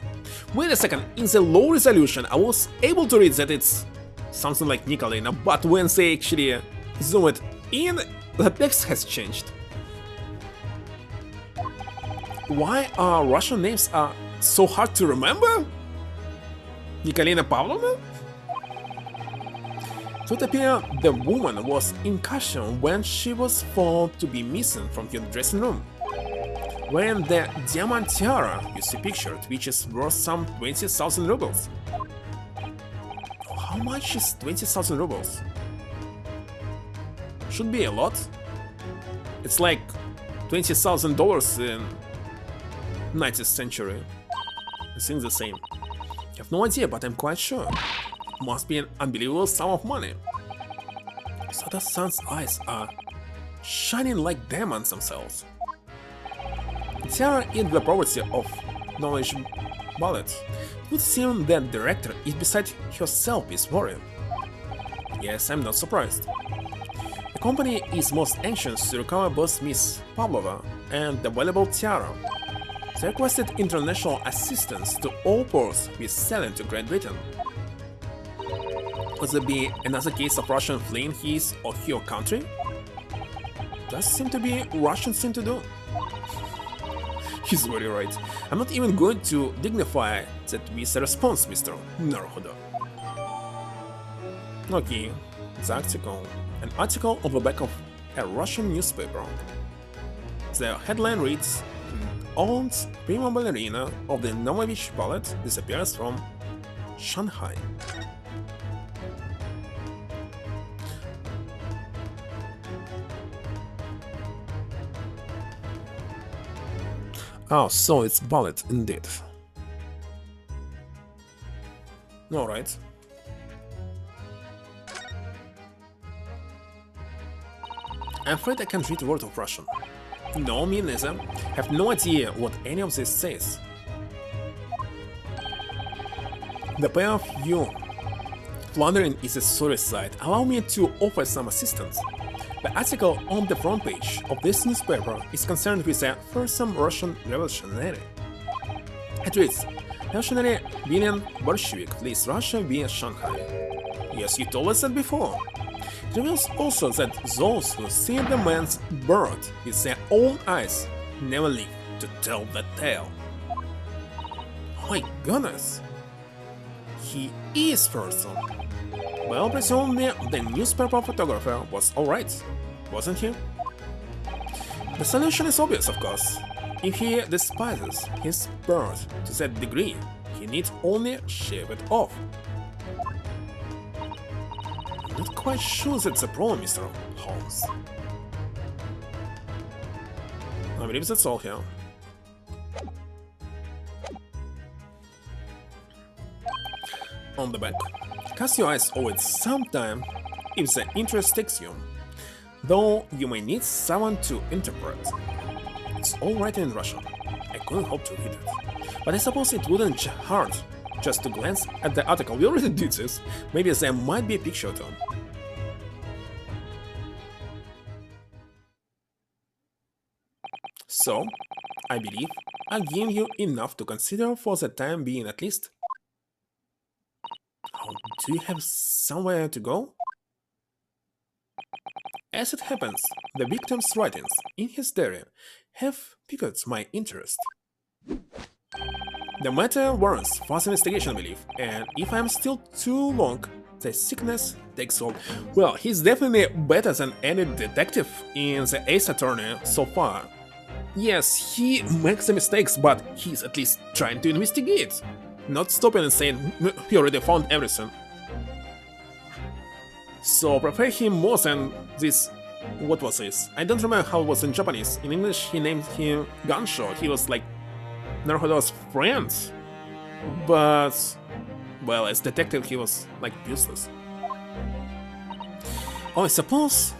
Wait a second, in the low resolution I was able to read that it's something like Nikolina, but when they actually zoom it in, the text has changed. Why are Russian names so hard to remember? Nikolina Pavlovna? To appear, the woman was in caution when she was found to be missing from her dressing room. Wearing the diamond tiara you see pictured, which is worth some 20,000 rubles. How much is 20,000 rubles? Should be a lot. It's like $20,000 in 19th century. I think the same. Have no idea, but I'm quite sure. Must be an unbelievable sum of money. So the sun's eyes are shining like diamonds themselves. Tiara is the property of knowledge bullet. It would seem that the director is beside herself is worried. Yes, I'm not surprised. The company is most anxious to recover both Miss Pavlova and the valuable tiara. They requested international assistance to all ports with sailing to Great Britain. Could there be another case of Russian fleeing his or her country? Does seem to be a Russian thing to do. He's very right. I'm not even going to dignify that with a response, Mr. Naruhodo. Okay, the article. An article on the back of a Russian newspaper. The headline reads, "Old prima ballerina of the Novovich Ballet disappears from Shanghai." Oh, so it's ballet indeed. Alright. I'm afraid I can't read a word of Russian. No, me neither. Have no idea what any of this says. The pair of you floundering is a sorry sight. Allow me to offer some assistance. The article on the front page of this newspaper is concerned with a fearsome Russian revolutionary. It reads, "Revolutionary William Bolshevik flees Russia via Shanghai." Yes, you told us that before. It reveals also that those who see the man's bird with their own eyes never live to tell the tale. Oh my goodness! He is fearsome. Well, presumably the newspaper photographer was alright, wasn't he? The solution is obvious, of course. If he despises his bird to that degree, he needs only shave it off. I'm not quite sure that's a problem, Mr. Holmes. I believe that's all here. On the back. Cast your eyes over it sometime if the interest takes you, though you may need someone to interpret. It's all written in Russian. I couldn't hope to read it, but I suppose it wouldn't hurt just to glance at the article. We already did this. Maybe there might be a picture too. So, I believe I've given you enough to consider for the time being at least. Oh, do you have somewhere to go? As it happens, the victim's writings in his diary have piqued my interest. The matter warrants further investigation, I believe, and if I'm still too long, the sickness takes hold. Well, he's definitely better than any detective in the Ace Attorney so far. Yes, he makes the mistakes, but he's at least trying to investigate. Not stopping and saying, "We already found everything." So prepare him more than this. What was this? I don't remember how it was in Japanese. In English, he named him Gansho. He was like Naruhodo's friend. But, well, as detective, he was like useless. Oh, I suppose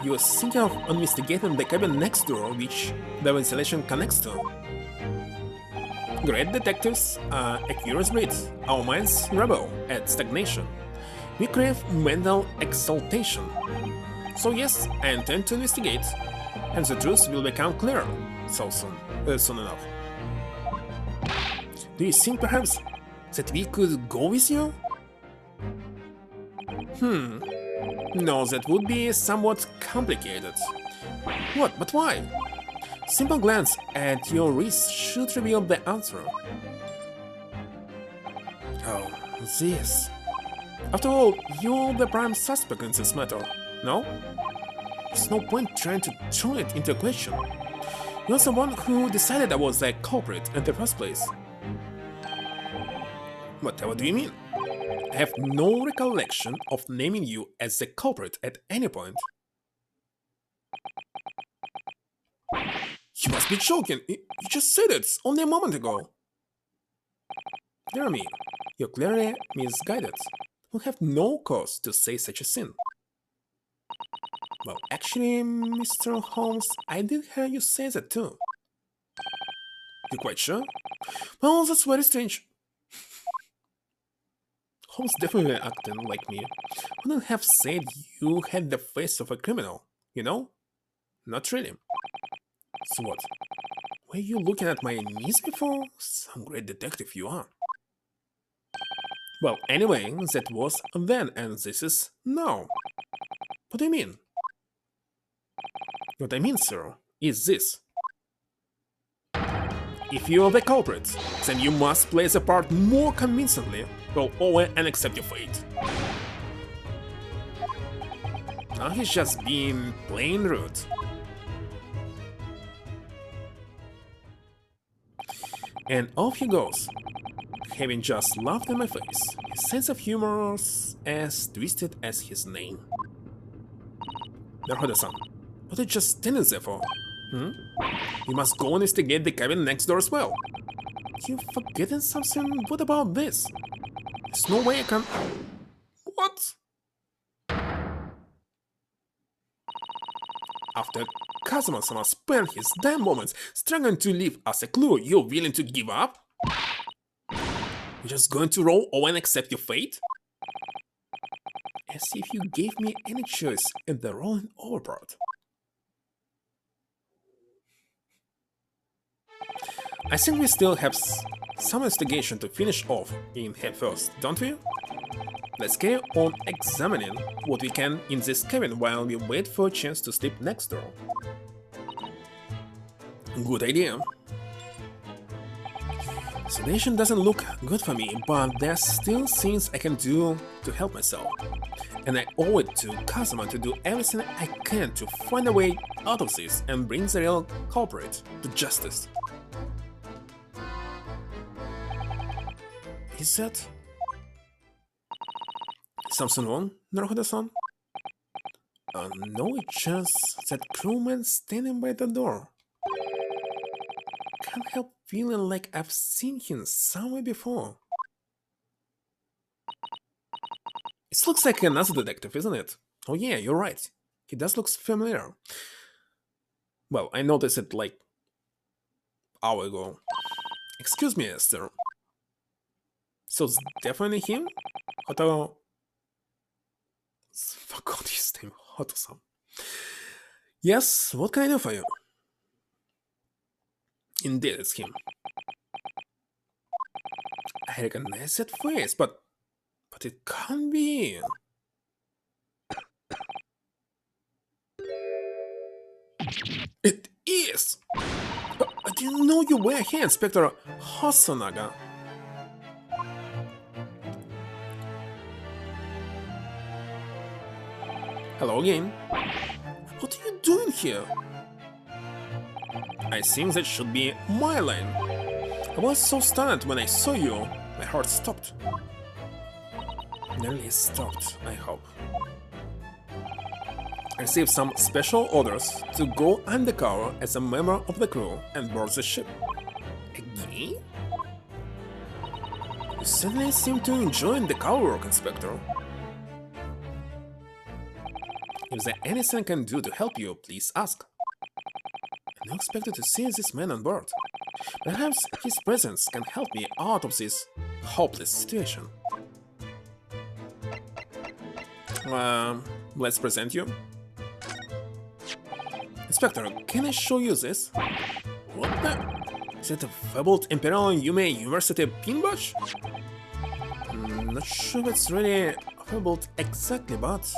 you were thinking of investigating the cabin next door, which the ventilation connects to. Great detectives are a curious breed. Our minds rebel at stagnation. We crave mental exaltation. So yes, I intend to investigate, and the truth will become clearer soon enough. Do you think perhaps that we could go with you? No, that would be somewhat complicated. What? But why? Simple glance at your wrist should reveal the answer. Oh, this. After all, you're the prime suspect in this matter, no? There's no point trying to turn it into a question. You're the one who decided I was the culprit in the first place. Whatever do you mean? I have no recollection of naming you as the culprit at any point. You must be joking. You just said it only a moment ago. Jeremy, you're clearly misguided. You have no cause to say such a thing. Well, actually, Mr. Holmes, I did hear you say that too. You're quite sure? Well, that's very strange. Holmes definitely acting like me. Wouldn't have said you had the face of a criminal, you know? Not really. So what? Were you looking at my knees before? Some great detective you are. Well, anyway, that was then and this is now. What do you mean? What I mean, sir, is this. If you are the culprit, then you must play the part more convincingly, roll over and accept your fate. Now he's just being plain rude. And off he goes, having just laughed in my face, his sense of humor as twisted as his name. Naruhodo-san, what are you just standing there for? You must go investigate the cabin next door as well. You forgetting something? What about this? There's no way I can... What? After Kazuma-sama spent his damn moments struggling to leave us a clue, you're willing to give up? You're just going to roll over and accept your fate? As if you gave me any choice in the rolling over part. I think we still have some investigation to finish off in head first, don't we? Let's carry on examining what we can in this cabin while we wait for a chance to sleep next door. Good idea. Sedation doesn't look good for me, but there's still things I can do to help myself. And I owe it to Kazuma to do everything I can to find a way out of this and bring the real culprit to justice. Is that something wrong, Naruhodo-san? No, it's just that crewman standing by the door. Can't help feeling like I've seen him somewhere before. It looks like another detective, isn't it? Oh yeah, you're right. He does look familiar. Well, I noticed it like an hour ago. Excuse me, Esther. So it's definitely him? Hoto... Forgot his name. Hoto-san. Yes, what can I do for you? Indeed, it's him. I recognize that face, but it can't be. It is! I didn't know you were here, Inspector Hosonaga. Hello again. What are you doing here? I think that should be my line. I was so stunned when I saw you, my heart stopped. Nearly stopped, I hope. I received some special orders to go undercover as a member of the crew and board the ship. Again? You certainly seem to enjoy the cover work, Inspector. If there's anything I can do to help you, please ask. I'm not expected to see this man on board. Perhaps his presence can help me out of this hopeless situation. Let's present you. Inspector, can I show you this? What the? Is it a fabled Imperial Yume University pin badge? Not sure it's really fabled exactly, but...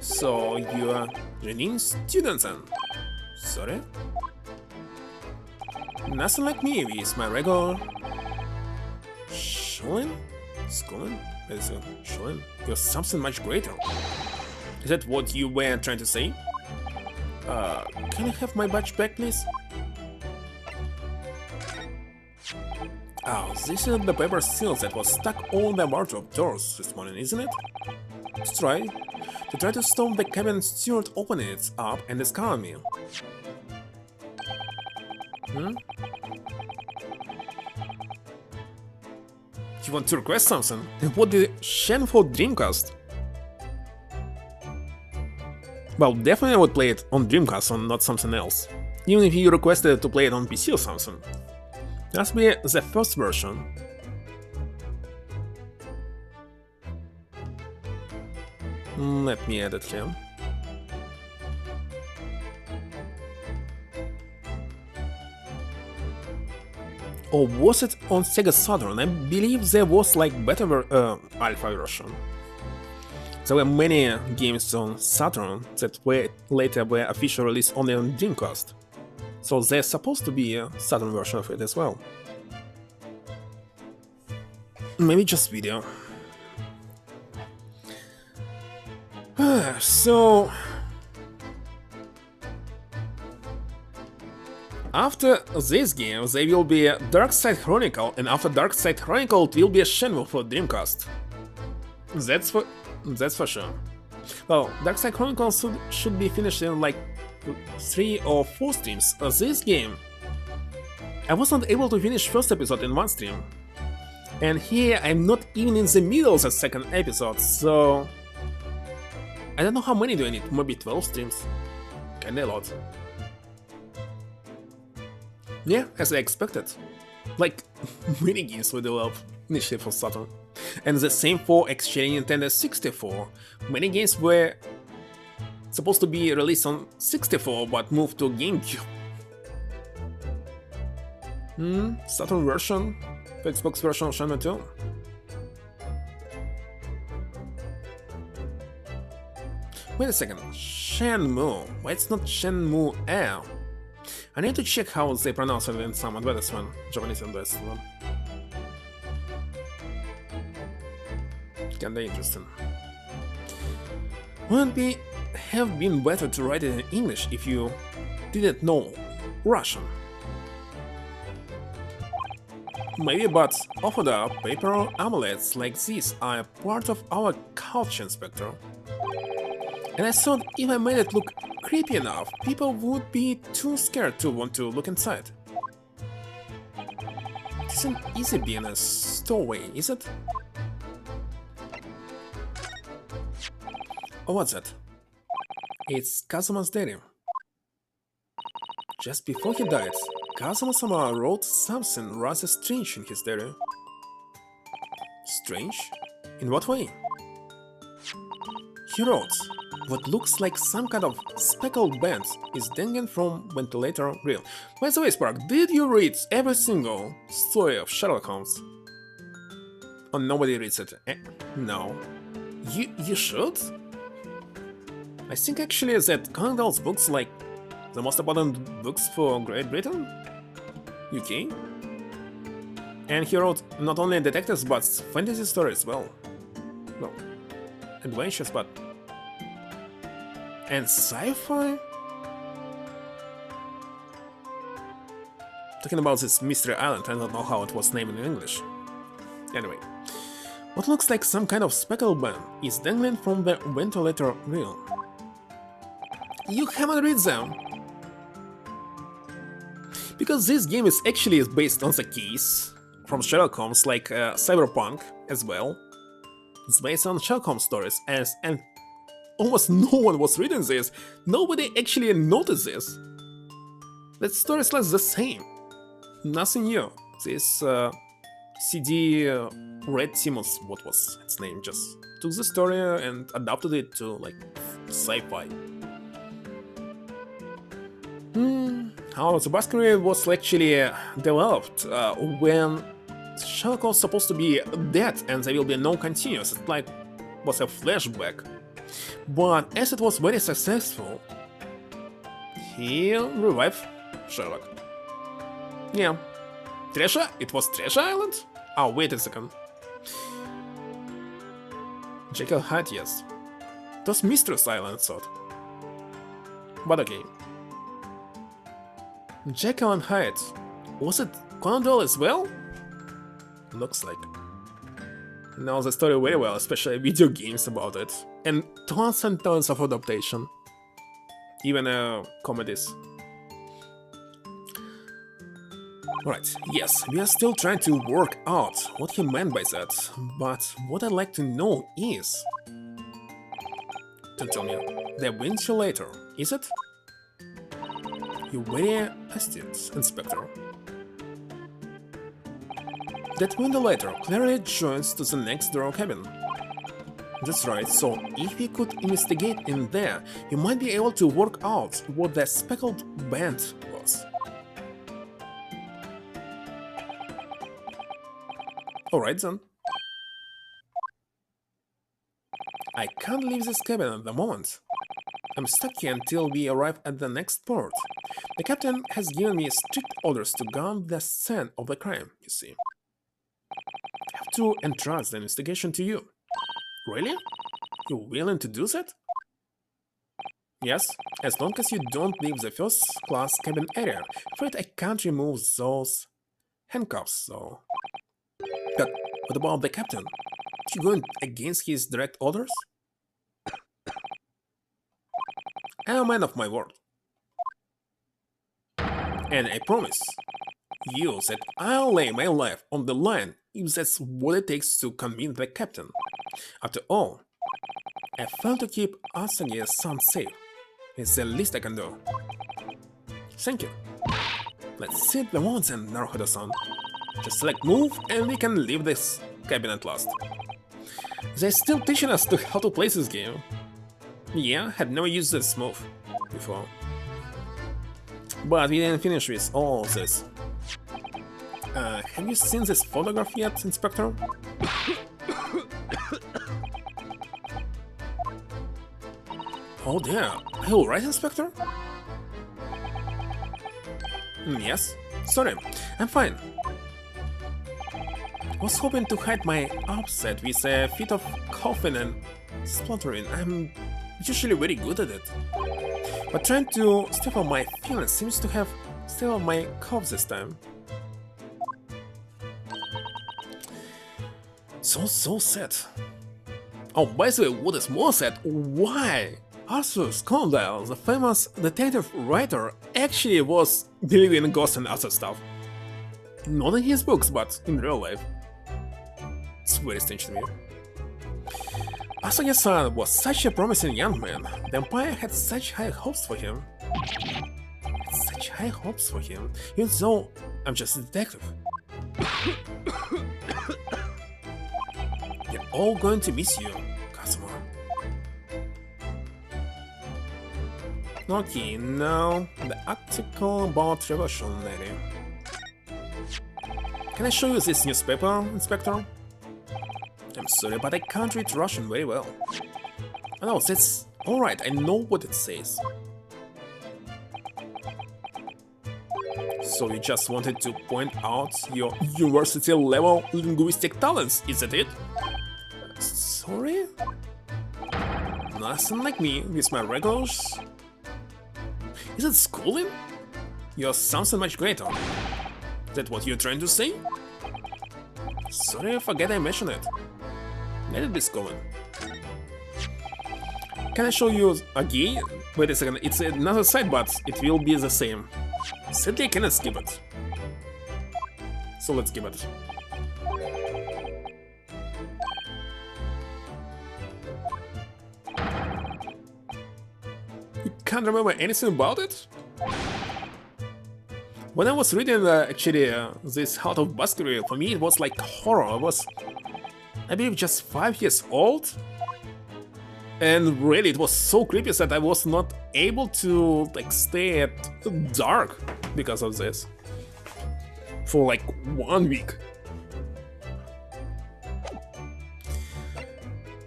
So, you are Renin student then? Sorry? Nothing like me with my regular... Schooling? Schooling? Schooling? You're something much greater. Is that what you were trying to say? Can I have my badge back, please? Oh, this is the paper seal that was stuck on the wardrobe doors this morning, isn't it? Let's try. To try to stop the cabin steward opening it up and discover me. You want to request something? And what the Shen for Dreamcast? Well, definitely I would play it on Dreamcast or not something else. Even if you requested to play it on PC or something. It must be the first version. Let me add it here. Or was it on Sega Saturn? I believe there was like better alpha version. There were many games on Saturn that were later were officially released only on Dreamcast. So there's supposed to be a Saturn version of it as well. Maybe just video. So after this game there will be a Dark Side Chronicle, and after Dark Side Chronicle it will be a Shenmue for Dreamcast. That's for sure. Well, Dark Side Chronicle should be finished in like 3 or 4 streams. This game, I was not able to finish first episode in one stream. And here I'm not even in the middle of the second episode, so I don't know how many do I need, maybe 12 streams? Kinda a lot. Yeah, as I expected. Like, many games we developed initially for Saturn. And the same for actually Nintendo 64. Many games were supposed to be released on 64 but moved to GameCube. Saturn version, Xbox version of Shenmue 2. Wait a second, Shenmue, why it's not Shenmue Air? I need to check how they pronounce it in some advertisement, Japanese advertisement. Kinda interesting. Wouldn't it have been better to write it in English if you didn't know Russian? Maybe, but offered up paper amulets like these are a part of our culture, Inspector. And I thought if I made it look creepy enough, people would be too scared to want to look inside. It isn't easy being a stowaway, is it? Oh, what's that? It's Kazuma's diary. Just before he died, Kazuma-sama wrote something rather strange in his diary. Strange? In what way? He wrote, what looks like some kind of speckled band is dangling from ventilator reel. By the way, Spark, did you read every single story of Sherlock Holmes? Oh, nobody reads it. No. You should? I think actually that Conan Doyle's books like the most important books for Great Britain? UK? And he wrote not only detectives but fantasy stories as well. Well, adventures, but... And sci-fi? Talking about this Mystery Island, I don't know how it was named in English. Anyway, what looks like some kind of speckled band is dangling from the ventilator reel. You haven't read them! Because this game is actually based on the case from Sherlock Holmes, like Cyberpunk as well. It's based on Sherlock Holmes stories, and almost no one was reading this. Nobody actually noticed this. That story is like the same. Nothing new. This CD Red Simmons, what was its name, just took the story and adapted it to like sci-fi. How the backstory was actually developed when Sherlock was supposed to be dead and there will be no continuous. It like was a flashback. But as it was very successful, he revived Sherlock. Yeah. Treasure? It was Treasure Island? Oh, wait a second. Jekyll Hyde, yes. It was Mistress Island, thought. But okay. Jekyll and Hyde. Was it Conan Doyle as well? Looks like. Knows the story very well, especially video games about it. And tons of adaptation. Even comedies. Right, yes, we are still trying to work out what he meant by that, but what I'd like to know is... Don't tell me, the ventilator, is it? You're very astute, Inspector. That ventilator clearly joins to the next door cabin. That's right, so if we could investigate in there, you might be able to work out what the speckled band was. Alright then. I can't leave this cabin at the moment. I'm stuck here until we arrive at the next port. The captain has given me strict orders to guard the scene of the crime, you see. I have to entrust the investigation to you. Really? You're willing to do that? Yes, as long as you don't leave the first-class cabin area. Afraid I can't remove those handcuffs, though. But what about the captain? Are you going against his direct orders? I'm a man of my word. And I promise you that I'll lay my life on the line if that's what it takes to convince the captain. After all, I failed to keep Asagi-san safe. It's the least I can do. Thank you. Let's sit the ones and Naruhodo-san. Just select move and we can leave this cabin at last. They're still teaching us how to play this game. Yeah, had never used this move before. But we didn't finish with all this. Have you seen this photograph yet, Inspector? Oh dear, are you alright, Inspector? Yes, sorry, I'm fine. I was hoping to hide my upset with a fit of coughing and spluttering. I'm usually very good at it. But trying to stifle my feelings seems to have stifled my cough this time. So sad. Oh, by the way, what is more sad, why Arthur Conan Doyle, the famous detective writer, actually was believing in ghosts and other stuff. Not in his books, but in real life. It's very strange to me. Asagi-san was such a promising young man. The Empire had such high hopes for him. Even though I'm just a detective. They're all going to miss you, Kazuma. Okay, now the article about Revolutionary. Can I show you this newspaper, Inspector? I'm sorry, but I can't read Russian very well. Oh no, that's alright, I know what it says. So you just wanted to point out your university-level linguistic talents, is that it? Sorry? Nothing like me, with my regulars. Is it schooling? You're something much greater. Is that what you're trying to say? Sorry, I forget I mentioned it. Let it be schooling. Can I show you again? Wait a second, it's another side, but it will be the same. Sadly, I cannot skip it. So let's skip it. You can't remember anything about it? When I was reading this Heart of Baskery, for me it was like horror. I was, I believe, just 5 years old. And really, it was so creepy that I was not able to like stay at dark because of this for like 1 week.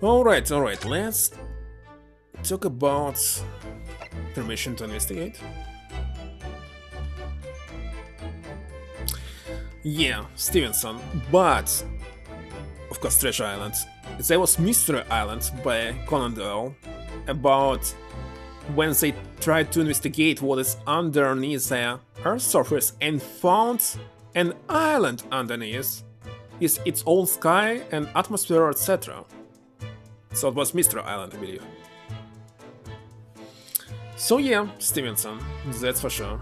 Alright, let's talk about permission to investigate. Yeah, Stevenson, but of course Treasure Island. There was Mystery Island by Conan Doyle about when they tried to investigate what is underneath the Earth's surface and found an island underneath with its own sky and atmosphere, etc. So it was Mystery Island, I believe. So yeah, Stevenson, that's for sure.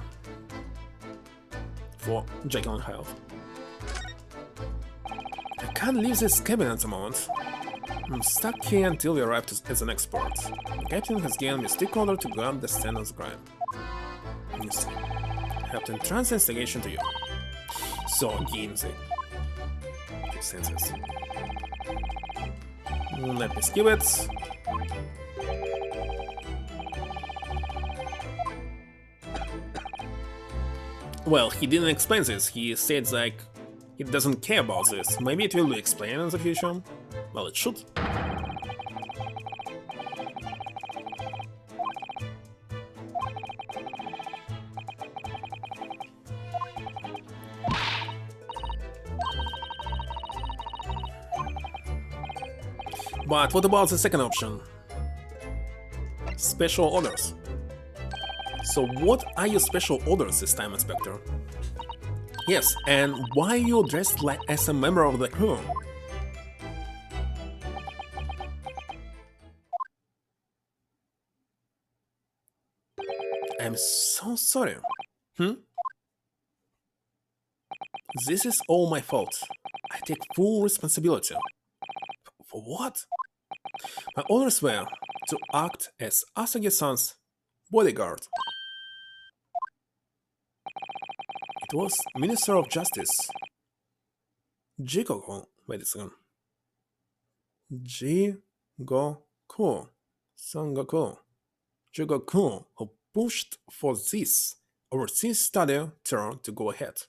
for Jekyll and Hyde. I can't leave this cabin at the moment. I'm stuck here until we arrive at the next port. The captain has given me strict order to guard the stand of the crime. Yes. I have to entrust the investigation to you. So, Ginsey. Makes sense. Let me skip it. Well, he didn't explain this. He said, like, he doesn't care about this. Maybe it will be explained in the future. Well, it should. But what about the second option? Special orders. So what are your special orders this time, Inspector? Yes, and why are you dressed like as a member of the crew? I'm so sorry. This is all my fault. I take full responsibility. For what? My orders were to act as Asagi-san's bodyguard. It was Minister of Justice Jigoku. Wait a second. Jigoku. Sangoku. Jigoku, who pushed for this overseas study turn to go ahead.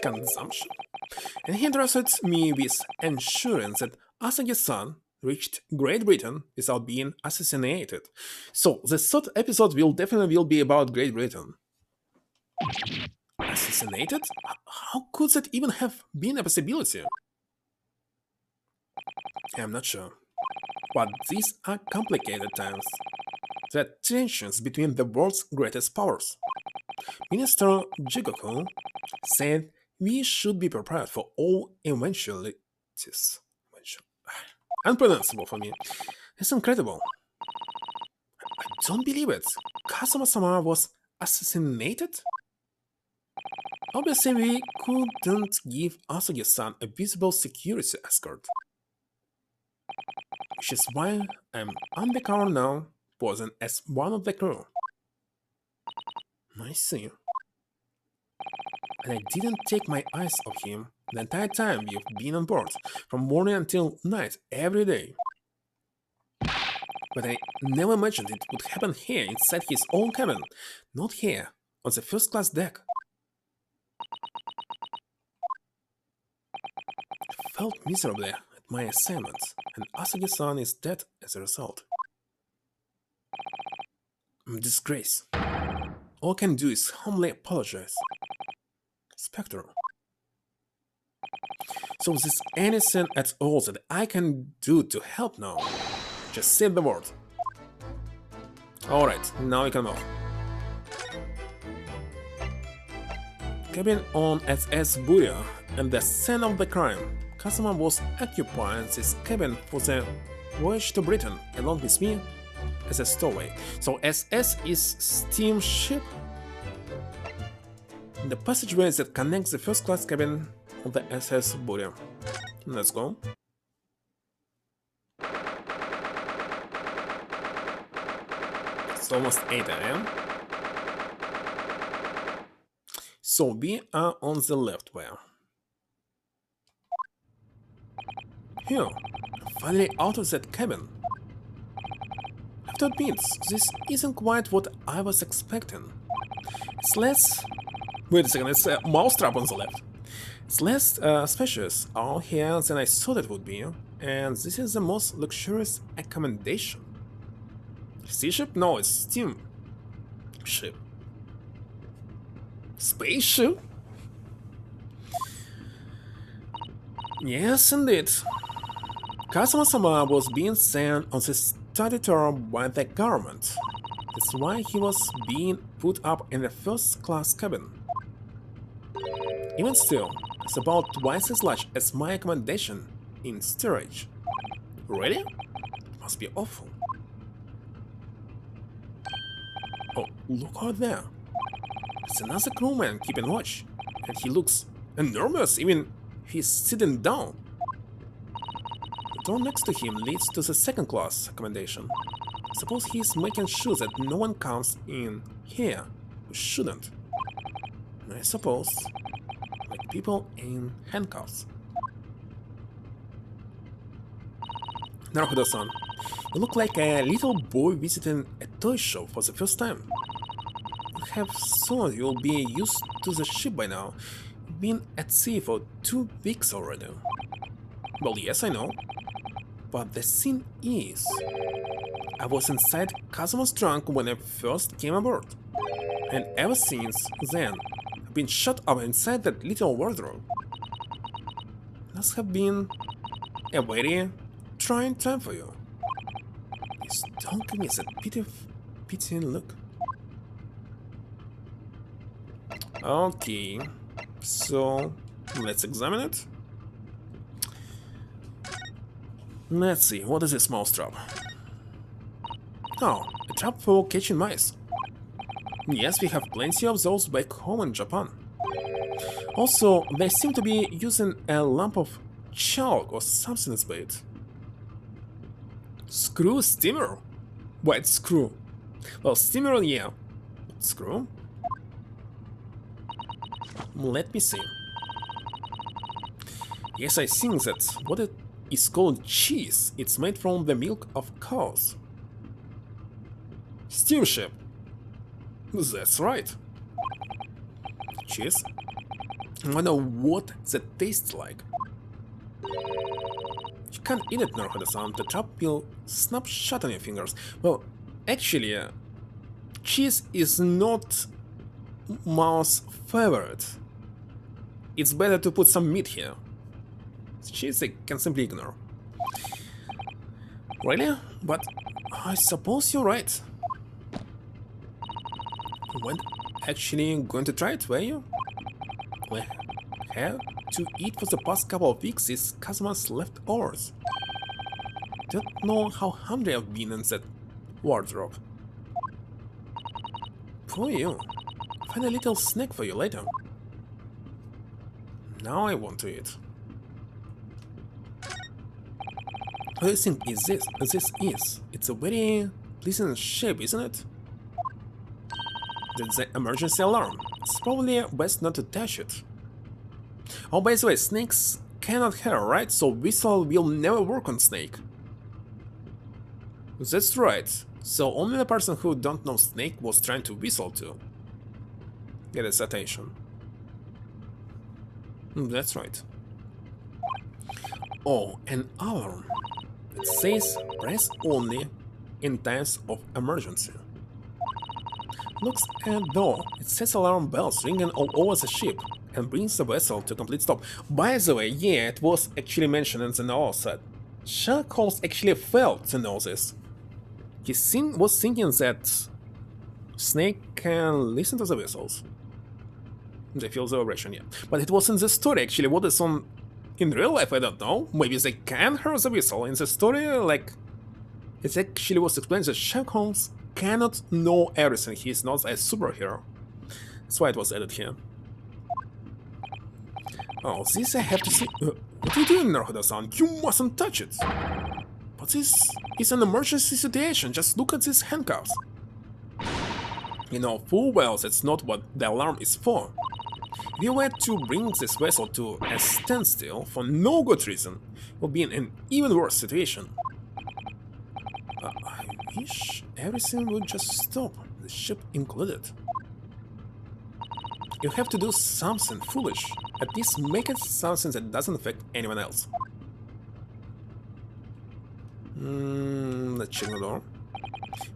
Consumption. And he entrusted me with ensuring that Asagi-san reached Great Britain without being assassinated. So the third episode will definitely be about Great Britain. Assassinated? How could that even have been a possibility? I'm not sure. But these are complicated times. There are tensions between the world's greatest powers. Minister Jigoku said we should be prepared for all eventualities. Unpronounceable for me. It's incredible. I don't believe it. Kazuma-sama was assassinated? Obviously, we couldn't give Asagi-san a visible security escort. Which is why I'm undercover now, posing as one of the crew. I see. And I didn't take my eyes off him the entire time you've been on board, from morning until night, every day. But I never imagined it would happen here inside his own cabin, not here, on the first-class deck. I felt miserably at my assignment, and Asagi-san is dead as a result. I'm a disgrace. All I can do is humbly apologize. Spectre. So is this anything at all that I can do to help now? Just say the word. Alright, now we can move. Cabin on SS Buya and the scene of the crime. Kazuma was occupying this cabin for the voyage to Britain along with me as a stowaway. So SS is steamship? The passageway that connects the first-class cabin of the SS Buya. Let's go. It's almost 8 AM. So we are on the left where? Here, finally out of that cabin. I have to admit, this isn't quite what I was expecting. It's less... Wait a second, it's a mousetrap on the left. It's less spacious out here than I thought it would be, and this is the most luxurious accommodation. Seaship? No, it's steam ship. Spaceship? Yes, indeed. Kazuma-sama was being sent on the study tour by the government. That's why he was being put up in the first-class cabin. Even still, it's about twice as large as my accommodation in storage. Really? It must be awful. Oh, look out there. It's another crewman keeping watch, and he looks enormous even if he's sitting down. The door next to him leads to the second class accommodation. Suppose he's making sure that no one comes in here who shouldn't. I suppose, like people in handcuffs. Naruhodo-san, you look like a little boy visiting a toy shop for the first time. I have thought you'll be used to the ship by now. You've been at sea for 2 weeks already. Well, yes, I know. But the thing is, I was inside Kazuma's trunk when I first came aboard. And ever since then, I've been shut up inside that little wardrobe. Must have been a very trying time for you. Please don't give me that pitying look. Okay, so let's examine it. Let's see, what is this mouse trap? Oh, a trap for catching mice. Yes, we have plenty of those back home in Japan. Also, they seem to be using a lump of chalk or something as bait. Screw steamer? What screw? Well, steamer, yeah. Screw? Let me see. Yes, I think that what it is called cheese. It's made from the milk of cows. Steamship. That's right. Cheese. I wonder what that tastes like. You can't eat it, Naruhodo-san. The trap will snap shut on your fingers. Well, actually, cheese is not mouse favorite. It's better to put some meat here. Cheese I can simply ignore. Really? But I suppose you're right. You weren't actually going to try it, were you? We had to eat for the past couple of weeks is Kazuma's leftovers. Don't know how hungry I've been in that wardrobe. Poor you. Find a little snack for you later. Now I want to eat. What do you think is this? It's a very pleasant shape, isn't it? That's the emergency alarm. It's probably best not to touch it. Oh, by the way, snakes cannot hear, right? So whistle will never work on snake. That's right. So only the person who don't know snake was trying to whistle to get its attention. That's right. Oh, an alarm. It says press only in times of emergency. Looks as though it sets alarm bells ringing all over the ship and brings the vessel to complete stop. By the way, yeah, it was actually mentioned in the novel that Sherlock Holmes actually failed to know this. He was thinking that Snake can listen to the whistles. They feel the vibration, yeah. But it was in the story actually. What is on in real life, I don't know. Maybe they can hear the whistle. In the story, like, it actually was explained that Sherlock Holmes cannot know everything. He is not a superhero. That's why it was added here. Oh, this I have to see. What are you doing, Naruhodo-san? You mustn't touch it. But this is an emergency situation. Just look at these handcuffs. You know full well that's not what the alarm is for. If you were to bring this vessel to a standstill for no good reason, you'll be in an even worse situation. I wish everything would just stop, the ship included. You have to do something foolish. At least make it something that doesn't affect anyone else. Let's check the door.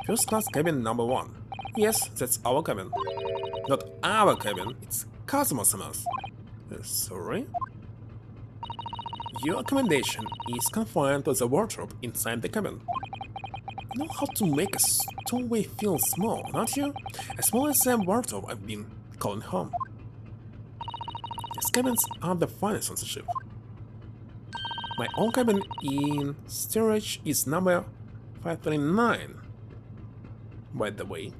First class cabin number 1. Yes, that's our cabin. Not our cabin, it's Kazuma-sama's. Sorry? Your accommodation is confined to the wardrobe inside the cabin. You know how to make a stowaway feel small, don't you? As small as the wardrobe I've been calling home. These cabins are the finest on the ship. My own cabin in storage is number 539, by the way.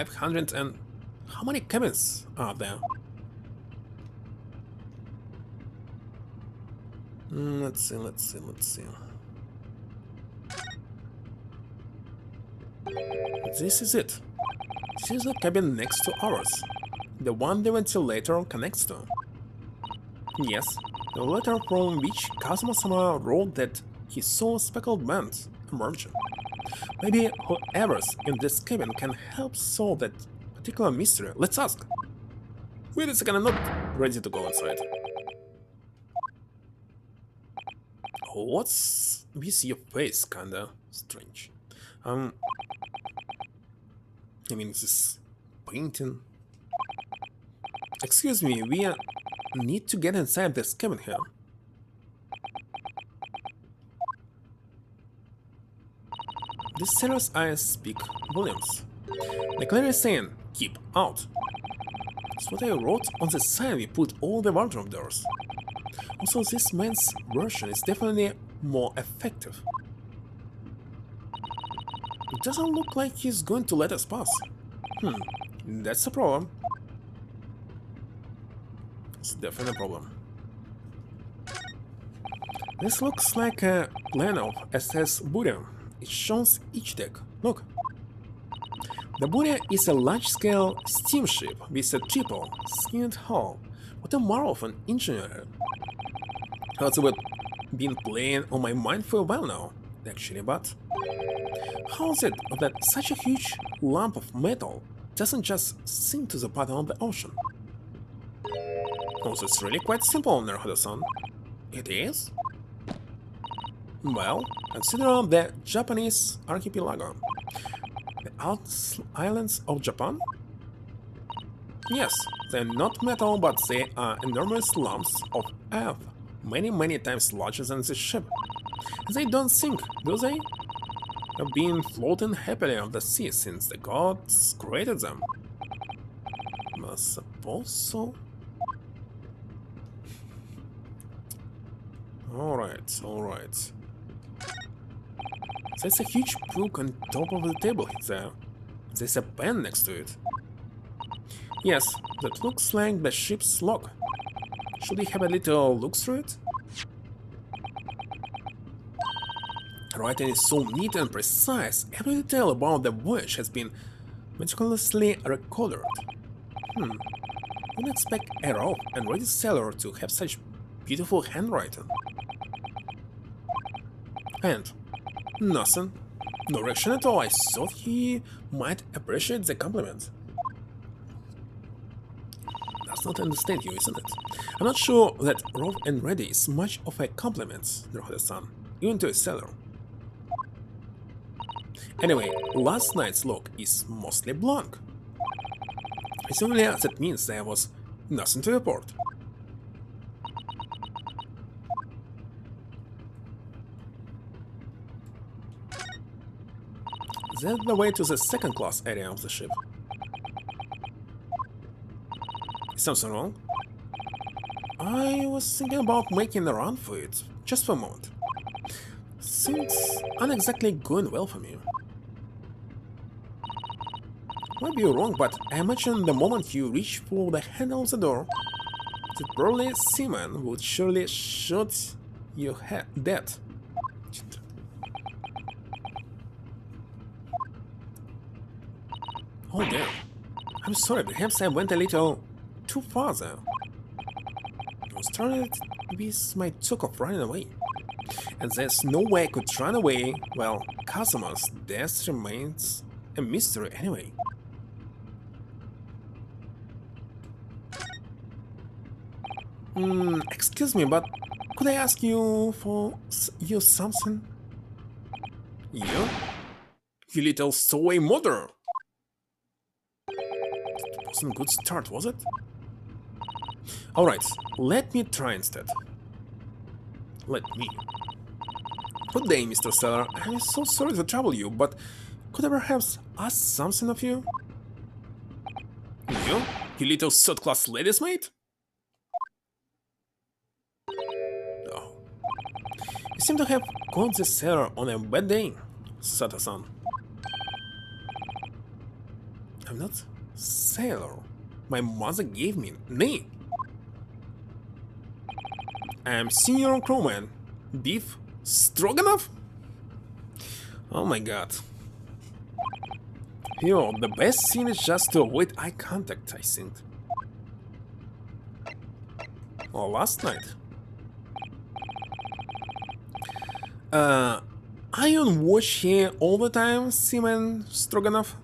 500 and... How many cabins are there? Let's see. This is it. This is the cabin next to ours. The one the ventilator connects to. Yes, the letter from which Kazuma-sama wrote that he saw speckled bands emerging. Maybe whoever's in this cabin can help solve that particular mystery. Let's ask. Wait a second, I'm not ready to go inside. What's with your face? Kinda strange. I mean, this painting. Excuse me, we need to get inside this cabin here. This sailor's eyes speak volumes. They're clearly saying, keep out. That's what I wrote on the sign we put all the wardrobe doors. Also, this man's version is definitely more effective. It doesn't look like he's going to let us pass. That's a problem. It's definitely a problem. This looks like a plan of SS Buria. It shows each deck. Look. The Buria is a large-scale steamship with a triple skinned hull. What a marvel of an engineer. That's what been playing on my mind for a while now, actually, but how is it that such a huge lump of metal doesn't just sink to the bottom of the ocean? Also, it's really quite simple, Naruhodo-san. It is? Well, consider the Japanese archipelago. The islands of Japan? Yes, they're not metal, but they are enormous lumps of earth, many times larger than the ship. And they don't sink, do they? Have been floating happily on the sea since the gods created them. I suppose so. Alright. There's a huge book on top of the table there. There's a pen next to it. Yes, that looks like the ship's log. Should we have a little look through it? Writing is so neat and precise. Every detail about the voyage has been meticulously recorded. Wouldn't expect a rough and ready sailor to have such beautiful handwriting. And nothing. No reaction at all. I thought he might appreciate the compliment. Does not understand you, isn't it? I'm not sure that rough and ready is much of a compliment, Naruhodo-san, even to a sailor. Anyway, last night's log is mostly blank. Presumably that means there was nothing to report. That's the way to the second-class area of the ship. Is something wrong? I was thinking about making a run for it, just for a moment. Things aren't exactly going well for me. Might be wrong, but I imagine the moment you reach for the handle of the door, the burly seaman would surely shoot you dead. Oh damn. I'm sorry, perhaps I went a little too far there. I was started with my talk of running away. And there's no way I could run away while Kazuma's death remains a mystery anyway. Excuse me, but could I ask you for something? You? You little stowaway mother! It wasn't a good start, was it? Alright, let me try instead. Let me. Good day, Mr. Seller. I'm so sorry to trouble you, but could I perhaps ask something of you? You? You little third-class ladies' maid? Oh. You seem to have caught the seller on a bad day, Sato-san. I'm not sailor. My mother gave me name. I'm senior crewman. Beef Stroganoff? Oh my god. Yo, the best thing is just to avoid eye contact, I think. Or last night. Are you on watch here all the time, Seaman Stroganoff?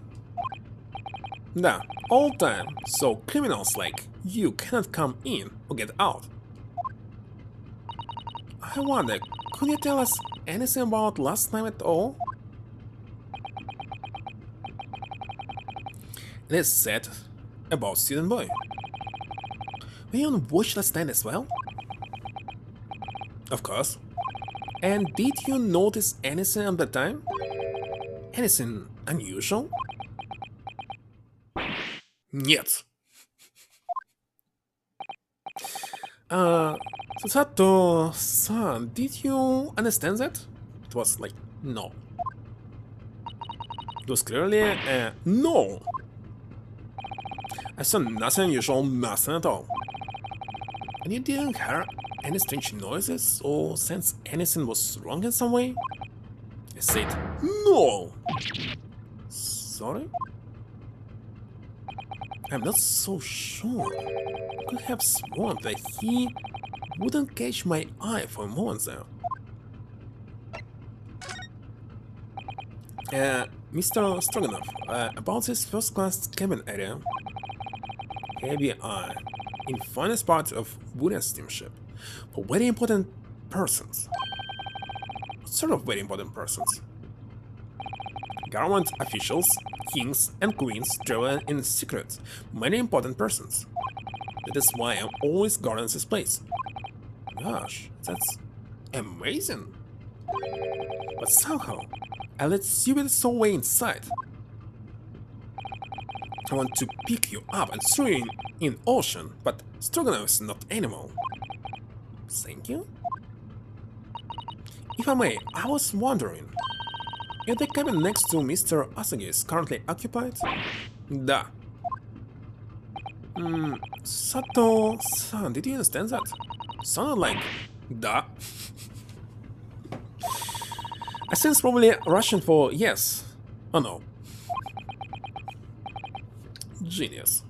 Да, all time, so criminals like you cannot come in or get out. I wonder, could you tell us anything about last night at all? It is said about Student Boy. Were you on watch last night as well? Of course. And did you notice anything at the time? Anything unusual? Нет. Sato-san, did you understand that? It was like, no. It was clearly a no. I saw nothing unusual, nothing at all. And you didn't hear any strange noises or sense anything was wrong in some way? I said, no. Sorry? I'm not so sure. I could have sworn that he wouldn't catch my eye for a moment there. Mr. Stroganoff, about this first-class cabin area. KBI, in finest part of wooden steamship, for very important persons. What sort of very important persons? Government officials, kings and queens travel in secret, many important persons. That is why I'm always guarding this place. Gosh, that's amazing. But somehow, I let stupid soul way inside. I want to pick you up and throw you in ocean, but Stroganoff is not animal. Thank you? If I may, I was wondering, is the cabin next to Mr. Asagi's currently occupied? Da. Sato-san, did you understand that? Sounded like da. I think it's probably Russian for yes. Oh no. Genius.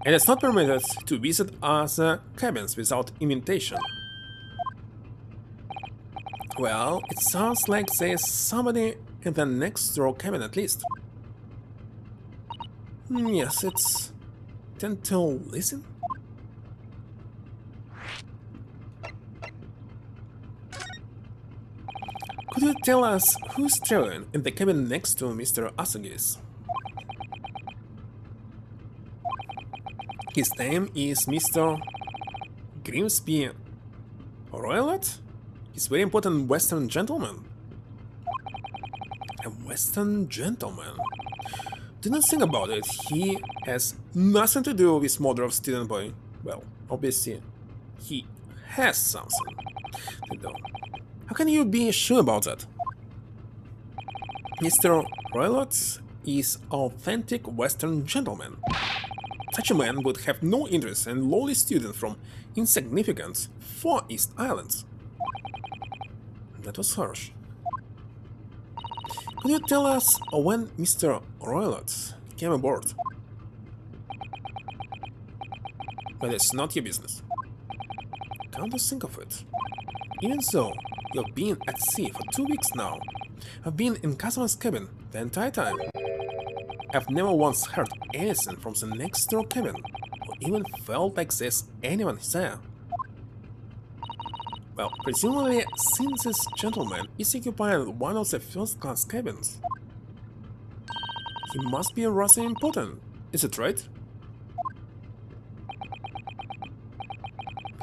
And it's not permitted to visit other cabins without invitation. Well, it sounds like there's somebody in the next door cabin at least. Yes, it's... tend to listen? Could you tell us who's traveling in the cabin next to Mr. Asagi's? His name is Mr. Grimsby Royalot? He's a very important Western gentleman. A Western gentleman? Do not think about it, he has nothing to do with murder of Student Boy. Well, obviously, he has something to do. How can you be sure about that? Mr. Roylott is authentic Western gentleman. Such a man would have no interest in lowly student from insignificant Far East Islands. That was harsh. Could you tell us when Mr. Roylott came aboard? But it's not your business. Come to think of it. Even so, you've been at sea for 2 weeks now. I've been in Kazuma's cabin the entire time. I've never once heard anything from the next door cabin, or even felt like there's anyone there. Well, presumably, since this gentleman is occupying one of the first-class cabins, he must be rather important, is it right?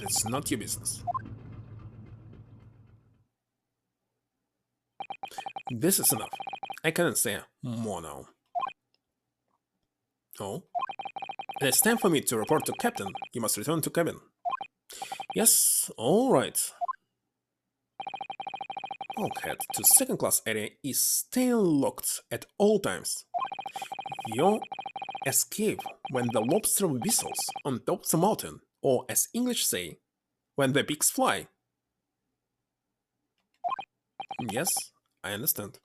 It's not your business. This is enough. I cannot say more now. Oh? It is time for me to report to Captain. You must return to cabin. Yes, alright. Bulkhead to second class area is staying locked at all times. You escape when the lobster whistles on top of the mountain, or as English say, when the pigs fly. Yes, I understand.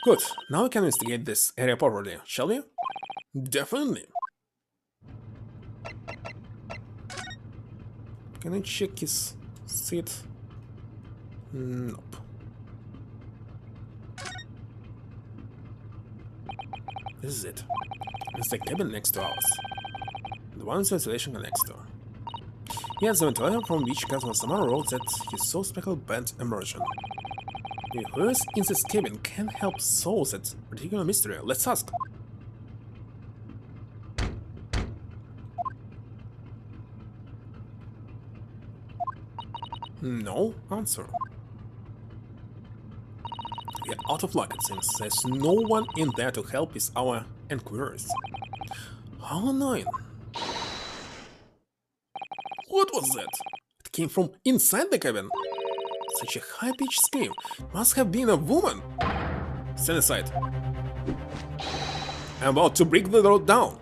Good, now we can investigate this area properly, shall we? Definitely. Can I check his seat? Nope. This is it. It's the cabin next to ours. The one the ventilation connects to. He has the ventilator from which Customer Samara wrote that he saw speckled band immersion. Who is in this cabin can help solve that particular mystery. Let's ask. No answer. We're out of luck, it seems. There's no one in there to help with our inquiries. How annoying. What was that? It came from inside the cabin. Such a high-pitched scream. Must have been a woman. Stand aside. I'm about to break the door down.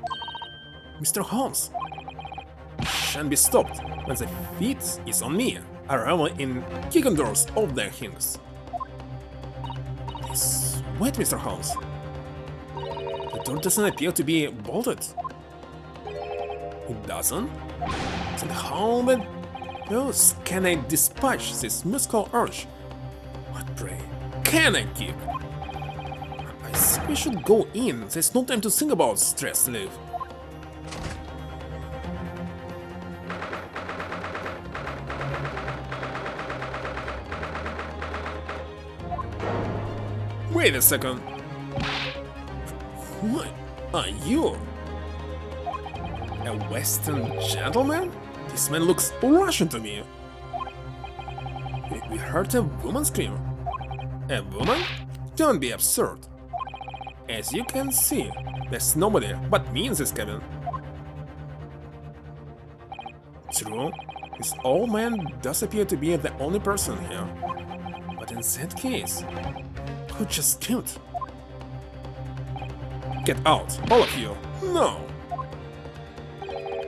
Mr. Holmes. Shan't be stopped when the feet is on me. Arrival in kicking doors of their hinges. Please, wait, Mr. Holmes. The door doesn't appear to be bolted. It doesn't? Then how the deuce can I dispatch this musical urge? What pray can I keep? I think we should go in. There's no time to think about stress leave. Wait a second. What are you? A Western gentleman? This man looks Russian to me. We heard a woman scream. A woman? Don't be absurd. As you can see, there's nobody but me in this cabin. True, this old man does appear to be the only person here. But in that case, who just screamed? Get out, all of you! No!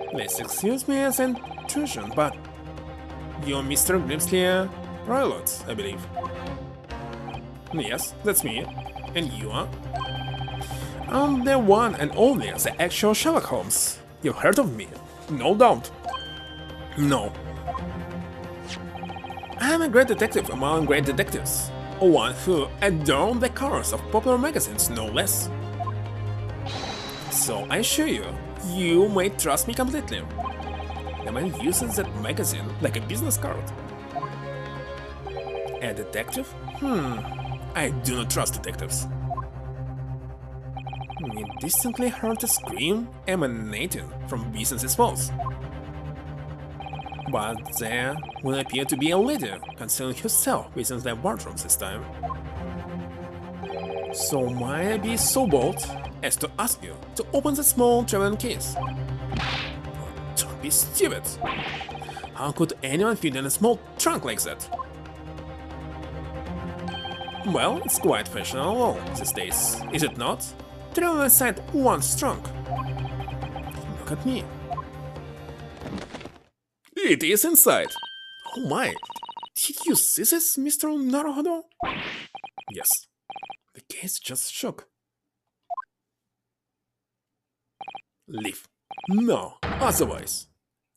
Please excuse me as an intrusion, but you're Mr. Grimsley Rylot, I believe. Yes, that's me. And you are? I'm the one and only, the actual Sherlock Holmes. You've heard of me? No doubt. No. I'm a great detective among great detectives. One who adorned the covers of popular magazines, no less. So I assure you, you may trust me completely. The man uses that magazine like a business card. A detective? I do not trust detectives. We distinctly heard a scream emanating from Business's walls. But there will appear to be a lady concealing herself within the wardrobe this time. So might I be so bold as to ask you to open the small traveling case? Don't be stupid! How could anyone fit in a small trunk like that? Well, it's quite fashionable these days, is it not? Travel inside one's trunk. Look at me. It is inside! Oh my! Did you see this, Mr. Naruhodo? Yes. The case just shook. Leave. No, otherwise.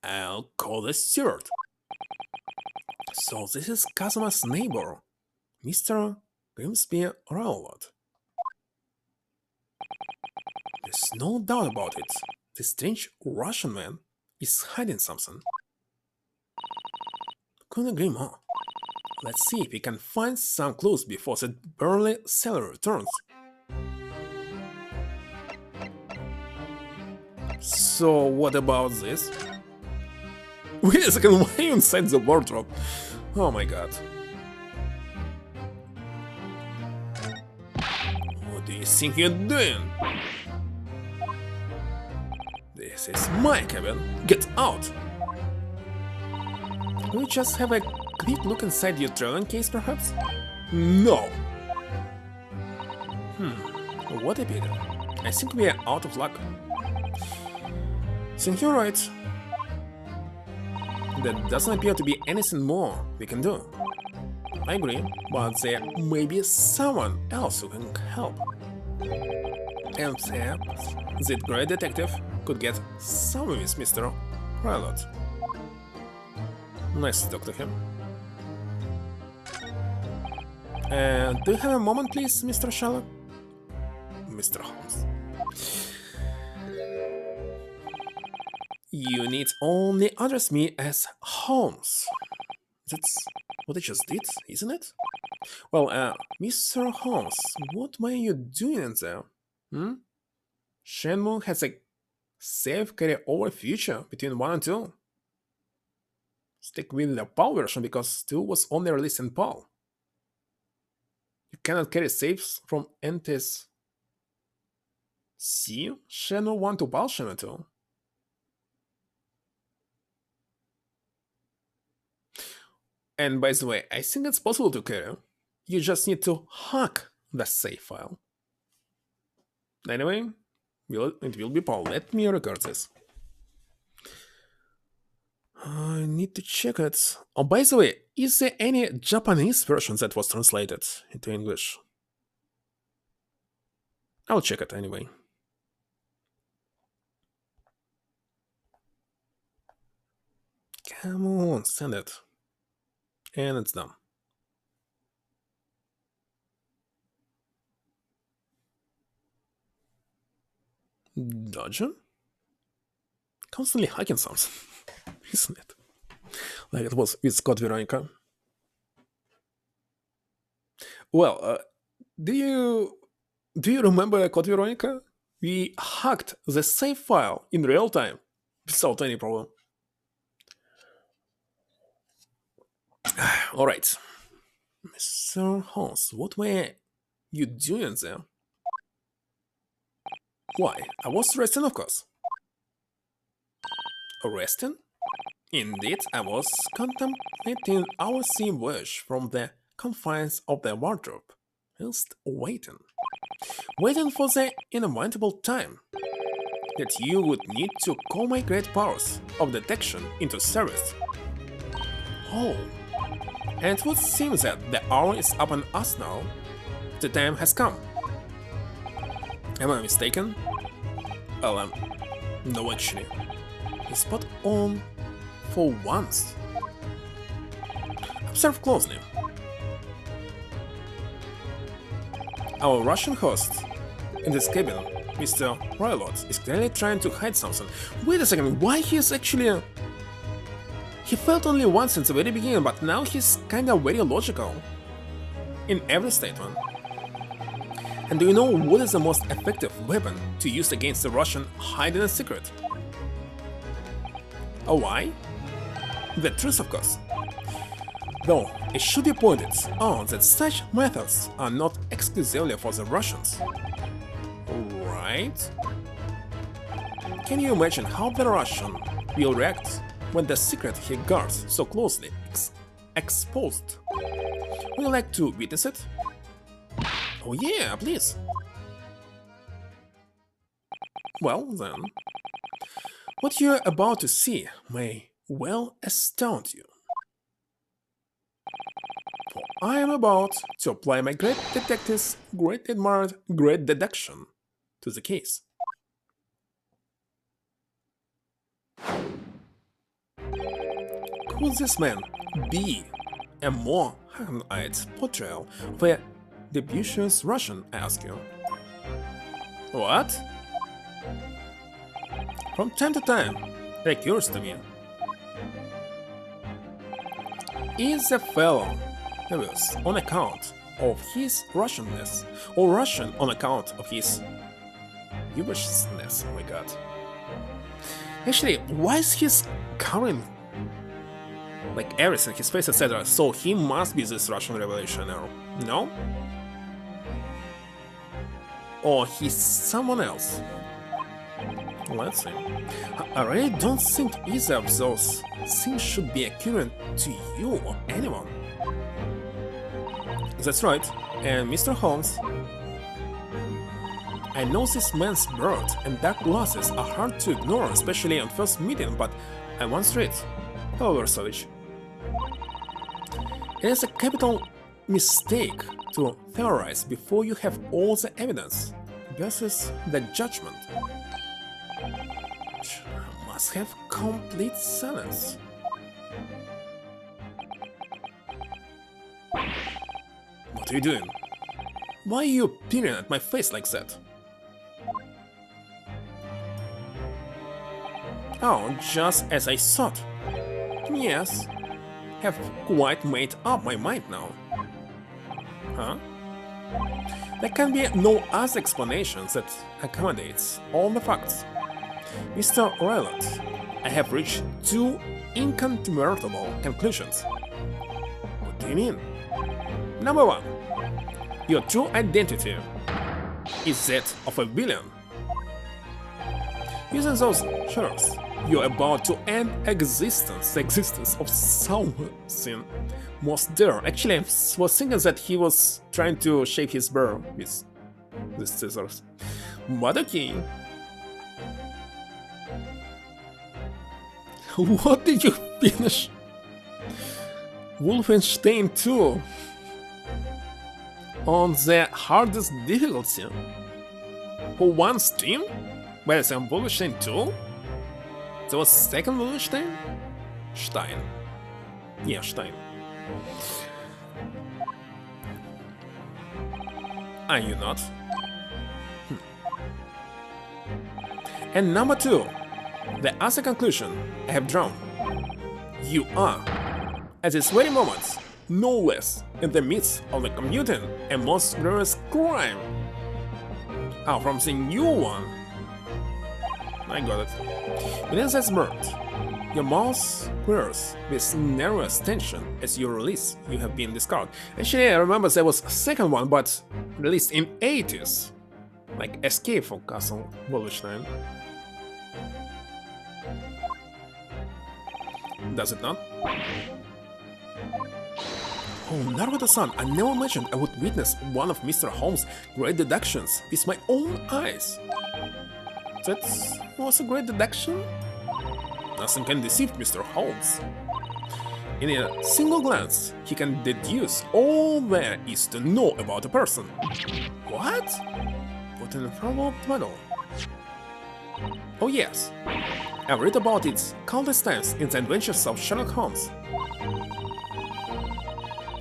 I'll call the steward. So this is Kazuma's neighbor, Mr. Grimsby Rowlett. There's no doubt about it. The strange Russian man is hiding something. Couldn't agree more. Let's see if we can find some clues before the burly seller returns. So what about this? Wait a second, why are you inside the wardrobe? Oh my god. What do you think you're doing? This is my cabin. Get out! Will you just have a quick look inside your traveling case, perhaps? No! What a pity. I think we are out of luck. Think you're right. There doesn't appear to be anything more we can do. I agree, but there may be someone else who can help. And perhaps that great detective could get somewhere with Mr. Rilot. Nice to talk to him. Do you have a moment, please, Mr. Sherlock? Mr. Holmes. You need only address me as Holmes. That's what I just did, isn't it? Well, Mr. Holmes, what were you doing in there? Shenmue has a safe carry-over feature between 1 and 2. Stick with the PAL version because 2 was only released in PAL. You cannot carry saves from NTS C, Shenmue 1 to PAL Shenmue 2. And by the way, I think it's possible to carry. You just need to hack the save file. Anyway, it will be PAL. Let me record this. I need to check it. Oh, by the way, is there any Japanese version that was translated into English? I'll check it anyway. Come on, send it. And it's done. Dodger? Constantly hacking something, isn't it? Like it was with Code Veronica. Well, do you remember Code Veronica? We hacked the save file in real time without any problem. Alright. Mr. Holmes, what were you doing there? Why? I was resting, of course. Resting? Indeed, I was contemplating our sea voyage from the confines of the wardrobe, whilst waiting. Waiting for the inevitable time that you would need to call my great powers of detection into service. Oh. And it would seem that the hour is upon us now. The time has come. Am I mistaken? Well, no actually. It's spot on for once. Observe closely. Our Russian host in this cabin, Mr. Rilot, is clearly trying to hide something. Wait a second, why he is actually... He felt only once since the very beginning, but now he's kinda very logical in every statement. And do you know what is the most effective weapon to use against the Russian hiding a secret? Oh, why? The truth, of course. Though it should be pointed out that such methods are not exclusively for the Russians. Right? Can you imagine how the Russian will react when the secret he guards so closely exposed? Would you like to witness it? Oh yeah, please. Well then, what you're about to see may well astound you. For I am about to apply my great detective's great admired great deduction to the case. Could this man be a more hardened portrayal of a debaucherous Russian, I ask you? What? From time to time, it occurs to me. Is the fellow nervous on account of his Russianness, or Russian on account of his Yubishness? Oh my god. Actually, why is he covering like everything, his face, etc. So he must be this Russian revolutionary, no? Or he's someone else. Let's see. I really don't think either of those things should be accurate to you or anyone. That's right, and Mr. Holmes, I know this man's beard and dark glasses are hard to ignore, especially on first meeting, but I want straight. However, Savage, it is a capital mistake to theorize before you have all the evidence versus the judgment. Must have complete silence. What are you doing? Why are you peering at my face like that? Oh, just as I thought. Yes, have quite made up my mind now. Huh? There can be no other explanation that accommodates all the facts. Mr. Rylot, I have reached two incontrovertible conclusions. What do you mean? Number one, your true identity is that of a villain. Using those shares, you're about to end the existence of something most dear. Actually, I was thinking that he was trying to shape his bear with the scissors. But okay. What did you finish? Wolfenstein 2 on the hardest difficulty? For one stream? Wait a second, Wolfenstein 2? There was second Wolfenstein? Stein. Yeah, Stein. Are you not? And number two, the other conclusion I have drawn. You are, at this very moment, no less in the midst of the commuting and most glorious crime. Oh, from the new one. I got it. Within this bird, your mouth quivers with nervous tension as you release you have been discarded. Actually, I remember there was a second one, but released in 80s. Like Escape from Castle Wolfenstein. Does it not? Oh, Naruto-san, I never imagined I would witness one of Mr. Holmes' great deductions with my own eyes. That was a great deduction? Nothing can deceive Mr. Holmes. In a single glance, he can deduce all there is to know about a person. What? What an incredible medal. Oh yes, I've read about it countless times in the adventures of Sherlock Holmes.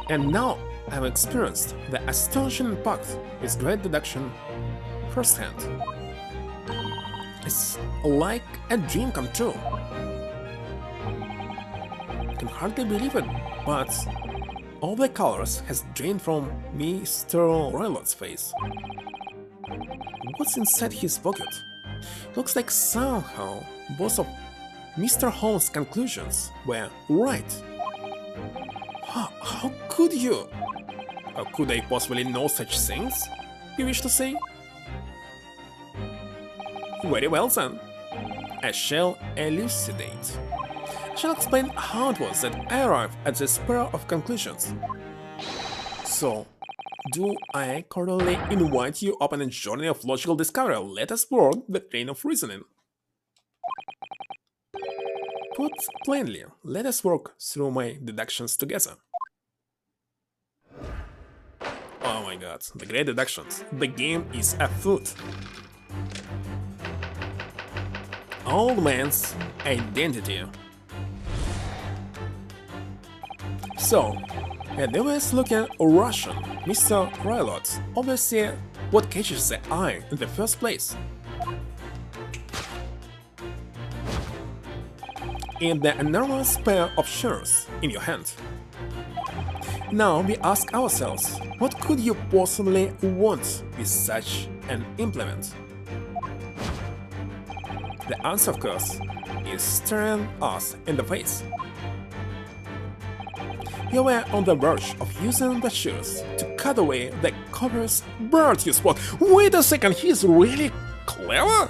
And now I've experienced the astonishing impact his great deduction firsthand. It's like a dream come true. I can hardly believe it, but all the colors has drained from Mr. Rylot's face. What's inside his pocket? Looks like somehow both of Mr. Holmes' conclusions were right. How could you? How could I possibly know such things, you wish to say? Very well then. I shall elucidate. I shall explain how it was that I arrived at this pair of conclusions. So, do I cordially invite you upon a journey of logical discovery. Let us work the train of reasoning. Put plainly, let us work through my deductions together. Oh my god, the great deductions. The game is afoot. Old man's identity. So, and they were looking Russian, Mr. Rylot. Obviously, what catches the eye in the first place? In the enormous pair of shares in your hand. Now we ask ourselves, what could you possibly want with such an implement? The answer, of course, is staring us in the face. You were on the verge of using the shears to cut away the cobra's bird you spot. Wait a second, he's really clever?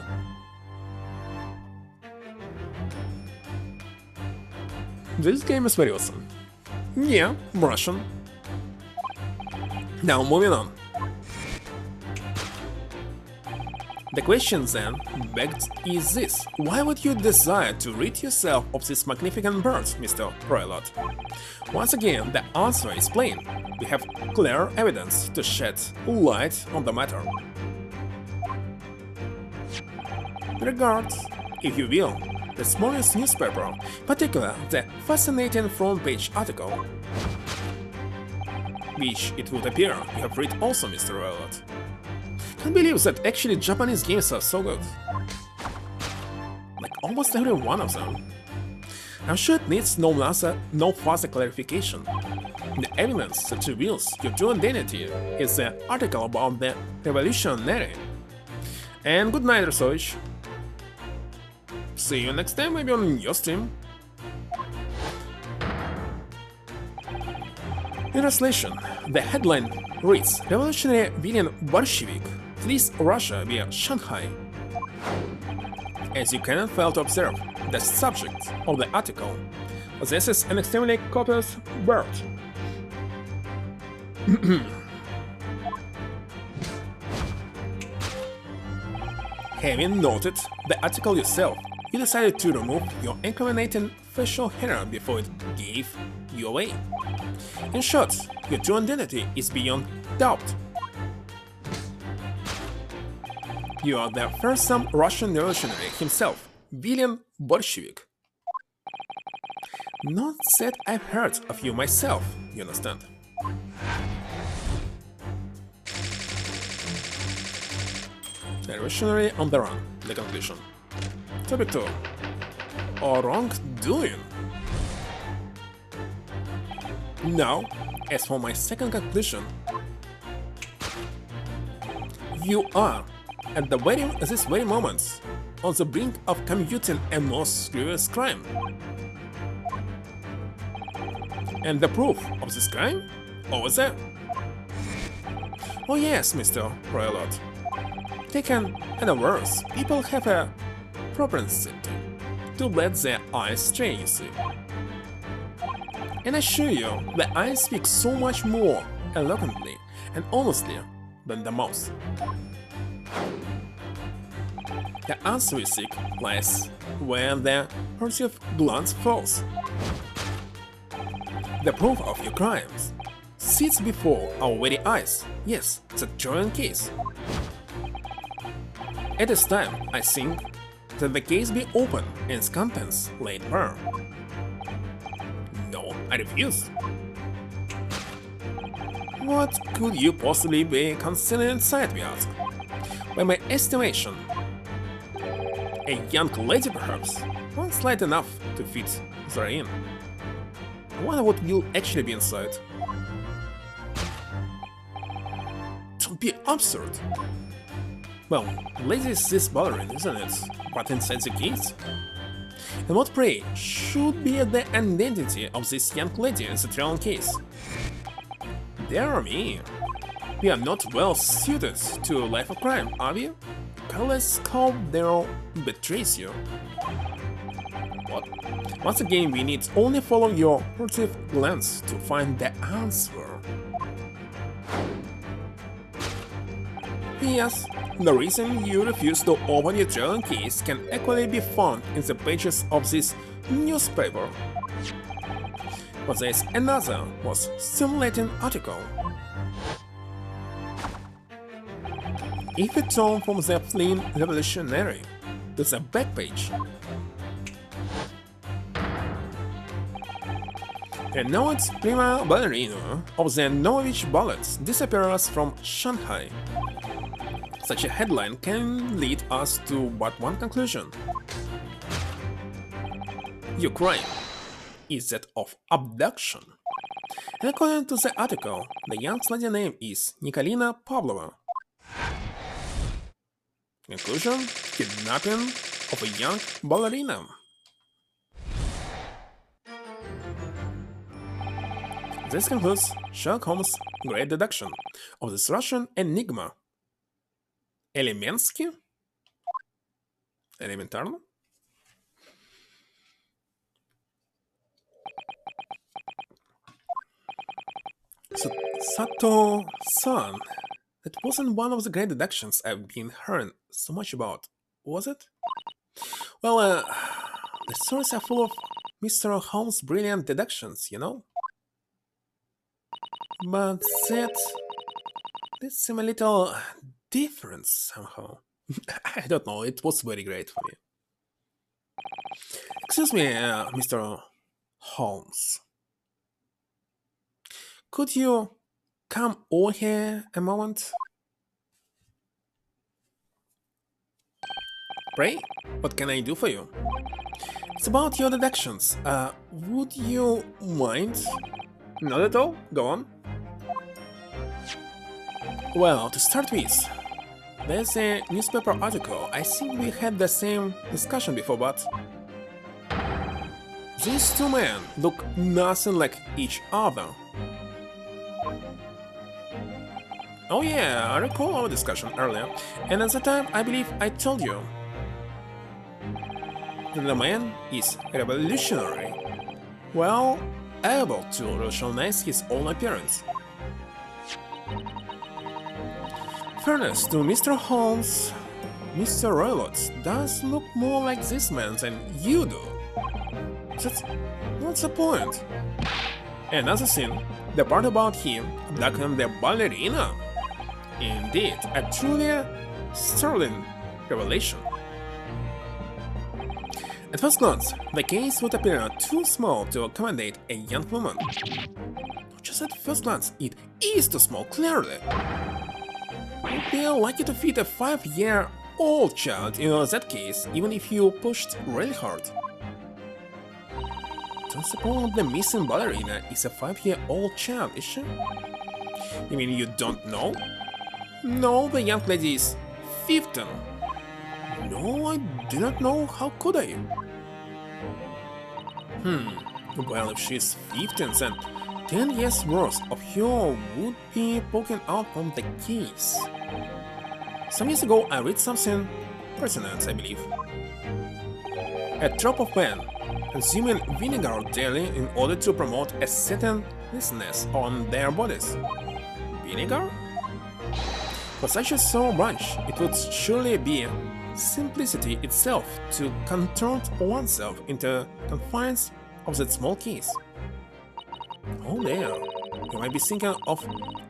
This game is very awesome. Yeah, Russian. Now moving on. The question then begged is this: why would you desire to rid yourself of this magnificent bird, Mr. Roylott? Once again, the answer is plain. We have clear evidence to shed light on the matter. Regard, if you will, the smallest newspaper, particularly the fascinating front page article, which it would appear you have read also, Mr. Roylott. Can't believe that actually Japanese games are so good. Like almost every one of them. I'm sure it needs no further clarification. The evidence that reveals your true identity is the article about the revolutionary. And good night, Research. See you next time, maybe on your stream. In translation, the headline reads: Revolutionary villain Bolshevik flees Russia via Shanghai. As you cannot fail to observe, the subject of the article possesses an extremely copious bird. Having noted the article yourself, you decided to remove your incriminating facial hair before it gave you away. In short, your true identity is beyond doubt. You are the fearsome Russian revolutionary himself, William Bolshevik. Not that I've heard of you myself, you understand. The revolutionary on the run, the conclusion. Topic 2. Or wrongdoing. Now, as for my second conclusion, you are, at this very moment, on the brink of committing a most grievous crime. And the proof of this crime? Over there. Oh yes, Mr. Roylott. Taken unawares, people have a propensity to let their eyes stray, you see. And I assure you, the eyes speak so much more eloquently and honestly than the mouth. The answer you seek lies where the furtive glance falls. The proof of your crimes sits before our very eyes. Yes, it's a Trojan case. It is time, I think, that the case be opened and its contents laid bare. No, I refuse. What could you possibly be concealing inside, we ask? By my estimation, a young lady perhaps, one slight enough to fit therein. I wonder what will actually be inside. Don't be absurd. Well, lady is this bothering, isn't it? But inside the case? And what, pray, should be the identity of this young lady in the trial case? Dear me, we are not well suited to a life of crime, are we? Careless Caldero betrays you. What? Once again, we need only follow your furtive glance to find the answer. Yes, the reason you refuse to open your trial case can equally be found in the pages of this newspaper. But there is another, most stimulating article. If you turn from the fleeing revolutionary to the back page, a noted prima ballerina of the Novich Ballet disappears from Shanghai. Such a headline can lead us to but one conclusion. Your crime is that of abduction. And according to the article, the young lady's name is Nikolina Pavlova. Conclusion: kidnapping of a young ballerina. This concludes Sherlock Holmes' great deduction of this Russian enigma. Элементский? Элементарно? So, Sato-san, that wasn't one of the great deductions I've been hearing so much about, was it? Well, the stories are full of Mr. Holmes' brilliant deductions, you know? But that seemed a little different somehow. I don't know, it was very great for me. Excuse me, Mr. Holmes. Could you come over here a moment? Pray, what can I do for you? It's about your deductions. Would you mind? Not at all. Go on. Well, to start with, there's a newspaper article. I think we had the same discussion before, but these two men look nothing like each other. Oh yeah, I recall our discussion earlier, and at the time I believe I told you that the man is revolutionary, well able to rationalize his own appearance. Fairness to Mr. Holmes, Mr. Roylott does look more like this man than you do. That's the point. Another thing, the part about him abducting the ballerina. Indeed, a truly sterling revelation. At first glance, the case would appear too small to accommodate a young woman. Just at first glance, it is too small, clearly. It would be lucky to fit a 5-year-old child in that case, even if you pushed really hard. Don't suppose the missing ballerina is a 5-year-old child, is she? You mean you don't know? No, the young lady is 15. No, I do not know. How could I? Well, if she's 15, then 10 years worth of her would be poking out from the case. Some years ago, I read something pertinent, I believe. A troop of men consuming vinegar daily in order to promote a certain looseness on their bodies. Vinegar? For such a sore bunch, it would surely be simplicity itself to contort oneself into confines of that small case. Oh there, you might be thinking of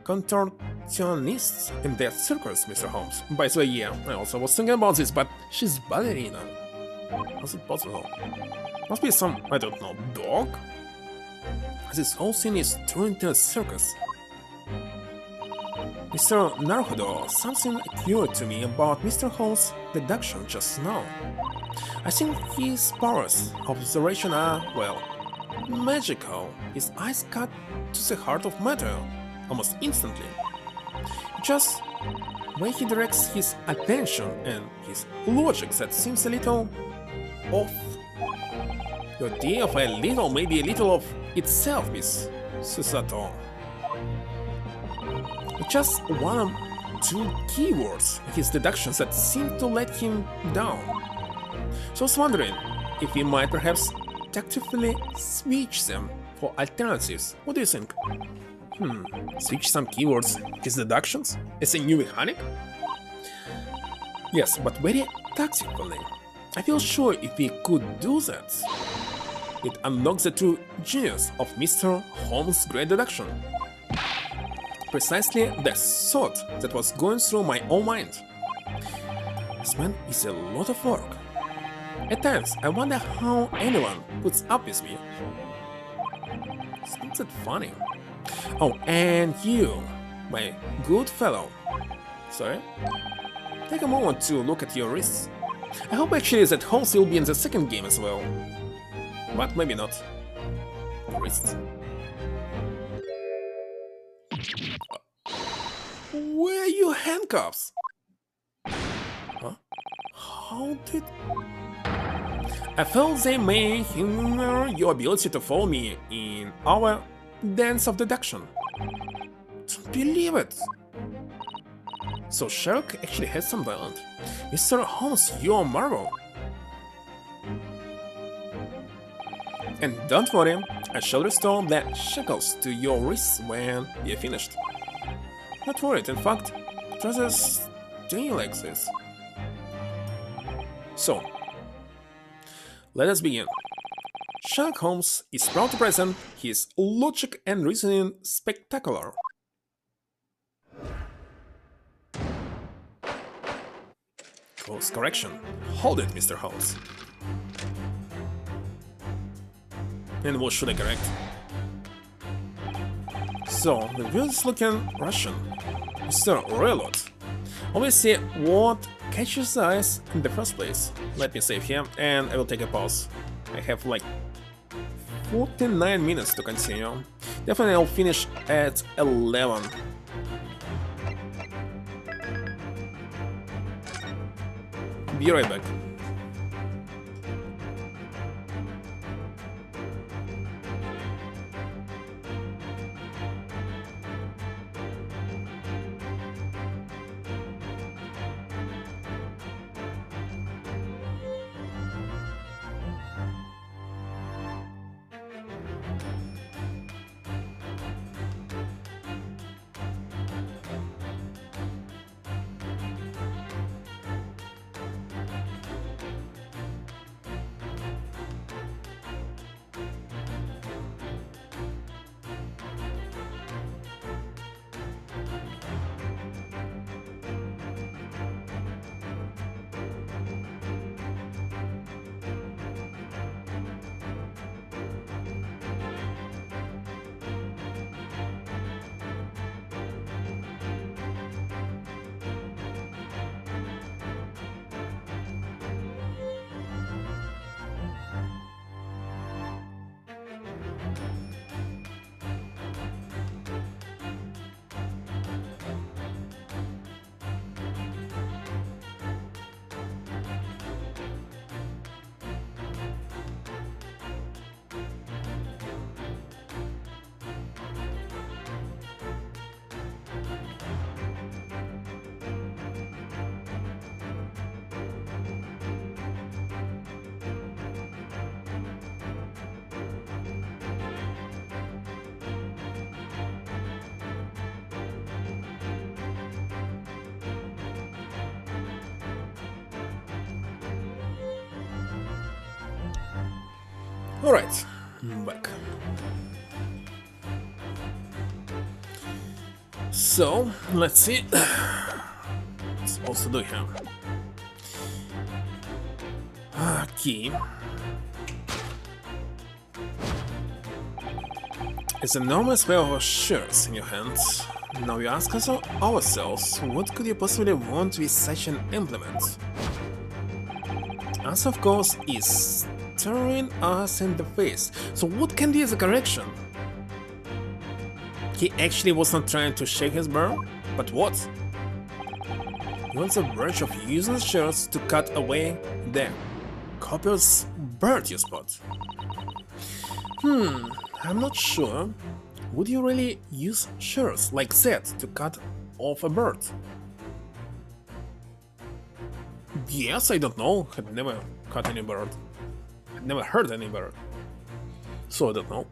contortionists in their circus, Mr. Holmes. By the way, yeah, I also was thinking about this, but she's ballerina. How's it possible? Must be some, I don't know, dog? This whole thing is turned into a circus. Mr. Naruhodo, something occurred to me about Mr. Holmes' deduction just now. I think his powers of observation are, well, magical. His eyes cut to the heart of matter almost instantly. Just where he directs his attention and his logic that seems a little off. The idea of a little, maybe a little of itself, Miss Susato. Just one or two keywords in his deductions that seem to let him down. So I was wondering if he might perhaps tactfully switch them for alternatives. What do you think? Switch some keywords, his deductions? It's a new mechanic? Yes, but very tactfully. I feel sure if we could do that, it unlocks the true genius of Mr. Holmes' great deduction. Precisely the thought that was going through my own mind. This man is a lot of work. At times, I wonder how anyone puts up with me. Isn't that funny? Oh, and you, my good fellow. Sorry? Take a moment to look at your wrists. I hope actually that Holmes will be in the second game as well. But maybe not. Wrists. Where are your handcuffs? Huh? How did... I felt they may hinder your ability to follow me in our dance of deduction. Don't believe it! So Sherlock actually has some talent. Mr. Holmes, you're a marvel. And don't worry, I shall restore the shackles to your wrists when you're finished. Not worried, in fact, I'd rather stay like this. So, let us begin. Sherlock Holmes is proud to present his logic and reasoning spectacular. Course correction. Hold it, Mr. Holmes. And what should I correct? So, the view is looking Russian. Mr. Railroad. Always see what catches the eyes in the first place. Let me save here, and I will take a pause. I have like 49 minutes to continue. Definitely I'll finish at 11. Be right back. Alright, back. So, let's see what I'm supposed to do here. Key is an enormous pair of shirts in your hands. Now we ask ourselves, what could you possibly want with such an implement? As of course is staring us in the face. So what can be the correction? He actually was not trying to shake his bird, but what? He was on the verge of using shirts to cut away the copper's bird you spot. I'm not sure. Would you really use shirts like that to cut off a bird? Yes, I don't know. I've never cut any bird. I've never heard any bird. So I don't know.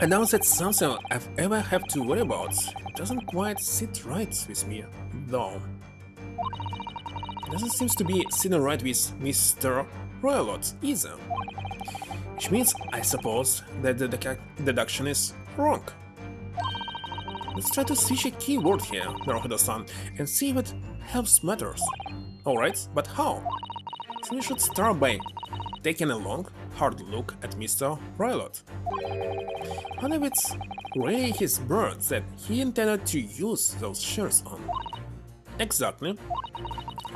And now that's something I've ever have to worry about. It doesn't quite sit right with me, though. It doesn't seem to be sitting right with Mr. Roylott either. Which means, I suppose, that the deduction is wrong. Let's try to switch a keyword here, Naruhodo-san, and see if it helps matters. Alright, but how? So we should start by taking a long, hard look at Mr. Roylott. What if it's really his bird that he intended to use those shirts on? Exactly.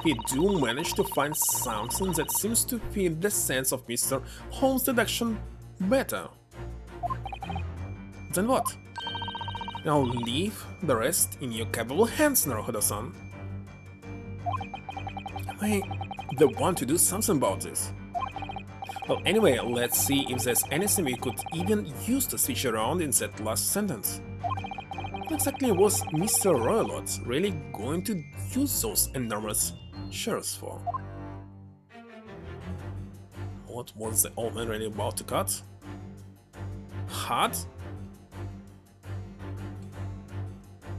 We do manage to find something that seems to fit the sense of Mr. Holmes' deduction better. Then what? I'll leave the rest in your capable hands, Naruhodo-san. Am I the one to do something about this? Well, anyway, let's see if there's anything we could even use to switch around in that last sentence. What exactly was Mr. Roylott really going to use those enormous shirts for? What was the old man really about to cut? Hat?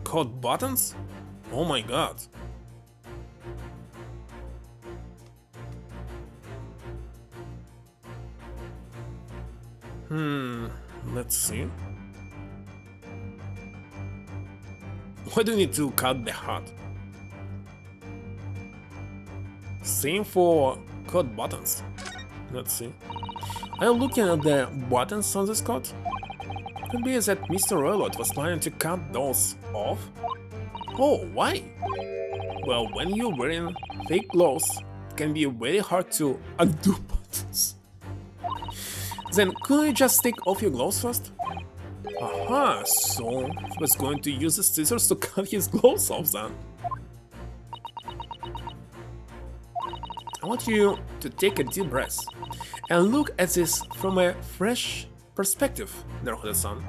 Coat buttons? Oh my god. Let's see. Why do you need to cut the hat? Same for coat buttons. Let's see. Are you looking at the buttons on this coat? Could be that Mr. Roylott was planning to cut those off. Oh, why? Well, when you're wearing fake clothes, it can be very hard to undo buttons. Then couldn't you just take off your gloves first? Aha, so he was going to use the scissors to cut his gloves off then. I want you to take a deep breath and look at this from a fresh perspective, Naruhodo-san.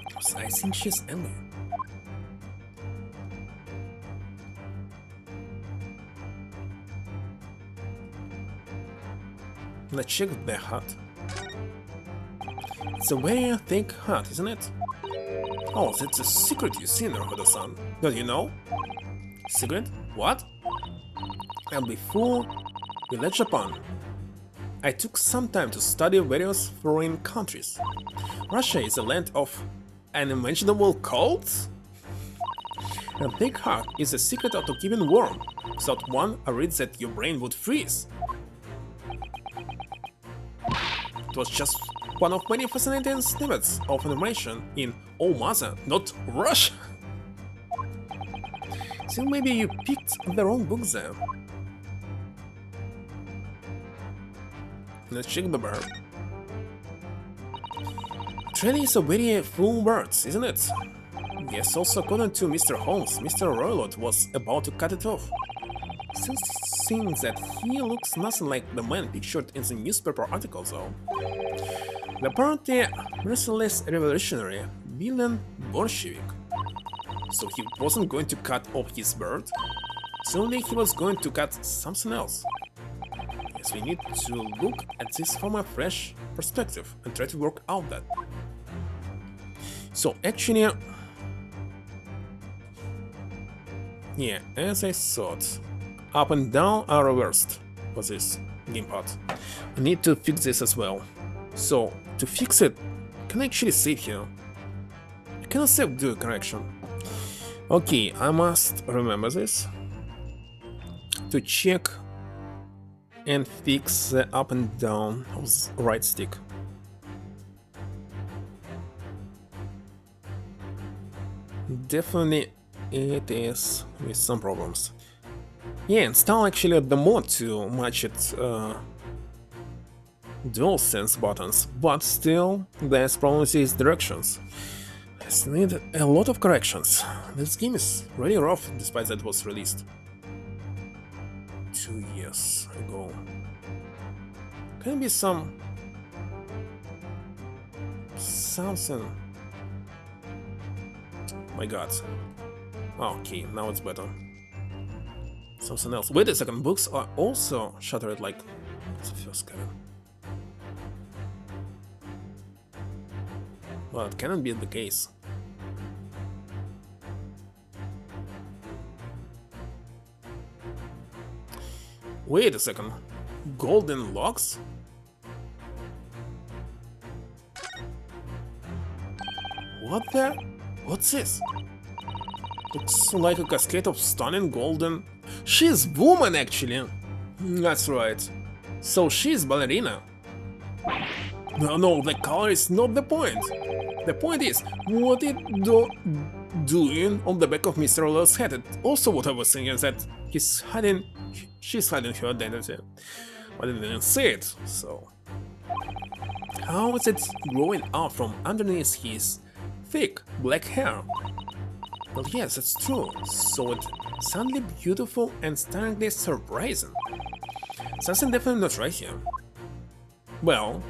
Because I think she's angry. Let's check the hat. It's a very thick hat, isn't it? Oh, that's a secret you see, Naruhodo-san. Don't you know? Secret? What? And before we left Japan, I took some time to study various foreign countries. Russia is a land of unimaginable colds? A thick hat is the secret of keeping warm. Without one, I read that your brain would freeze. It was just one of many fascinating snippets of information in Oh Mother, not Russia. So maybe you picked the wrong book there. Let's check the bird. It really is a very full bird, isn't it? Yes, also according to Mr. Holmes, Mr. Roylott was about to cut it off. Since it seems that he looks nothing like the man pictured in the newspaper article though. The apparently merciless revolutionary villain Bolshevik. So he wasn't going to cut off his bird, suddenly he was going to cut something else. Yes, we need to look at this from a fresh perspective and try to work out that. So actually, yeah, as I thought, up and down are reversed for this gamepad. I need to fix this as well. So to fix it, can I actually save here? I cannot save do a correction. Okay, I must remember this to check and fix the up and down of the right stick. Definitely it is with some problems. Yeah, install actually the mod to match it DualSense buttons, but still there's problems with directions. I need a lot of corrections. This game is really rough despite that it was released 2 years ago. Can be something. My god. Okay, now it's better. Something else. Wait a second, books are also shuttered like the first Kevin. Well, it cannot be the case. Wait a second. Golden locks? What the? What's this? Looks like a cascade of stunning golden... She's woman actually! That's right. So she's ballerina. No, the color is not the point. The point is, what it doing on the back of Mr. Rollo's head. And also what I was saying is that she's hiding her identity. But I didn't say it, so... How is it growing out from underneath his thick black hair? Well, yes, that's true. So it's suddenly beautiful and startlingly surprising. Something definitely not right here. Well,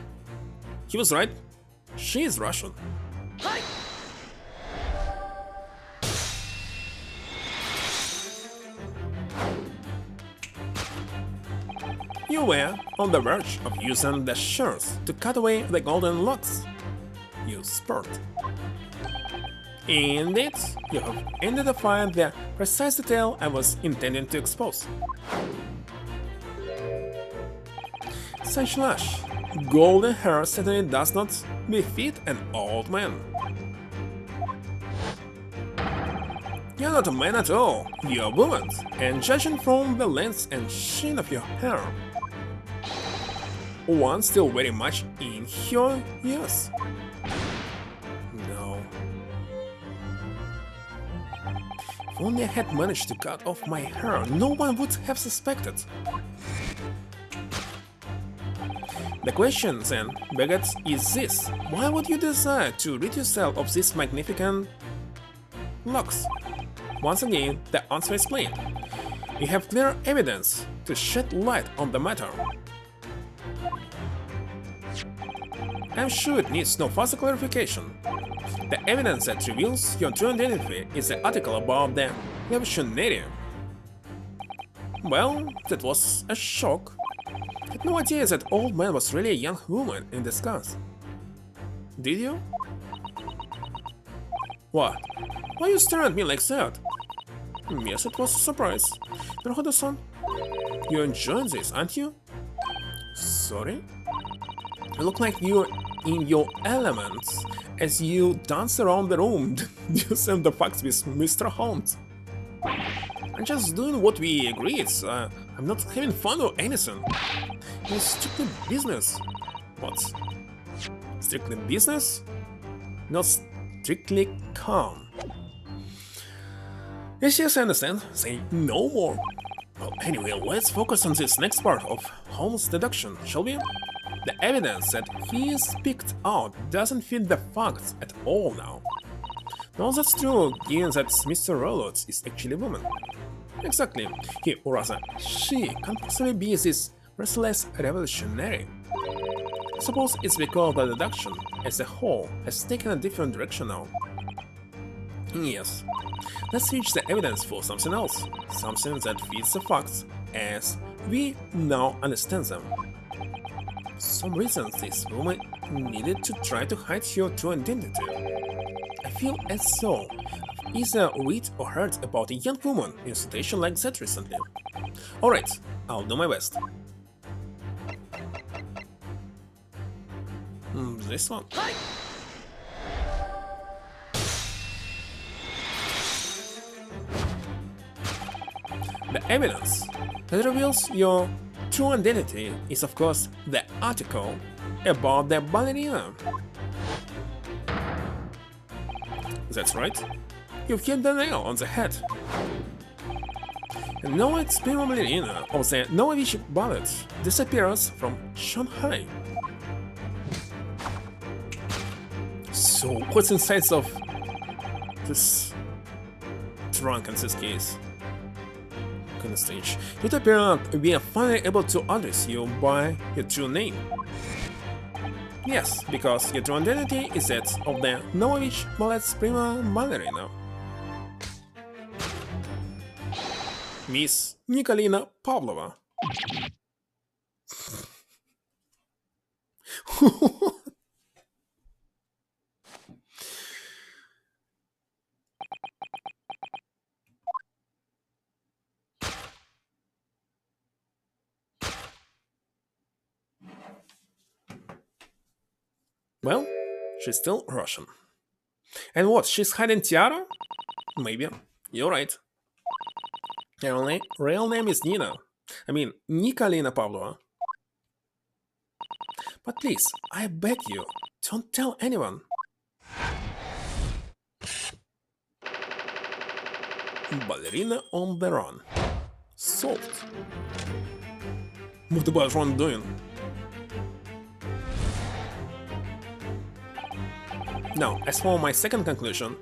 he was right. She is Russian. You were on the verge of using the shears to cut away the golden locks. You spurt. Indeed, you have identified the precise detail I was intending to expose. Such lush, golden hair certainly does not befit an old man. You're not a man at all, you're a woman, and judging from the length and sheen of your hair, one still very much in your years. No. If only I had managed to cut off my hair, no one would have suspected. The question then begged is this: why would you desire to rid yourself of these magnificent locks? Once again, the answer is plain. You have clear evidence to shed light on the matter. I'm sure it needs no further clarification. The evidence that reveals your true identity is the article about the revolutionary. Well, that was a shock. I had no idea that old man was really a young woman in disguise. Did you? What? Why are you staring at me like that? Yes, it was a surprise. Naruhodo-san, you're enjoying this, aren't you? Sorry? You look like you're in your elements as you dance around the room, using the facts with Mr. Holmes. I'm just doing what we agreed. I'm not having fun or anything. It's strictly business. What? Strictly business? Not strictly calm. Yes, I understand. Say no more. Well, anyway, let's focus on this next part of Holmes' deduction, shall we? The evidence that he is picked out doesn't fit the facts at all now. Now that's true, given that Mr. Rolots is actually a woman. Exactly. He, or rather, she, can possibly be this restless revolutionary. I suppose it's because the deduction, as a whole, has taken a different direction now. Yes. Let's switch the evidence for something else, something that fits the facts as we now understand them. For some reason, this woman needed to try to hide her true identity. I feel as though I've either read or heard about a young woman in a situation like that recently. Alright, I'll do my best. This one. The evidence that reveals your true identity is, of course, the article about the ballerina. That's right, you've hit the nail on the head. And now it's prima ballerina of the Novovich ballet disappears from Shanghai. So, what's inside of this trunk in this case? On the stage, it appears we are finally able to address you by your true name. Yes, because your true identity is that of the Novovich ballet's prima ballerina, Miss Nikolina Pavlova. Well, she's still Russian. And what, she's hiding tiara? Maybe. You're right. Her real name is Nina. I mean, Nikolina Pavlova. But please, I beg you, don't tell anyone. Ballerina on the run. Solved. What the Batron doing? Now, as for my second conclusion,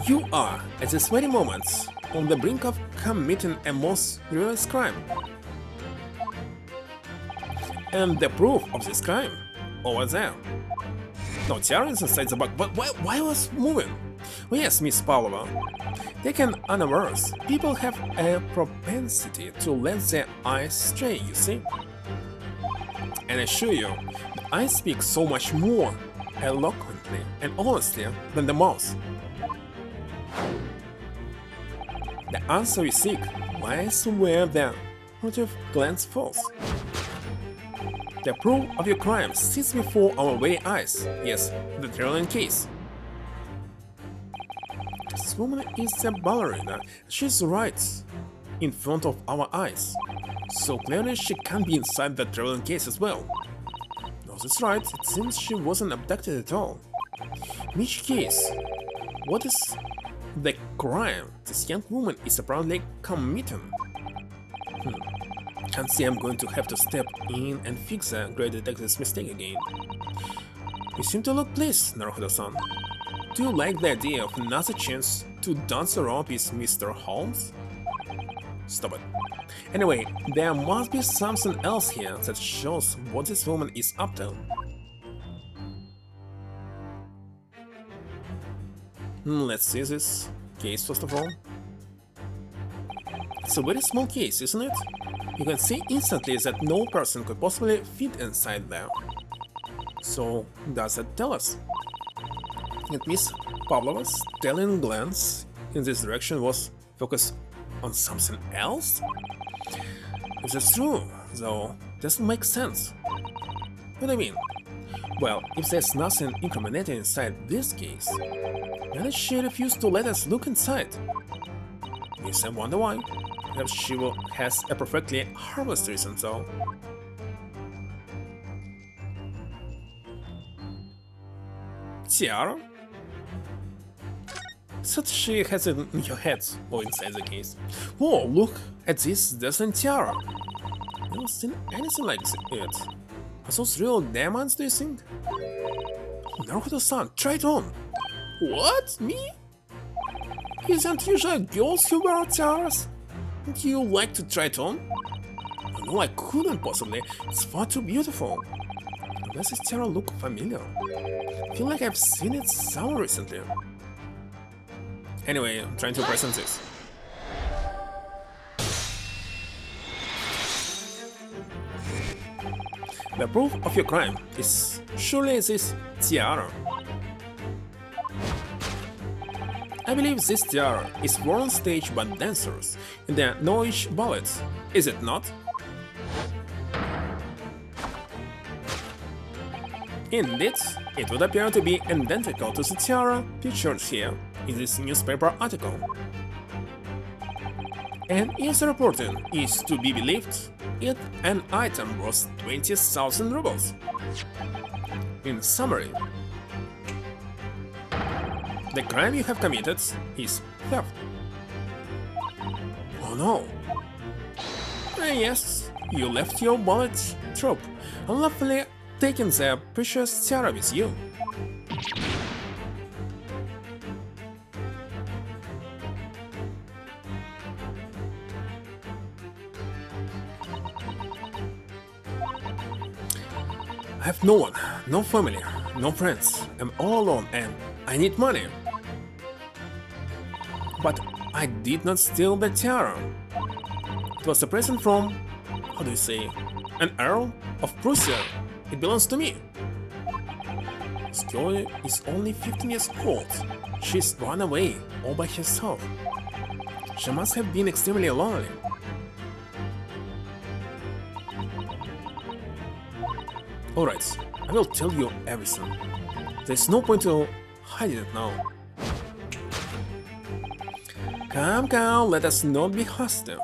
you are, at this very moment, on the brink of committing a most grievous crime. And the proof of this crime, over there. No, tiara is inside the bag, but why was moving? Oh yes, Miss Pavlova. Taken unawares, people have a propensity to let their eyes stray, you see? And I assure you, the eyes speak so much more eloquently and honestly than the mouth. The answer we seek lies where the motive glance falls. The proof of your crime sits before our very eyes. Yes, the thrilling case. This woman is a ballerina. She's right in front of our eyes. So clearly she can be inside the thrilling case as well. No, that's right. It seems she wasn't abducted at all. In which case, what is the crime this young woman is apparently committing? Can't see I'm going to have to step in and fix the great detective's mistake again. You seem to look pleased, Naruhodo-san. Do you like the idea of another chance to dance around with Mr. Holmes? Stop it. Anyway, there must be something else here that shows what this woman is up to. Let's see this case first of all. It's a very small case, isn't it? You can see instantly that no person could possibly fit inside there. So, does that tell us? That Miss Pavlova's telling glance in this direction was focused on something else? If that's true, though, doesn't make sense. What do I mean? Well, if there's nothing incriminating inside this case, why did she refuse to let us look inside? Yes, I wonder why. Perhaps she has a perfectly harmless reason, though. Tiara? Thought she has it in your head or inside the case. Whoa, look at this dazzling tiara. I've never seen anything like it. Are those real diamonds, do you think? Oh, Naruhodo-san, try it on! What? Me? Isn't usually girls who wear tiaras? Would you like to try it on? No, I couldn't possibly. It's far too beautiful. Does this tiara look familiar? I feel like I've seen it somewhere recently. Anyway, I'm trying to present this. The proof of your crime is surely this tiara. I believe this tiara is worn on stage by dancers in the Noish ballets, is it not? Indeed, it would appear to be identical to the tiara pictured here in this newspaper article. And if the reporting is to be believed, an item worth 20,000 rubles. In summary, the crime you have committed is theft. Oh no. Yes, you left your wallet troop, unlawfully taking the precious tiara with you. I have no one, no family, no friends. I'm all alone and I need money. But I did not steal the tiara. It was a present from, how do you say, an Earl of Prussia. It belongs to me. This girl is only 15 years old. She's run away all by herself. She must have been extremely lonely. Alright, I will tell you everything. There's no point to hide it now. Come, let us not be hostile.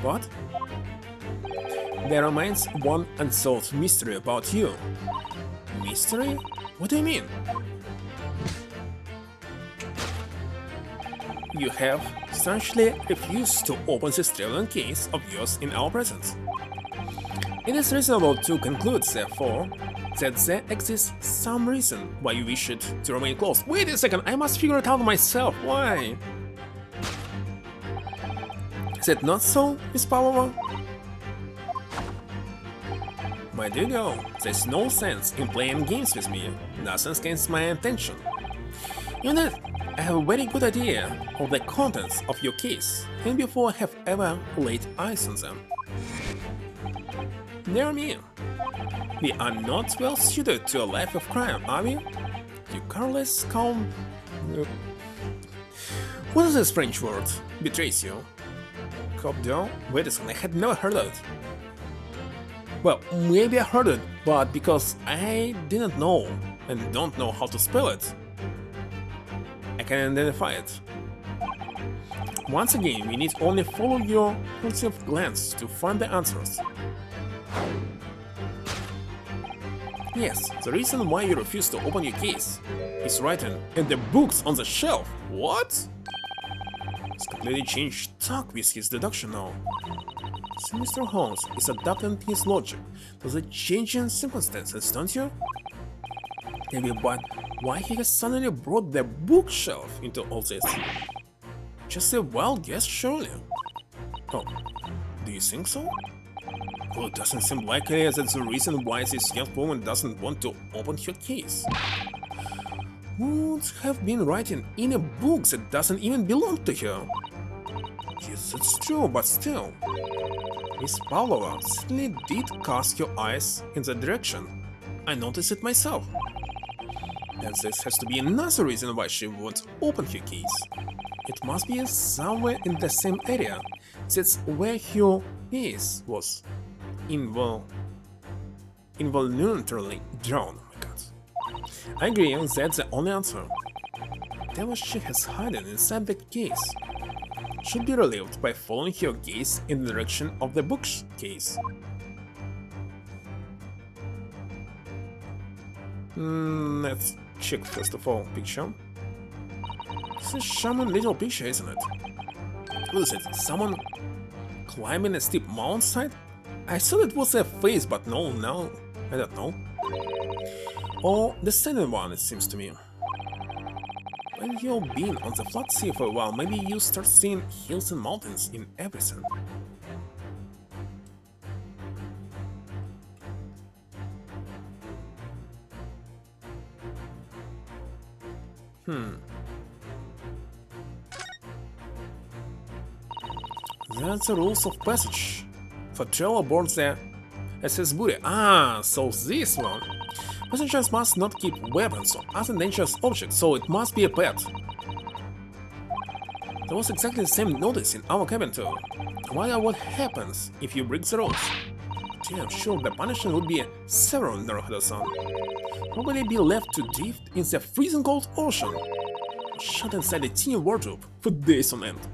What? There remains one unsolved mystery about you. Mystery? What do you mean? You have essentially refused to open this thrilling case of yours in our presence. It is reasonable to conclude, therefore, that there exists some reason why you wish it to remain closed. Wait a second, I must figure it out myself. Why? Is that not so, Miss Pavlova? My dear girl, there's no sense in playing games with me. Nothing gains my attention. I have a very good idea of the contents of your case, even before I have ever laid eyes on them. Dear me, we are not well suited to a life of crime, are we? You careless, calm... What is this French word? Betrays you. Copdo? Wait a second, I had never heard it. Well, maybe I heard it, but because I didn't know and don't know how to spell it, I can identify it. Once again, we need only follow your impulsive glance to find the answers. Yes, the reason why you refuse to open your case is written in the books on the shelf. What? He's completely changed tack with his deduction now. So Mr. Holmes is adapting his logic to the changing circumstances, don't you? Maybe, but why he has suddenly brought the bookshelf into all this? Just a wild guess, surely. Oh, do you think so? Well, it doesn't seem likely that's the reason why this young woman doesn't want to open her case. Would have been writing in a book that doesn't even belong to her. Yes, it's true, but still. Miss Pavlova certainly did cast your eyes in that direction. I noticed it myself. And this has to be another reason why she won't open her case. It must be somewhere in the same area. That's where her case was involuntarily drawn. Oh my god. I agree, that's the only answer. Whatever she has hidden inside the case should be relieved by following her gaze in the direction of the bookcase. Let's check first of all picture. It's a charming little picture, isn't it? What is it? Someone climbing a steep mountainside? I thought it was a face, but no, I don't know. Or the standing one, it seems to me. When you've been on the flat sea for a while, maybe you start seeing hills and mountains in everything. That's the rules of passage for travel aboard the SS Booty. Ah, so this one. Passengers must not keep weapons or other dangerous objects, so it must be a pet. There was exactly the same notice in our cabin too. I wonder what happens if you break the rules. But yeah, I'm sure the punishment would be several Naruhodo-san. Probably be left to drift in the freezing cold ocean. Shut inside a teeny wardrobe for days on end.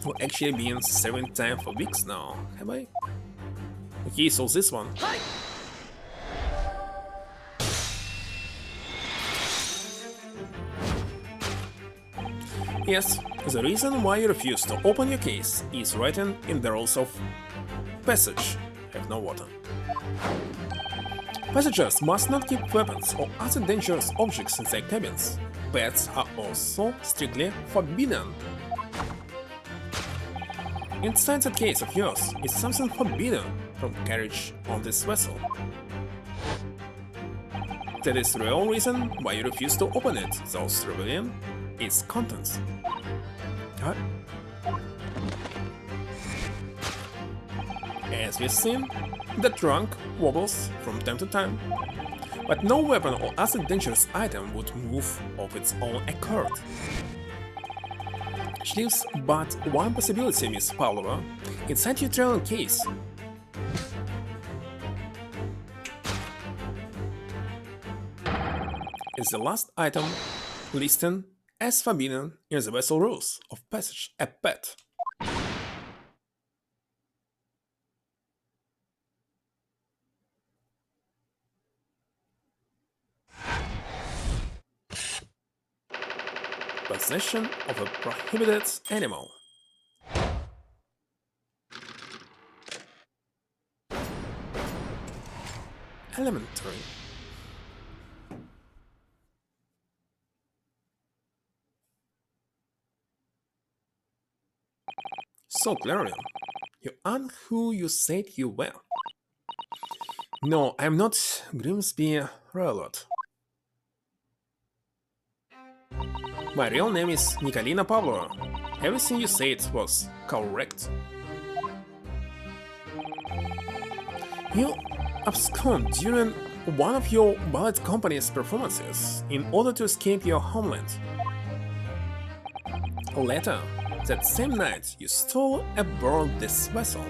We've actually been serving time for weeks now, have I? Okay, so this one. Yes, the reason why you refuse to open your case is written in the rules of passage. Have no water. Passengers must not keep weapons or other dangerous objects in their cabins. Pets are also strictly forbidden. Inside that case of yours is something forbidden from carriage on this vessel. That is the real reason why you refuse to open it, thus revealing its contents. As we've seen, the trunk wobbles from time to time, but no weapon or other dangerous item would move of its own accord. Which leaves but one possibility, Miss Pavlova. Inside your traveling case is the last item listed as forbidden in the vessel rules of passage, a pet. Possession of a prohibited animal. Elementary. So, Clarion, you aren't who you said you were. No, I'm not Grimsby Railroad. My real name is Nikolina Pavlova. Everything you said was correct. You absconded during one of your ballet company's performances in order to escape your homeland. Later, that same night, you stole aboard this vessel.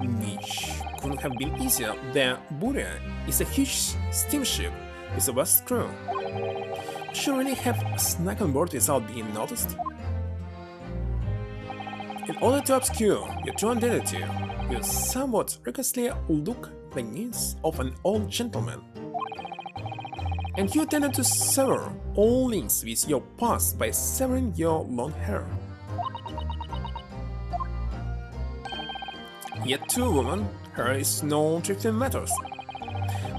Which couldn't have been easier. The Buria is a huge steamship with a vast crew. Would you really have snuck on board without being noticed? In order to obscure your true identity, you somewhat recklessly look the needs of an old gentleman. And you tended to sever all links with your past by severing your long hair. Yet to a woman, hair is no trifling matters.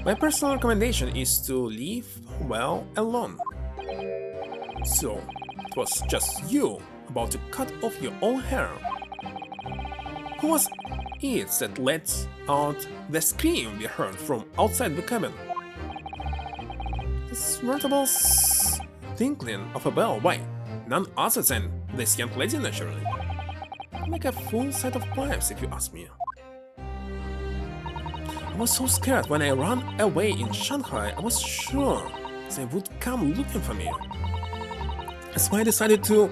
My personal recommendation is to leave well alone. So, it was just you about to cut off your own hair. Who was it that let out the scream we heard from outside the cabin? This veritable tinkling of a bell by none other than this young lady, naturally. Like a full set of pipes, if you ask me. I was so scared when I ran away in Shanghai. I was sure they would come looking for me. That's why I decided to,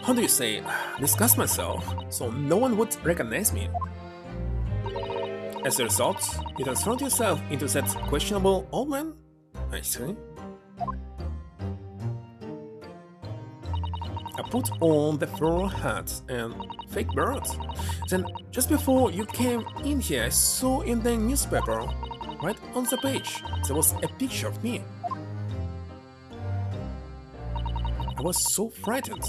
how do you say, disguise myself so no one would recognize me. As a result, you transformed yourself into that questionable old man? I see. I put on the fur hat and fake beard. Then, just before you came in here, I saw in the newspaper, right on the page, there was a picture of me. I was so frightened,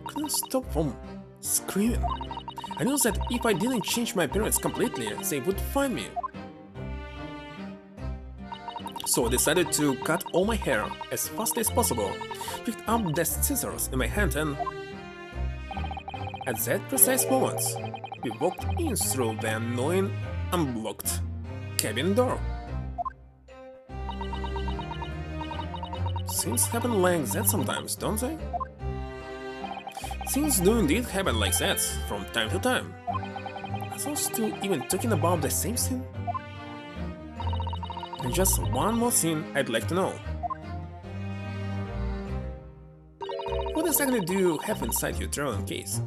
couldn't stop from screaming. I knew that if I didn't change my appearance completely, they would find me. So I decided to cut all my hair as fast as possible, picked up the scissors in my hand and... At that precise moment, we walked in through the annoying, unblocked cabin door. Things happen like that sometimes, don't they? Things do indeed happen like that from time to time. Are those two even talking about the same thing? And just one more thing I'd like to know. What exactly do you have inside your traveling case?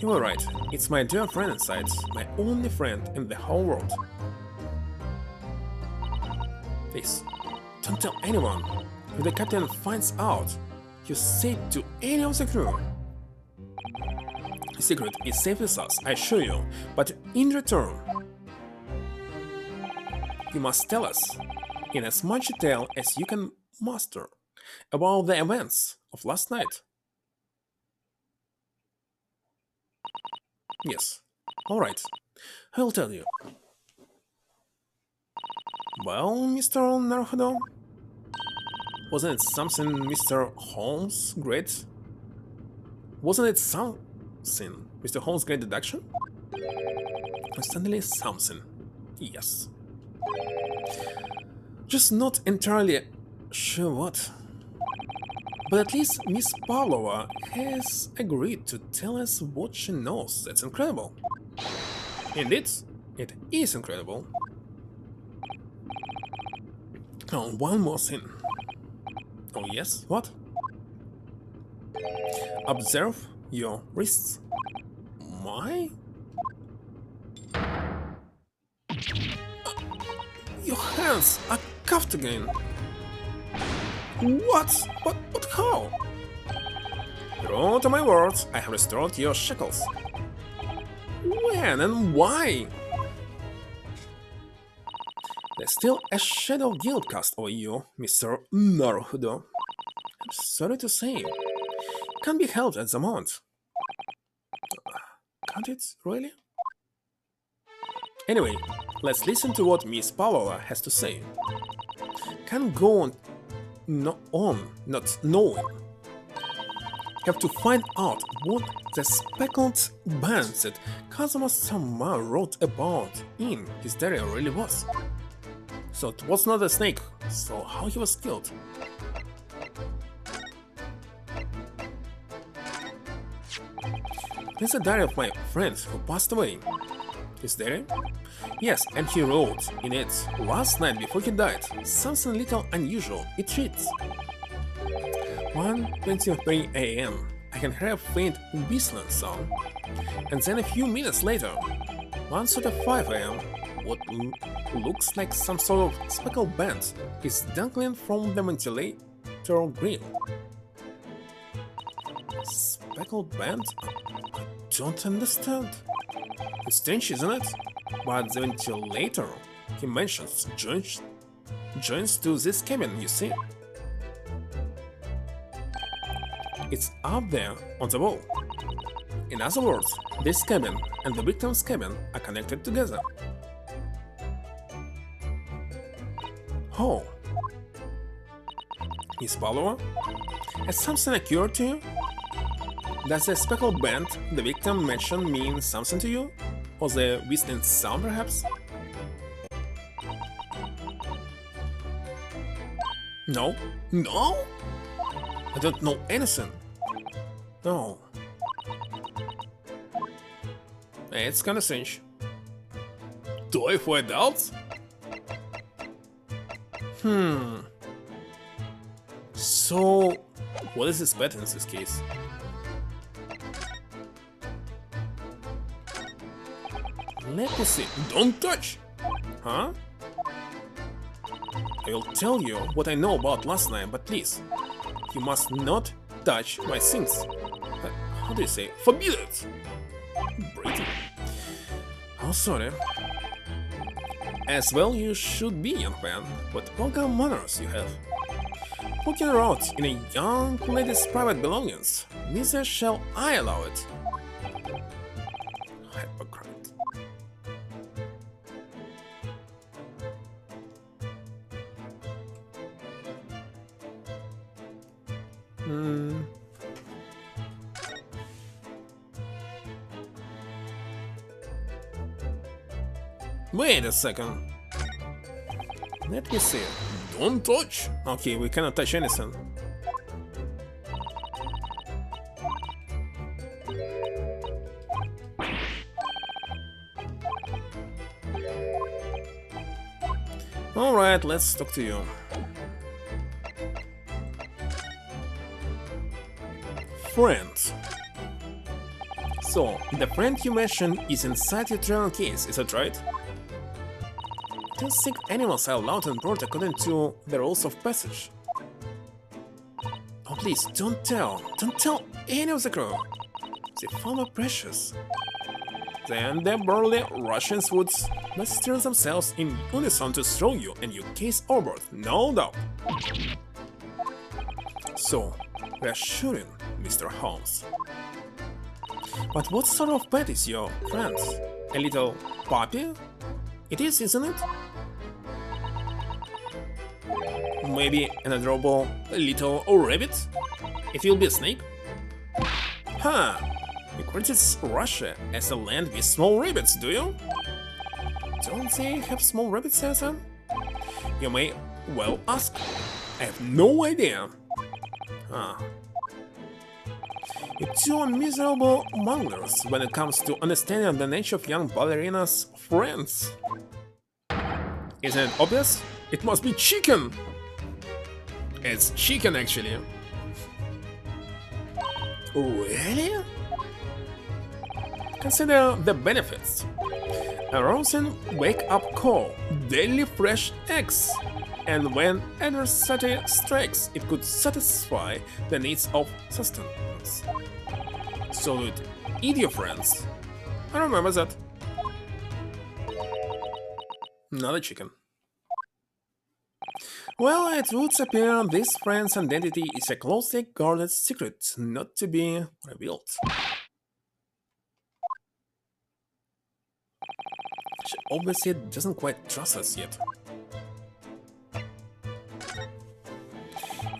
You were right, it's my dear friend inside, my only friend in the whole world. Please, don't tell anyone. If the captain finds out, you say it to any of the crew. The secret is safe with us, I assure you, but in return, you must tell us, in as much detail as you can master, about the events of last night. Yes, alright, I'll tell you. Well, Mr. Naruhodo, wasn't it something Mr. Holmes' great? Wasn't it something Mr. Holmes' great deduction? Certainly something, yes. Just not entirely sure what. But at least Miss Pavlova has agreed to tell us what she knows. That's incredible. Indeed, it is incredible. Oh, one more thing. Oh yes, what? Observe your wrists. My? Your hands are cuffed again. What? But how? True to my words, I have restored your shackles. When and why? There's still a shadow of guilt cast over you, Mr. Naruhodo. I'm sorry to say, can't be helped at the moment. Can't it, really? Anyway, let's listen to what Miss Pavlova has to say. Can't go on not knowing. Have to find out what the speckled band that Kazuma-sama wrote about in his diary really was. So it was not a snake So how he was killed? There's a diary of my friend who passed away. His diary? Yes, and he wrote in it, last night before he died, something little unusual. It reads: 1:23 a.m. I can hear a faint whistling sound. And then a few minutes later, 1:35 a.m. what looks like some sort of speckled band is dangling from the ventilator grill. Speckled band? I don't understand. It's strange, isn't it? But the ventilator he mentions joins to this cabin, you see. It's up there on the wall. In other words, this cabin and the victim's cabin are connected together. Oh. Miss Pavlova? Has something occurred to you? Does the speckled band the victim mentioned mean something to you? Or the whistling sound, perhaps? No? No? I don't know anything. No. It's kinda strange. Toy for adults? So, what is his pet in this case? Let me see. Don't touch! Huh? I will tell you what I know about last night, but please, you must not touch my things. How do you say? Forbid it! Brady. Oh, sorry. As well you should be, young man. What vulgar manners you have. Poking around in a young lady's private belongings. Neither shall I allow it. Hypocrite. Wait a second. Let me see. Don't touch. Okay, we cannot touch anything. Alright, let's talk to you. Friend. So, the friend you mentioned is inside your travel case, is that right? Don't think animals are allowed on board according to the rules of passage. Oh please, don't tell any of the crew. They found my precious. Then the burly Russians would muster themselves in unison to throw you and your case overboard, no doubt. So, we're shooting, Mr. Holmes. But what sort of pet is your friend? A little puppy? It is, isn't it? Maybe an adorable little rabbit? If you'll be a snake? Huh! You credit Russia as a land with small rabbits, do you? Don't they have small rabbits, Citizen? You may well ask. I have no idea. Huh. You two are miserable mongrels when it comes to understanding the nature of young ballerina's friends. Isn't it obvious? It must be chicken! It's chicken, actually. Really? Consider the benefits. A rousing wake-up call, daily fresh eggs, and when adversity strikes, it could satisfy the needs of sustenance. So you'd eat your friends. I remember that. Not a chicken. Well, it would appear this friend's identity is a closely guarded secret, not to be revealed. She obviously doesn't quite trust us yet.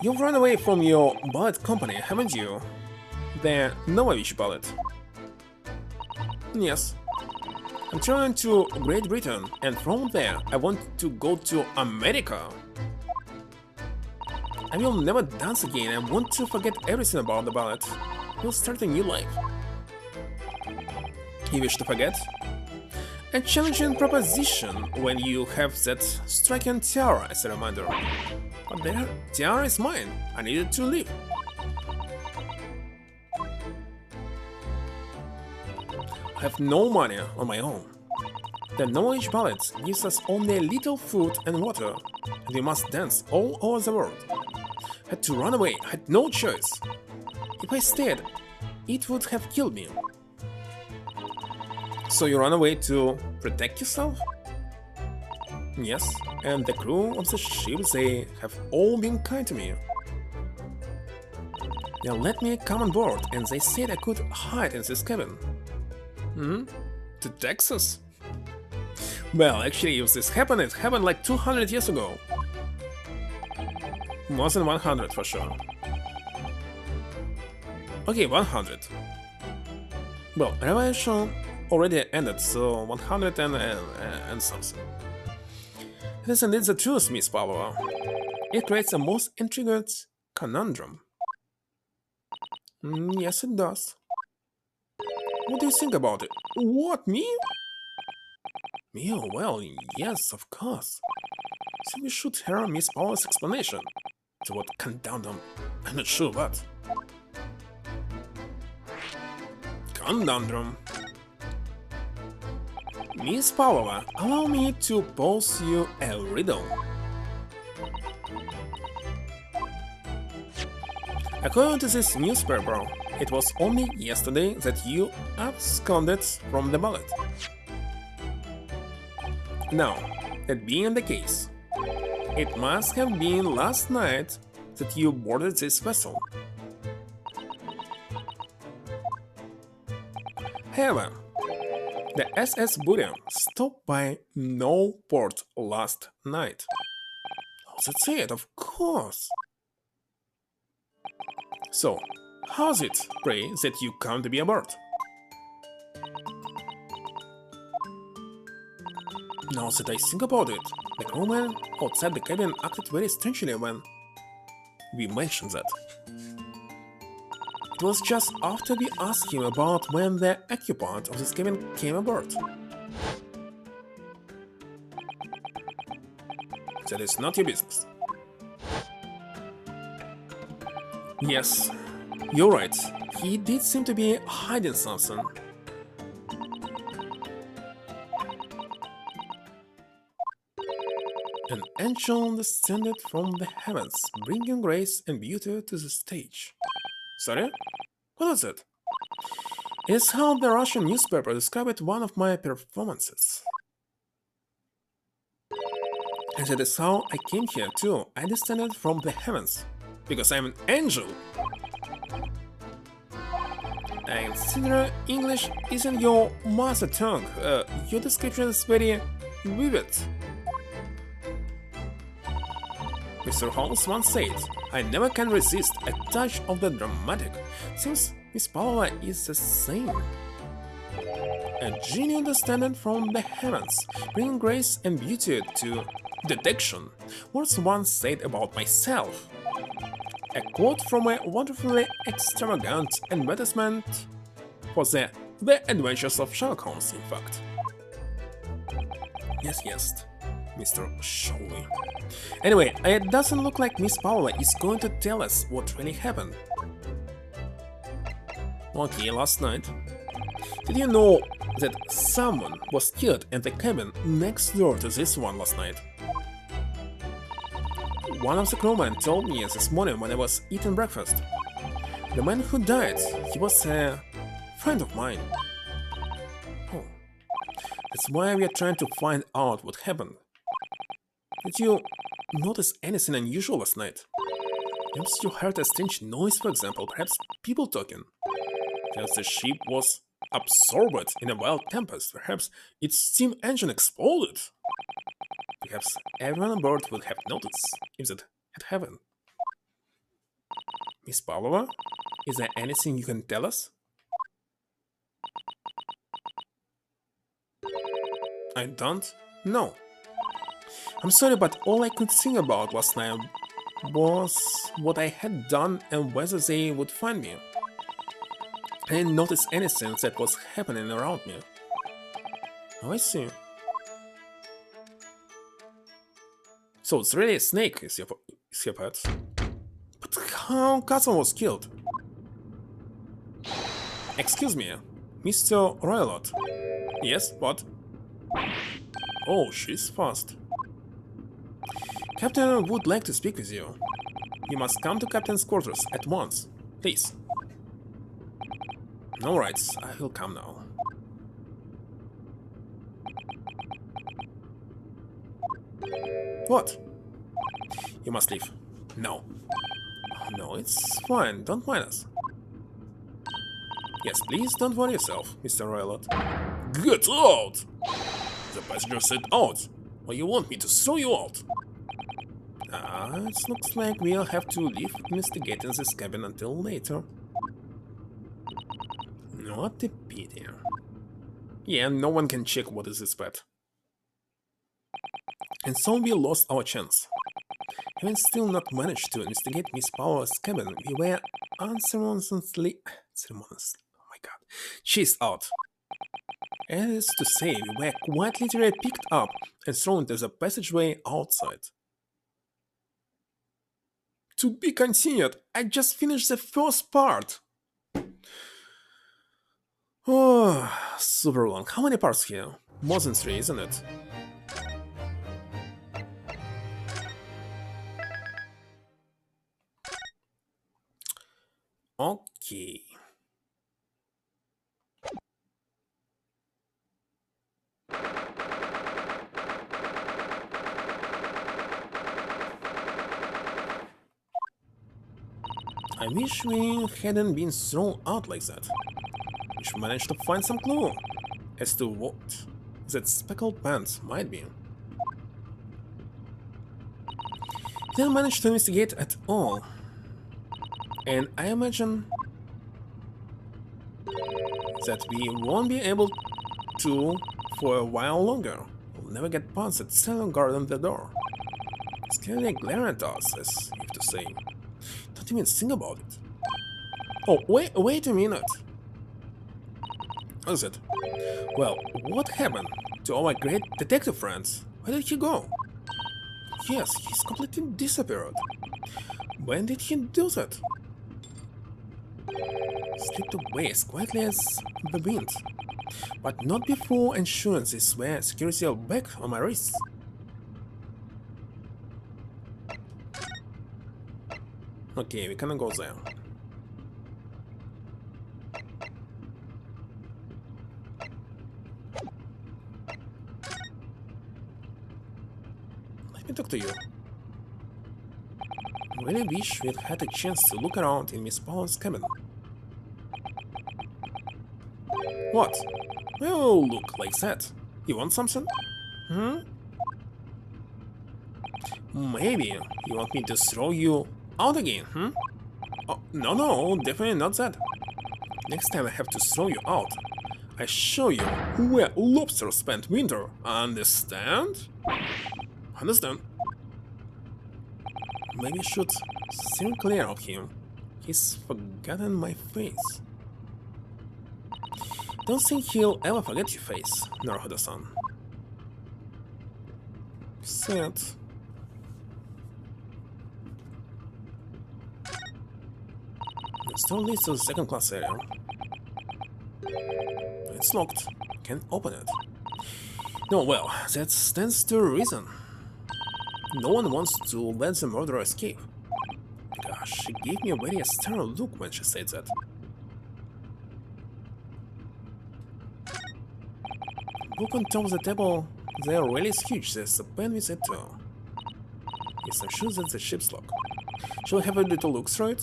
You've run away from your ballet company, haven't you? The Novovich ballet. Yes. I'm traveling to Great Britain, and from there I want to go to America. I will never dance again. I want to forget everything about the ballet. We'll start a new life. You wish to forget? A challenging proposition when you have that striking tiara as a reminder. But the tiara is mine. I need it to live. I have no money on my own. The knowledge ballet gives us only a little food and water, and we must dance all over the world. Had to run away, had no choice. If I stayed, it would have killed me. So you run away to protect yourself? Yes, and the crew of the ship, they have all been kind to me. They let me come on board, and they said I could hide in this cabin. To Texas? Well, actually, if this happened, it happened like 200 years ago. More than 100 for sure. Okay, 100. Well, revelation already ended, so 100 and something. It is indeed the truth, Miss Pavlova. It creates a most intriguing conundrum. Yes, it does. What do you think about it? What, me? Me? Oh, well, yes, of course. So we should hear Miss Pavlova's explanation. To what conundrum? I'm not sure what. Conundrum. Miss Pavlova, allow me to pose you a riddle. According to this newspaper, it was only yesterday that you absconded from the ballet. Now, that being the case, it must have been last night that you boarded this vessel. However, the SS Burya stopped by no port last night. Oh, that's it, of course. So, how's it, pray, that you come to be aboard? Now that I think about it, the crewman outside the cabin acted very strangely when we mentioned that. It was just after we asked him about when the occupant of this cabin came aboard. That is not your business. Yes, you're right. He did seem to be hiding something. An angel descended from the heavens, bringing grace and beauty to the stage. Sorry? What is it? It's how the Russian newspaper described one of my performances. And that is how I came here too. I descended from the heavens, because I'm an angel. I consider English isn't your mother tongue. Your description is very vivid. Mr. Holmes once said, I never can resist a touch of the dramatic. Seems Miss Pavlova is the same. A genius descended from the heavens, bringing grace and beauty to detection, was once said about myself. A quote from a wonderfully extravagant advertisement for the Adventures of Sherlock Holmes, in fact. Yes, Mr. Shawley. Anyway, it doesn't look like Miss Pavlova is going to tell us what really happened. Okay, last night. Did you know that someone was killed in the cabin next door to this one last night? One of the crewmen told me this morning when I was eating breakfast. The man who died, he was a friend of mine. Oh, that's why we are trying to find out what happened. Did you notice anything unusual last night? Perhaps you heard a strange noise, for example, perhaps people talking. Perhaps the ship was absorbed in a wild tempest, perhaps its steam engine exploded. Perhaps everyone on board would have noticed if that had happened. Miss Pavlova, is there anything you can tell us? I don't know. I'm sorry, but all I could think about last night was what I had done and whether they would find me. I didn't notice anything that was happening around me. Oh, I see. So it's really a snake is your pet. But how Cousin was killed? Excuse me, Mr. Roylott. Yes, what? Oh, she's fast. Captain would like to speak with you. You must come to Captain's quarters at once, please. Alright, I will come now. What? You must leave. No. No, it's fine, don't mind us. Yes, please don't worry yourself, Mr. Roylott. Get out! The passenger said out. Or you want me to throw you out? It looks like we'll have to leave investigating this cabin until later. What a pity. Yeah, no one can check what is his pet. And so we lost our chance. Having still not managed to investigate Miss Power's cabin, we were unceremoniously... Oh my god. Chased out. That is to say, we were quite literally picked up and thrown into the passageway outside. To be continued, I just finished the first part. Oh, super long. How many parts here? More than 3, isn't it? Okay. I wish we hadn't been thrown out like that. We should manage to find some clue as to what that speckled pants might be. We didn't manage to investigate at all, and I imagine that we won't be able to for a while longer. We'll never get past that silent guard on the door. It's clearly glaring at us, as if to say, don't even think about it. Oh, wait a minute. What is it? Well, what happened to our great detective friends? Where did he go? Yes, he's completely disappeared. When did he do that? Slipped away as quietly as the wind. But not before ensuring this were security back on my wrists. Okay, we cannot go there. Let me talk to you. I really wish we'd had a chance to look around in Miss Paul's cabin. What? Oh, look like that. You want something? Hmm? Maybe you want me to throw you out again, hmm? Oh, no, definitely not that. Next time I have to throw you out, I show you where lobsters spend winter, understand? Understand. Maybe I should steer clear of him. He's forgotten my face. Don't think he'll ever forget your face, Naruhodo-san. Sad. This door leads to the second class area. It's locked. Can't open it. No, well, that stands to reason. No one wants to let the murderer escape. Gosh, she gave me a very stern look when she said that. Book on top of the table, they are really huge, there's a pen with it too. Yes, I'm sure that's the ship's lock. Shall we have a little look through it?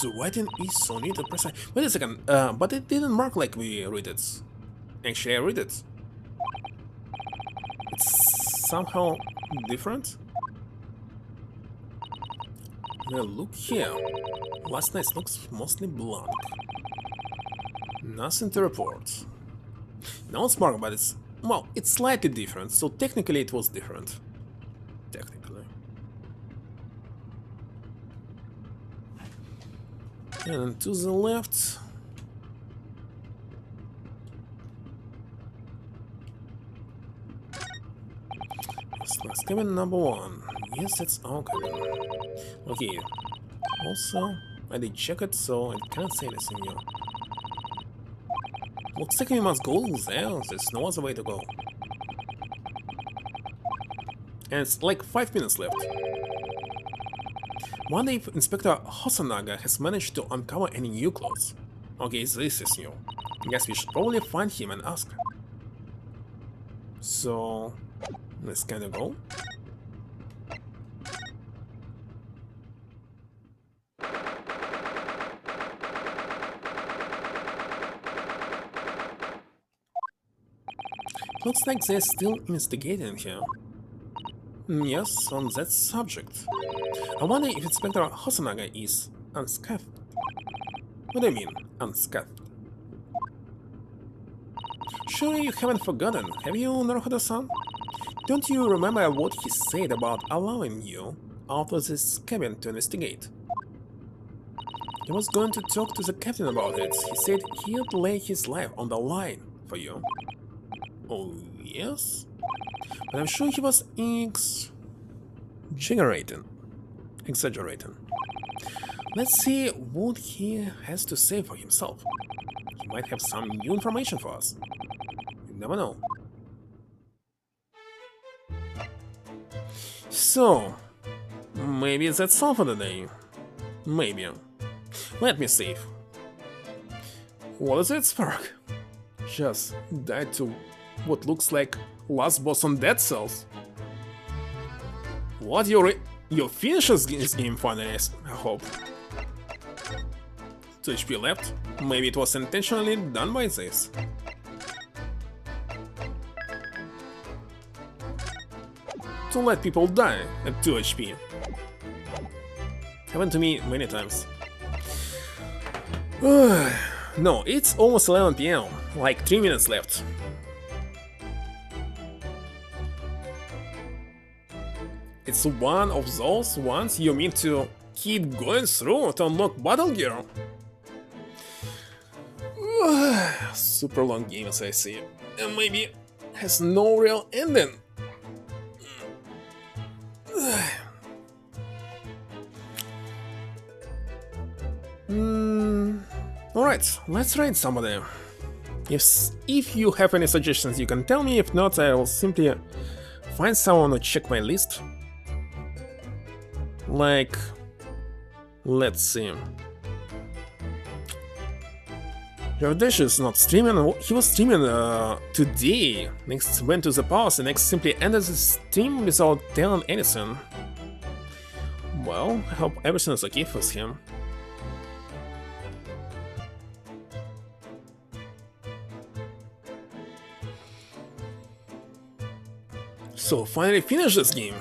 The writing is so neat and precise. Wait a second, but it didn't mark like we read it. Actually, I read it. It's somehow different. Well, look here. Last night looks mostly blank. Nothing to report. No, it's marked, but it's... well, it's slightly different, so technically it was different. And to the left. That's cabin number 1. Yes, that's our cabin. Okay. Also, I did check it, so I can't say anything new. Looks like we must go there. There's no other way to go. And it's like 5 minutes left. Wonder if Inspector Hosanaga has managed to uncover any new clues. Okay, this is new. Guess we should probably find him and ask. So, let's kinda go. Looks like they're still investigating here. Yes, on that subject. I wonder if Inspector Hosanaga is unscathed. What do you mean, unscathed? Surely you haven't forgotten, have you, Naruhodo-san? Don't you remember what he said about allowing you out of this cabin to investigate? He was going to talk to the captain about it. He said he'd lay his life on the line for you. Oh, yes? But I'm sure he was exaggerating. Let's see what he has to say for himself. He might have some new information for us. You never know. So, maybe that's all for today. Maybe. Let me save. What is it, Spark? Just died to what looks like last boss on Dead Cells. What, you finishes this game finally, I hope. 2 HP left. Maybe it was intentionally done by this. To let people die at 2 HP. Happened to me many times. No, it's almost 11 PM, like 3 minutes left. It's one of those ones you mean to keep going through to unlock Battle Gear. Super long game as I see, and maybe has no real ending. Alright, let's raid somebody. If you have any suggestions, you can tell me. If not, I will simply find someone to check my list. Like, let's see. Jordash is not streaming. He was streaming today. Next went to the pause and next simply ended the stream without telling anything. Well, I hope everything is okay for him. So finally finish this game.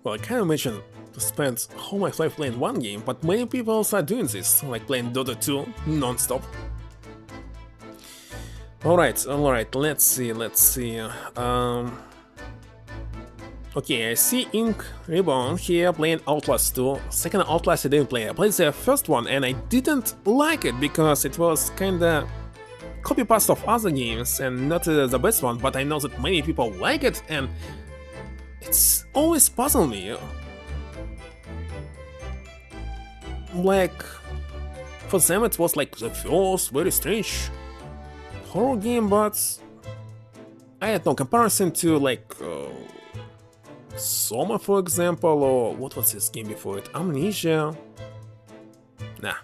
Well, I can't imagine to spend all my life playing one game, but many people are doing this, like playing Dota 2 non-stop. Alright, let's see. Okay, I see Ink Reborn here playing Outlast 2. Second Outlast I didn't play. I played the first one and I didn't like it because it was kinda copy-paste of other games and not the best one, but I know that many people like it and it's always puzzled me. Like, for them it was like the first very strange horror game, but I had no comparison to like Soma, for example, or what was this game before it? Amnesia? Nah.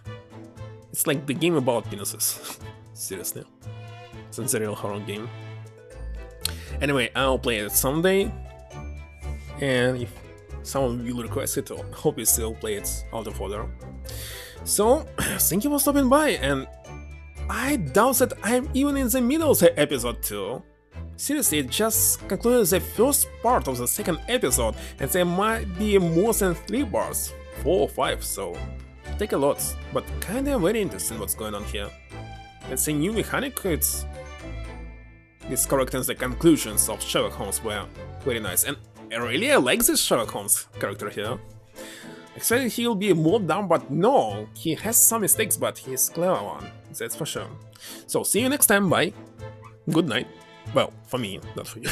It's like the game about penises. Seriously. It's a real horror game. Anyway, I'll play it someday. And if someone will request it, I hope you still play it out of order. So, thank you for stopping by, and I doubt that I'm even in the middle of the episode 2. Seriously, it just concluded the first part of the second episode, and there might be more than 3 parts, 4 or 5, so take a lot, but kinda very interesting what's going on here. It's a new mechanic, it's correcting the conclusions of Sherlock Holmes were very nice, and I like this Sherlock Holmes character here. I Expected he'll be more dumb, but no, he has some mistakes, but he's clever one, that's for sure. So see you next time, bye. Good night. Well, for me, not for you.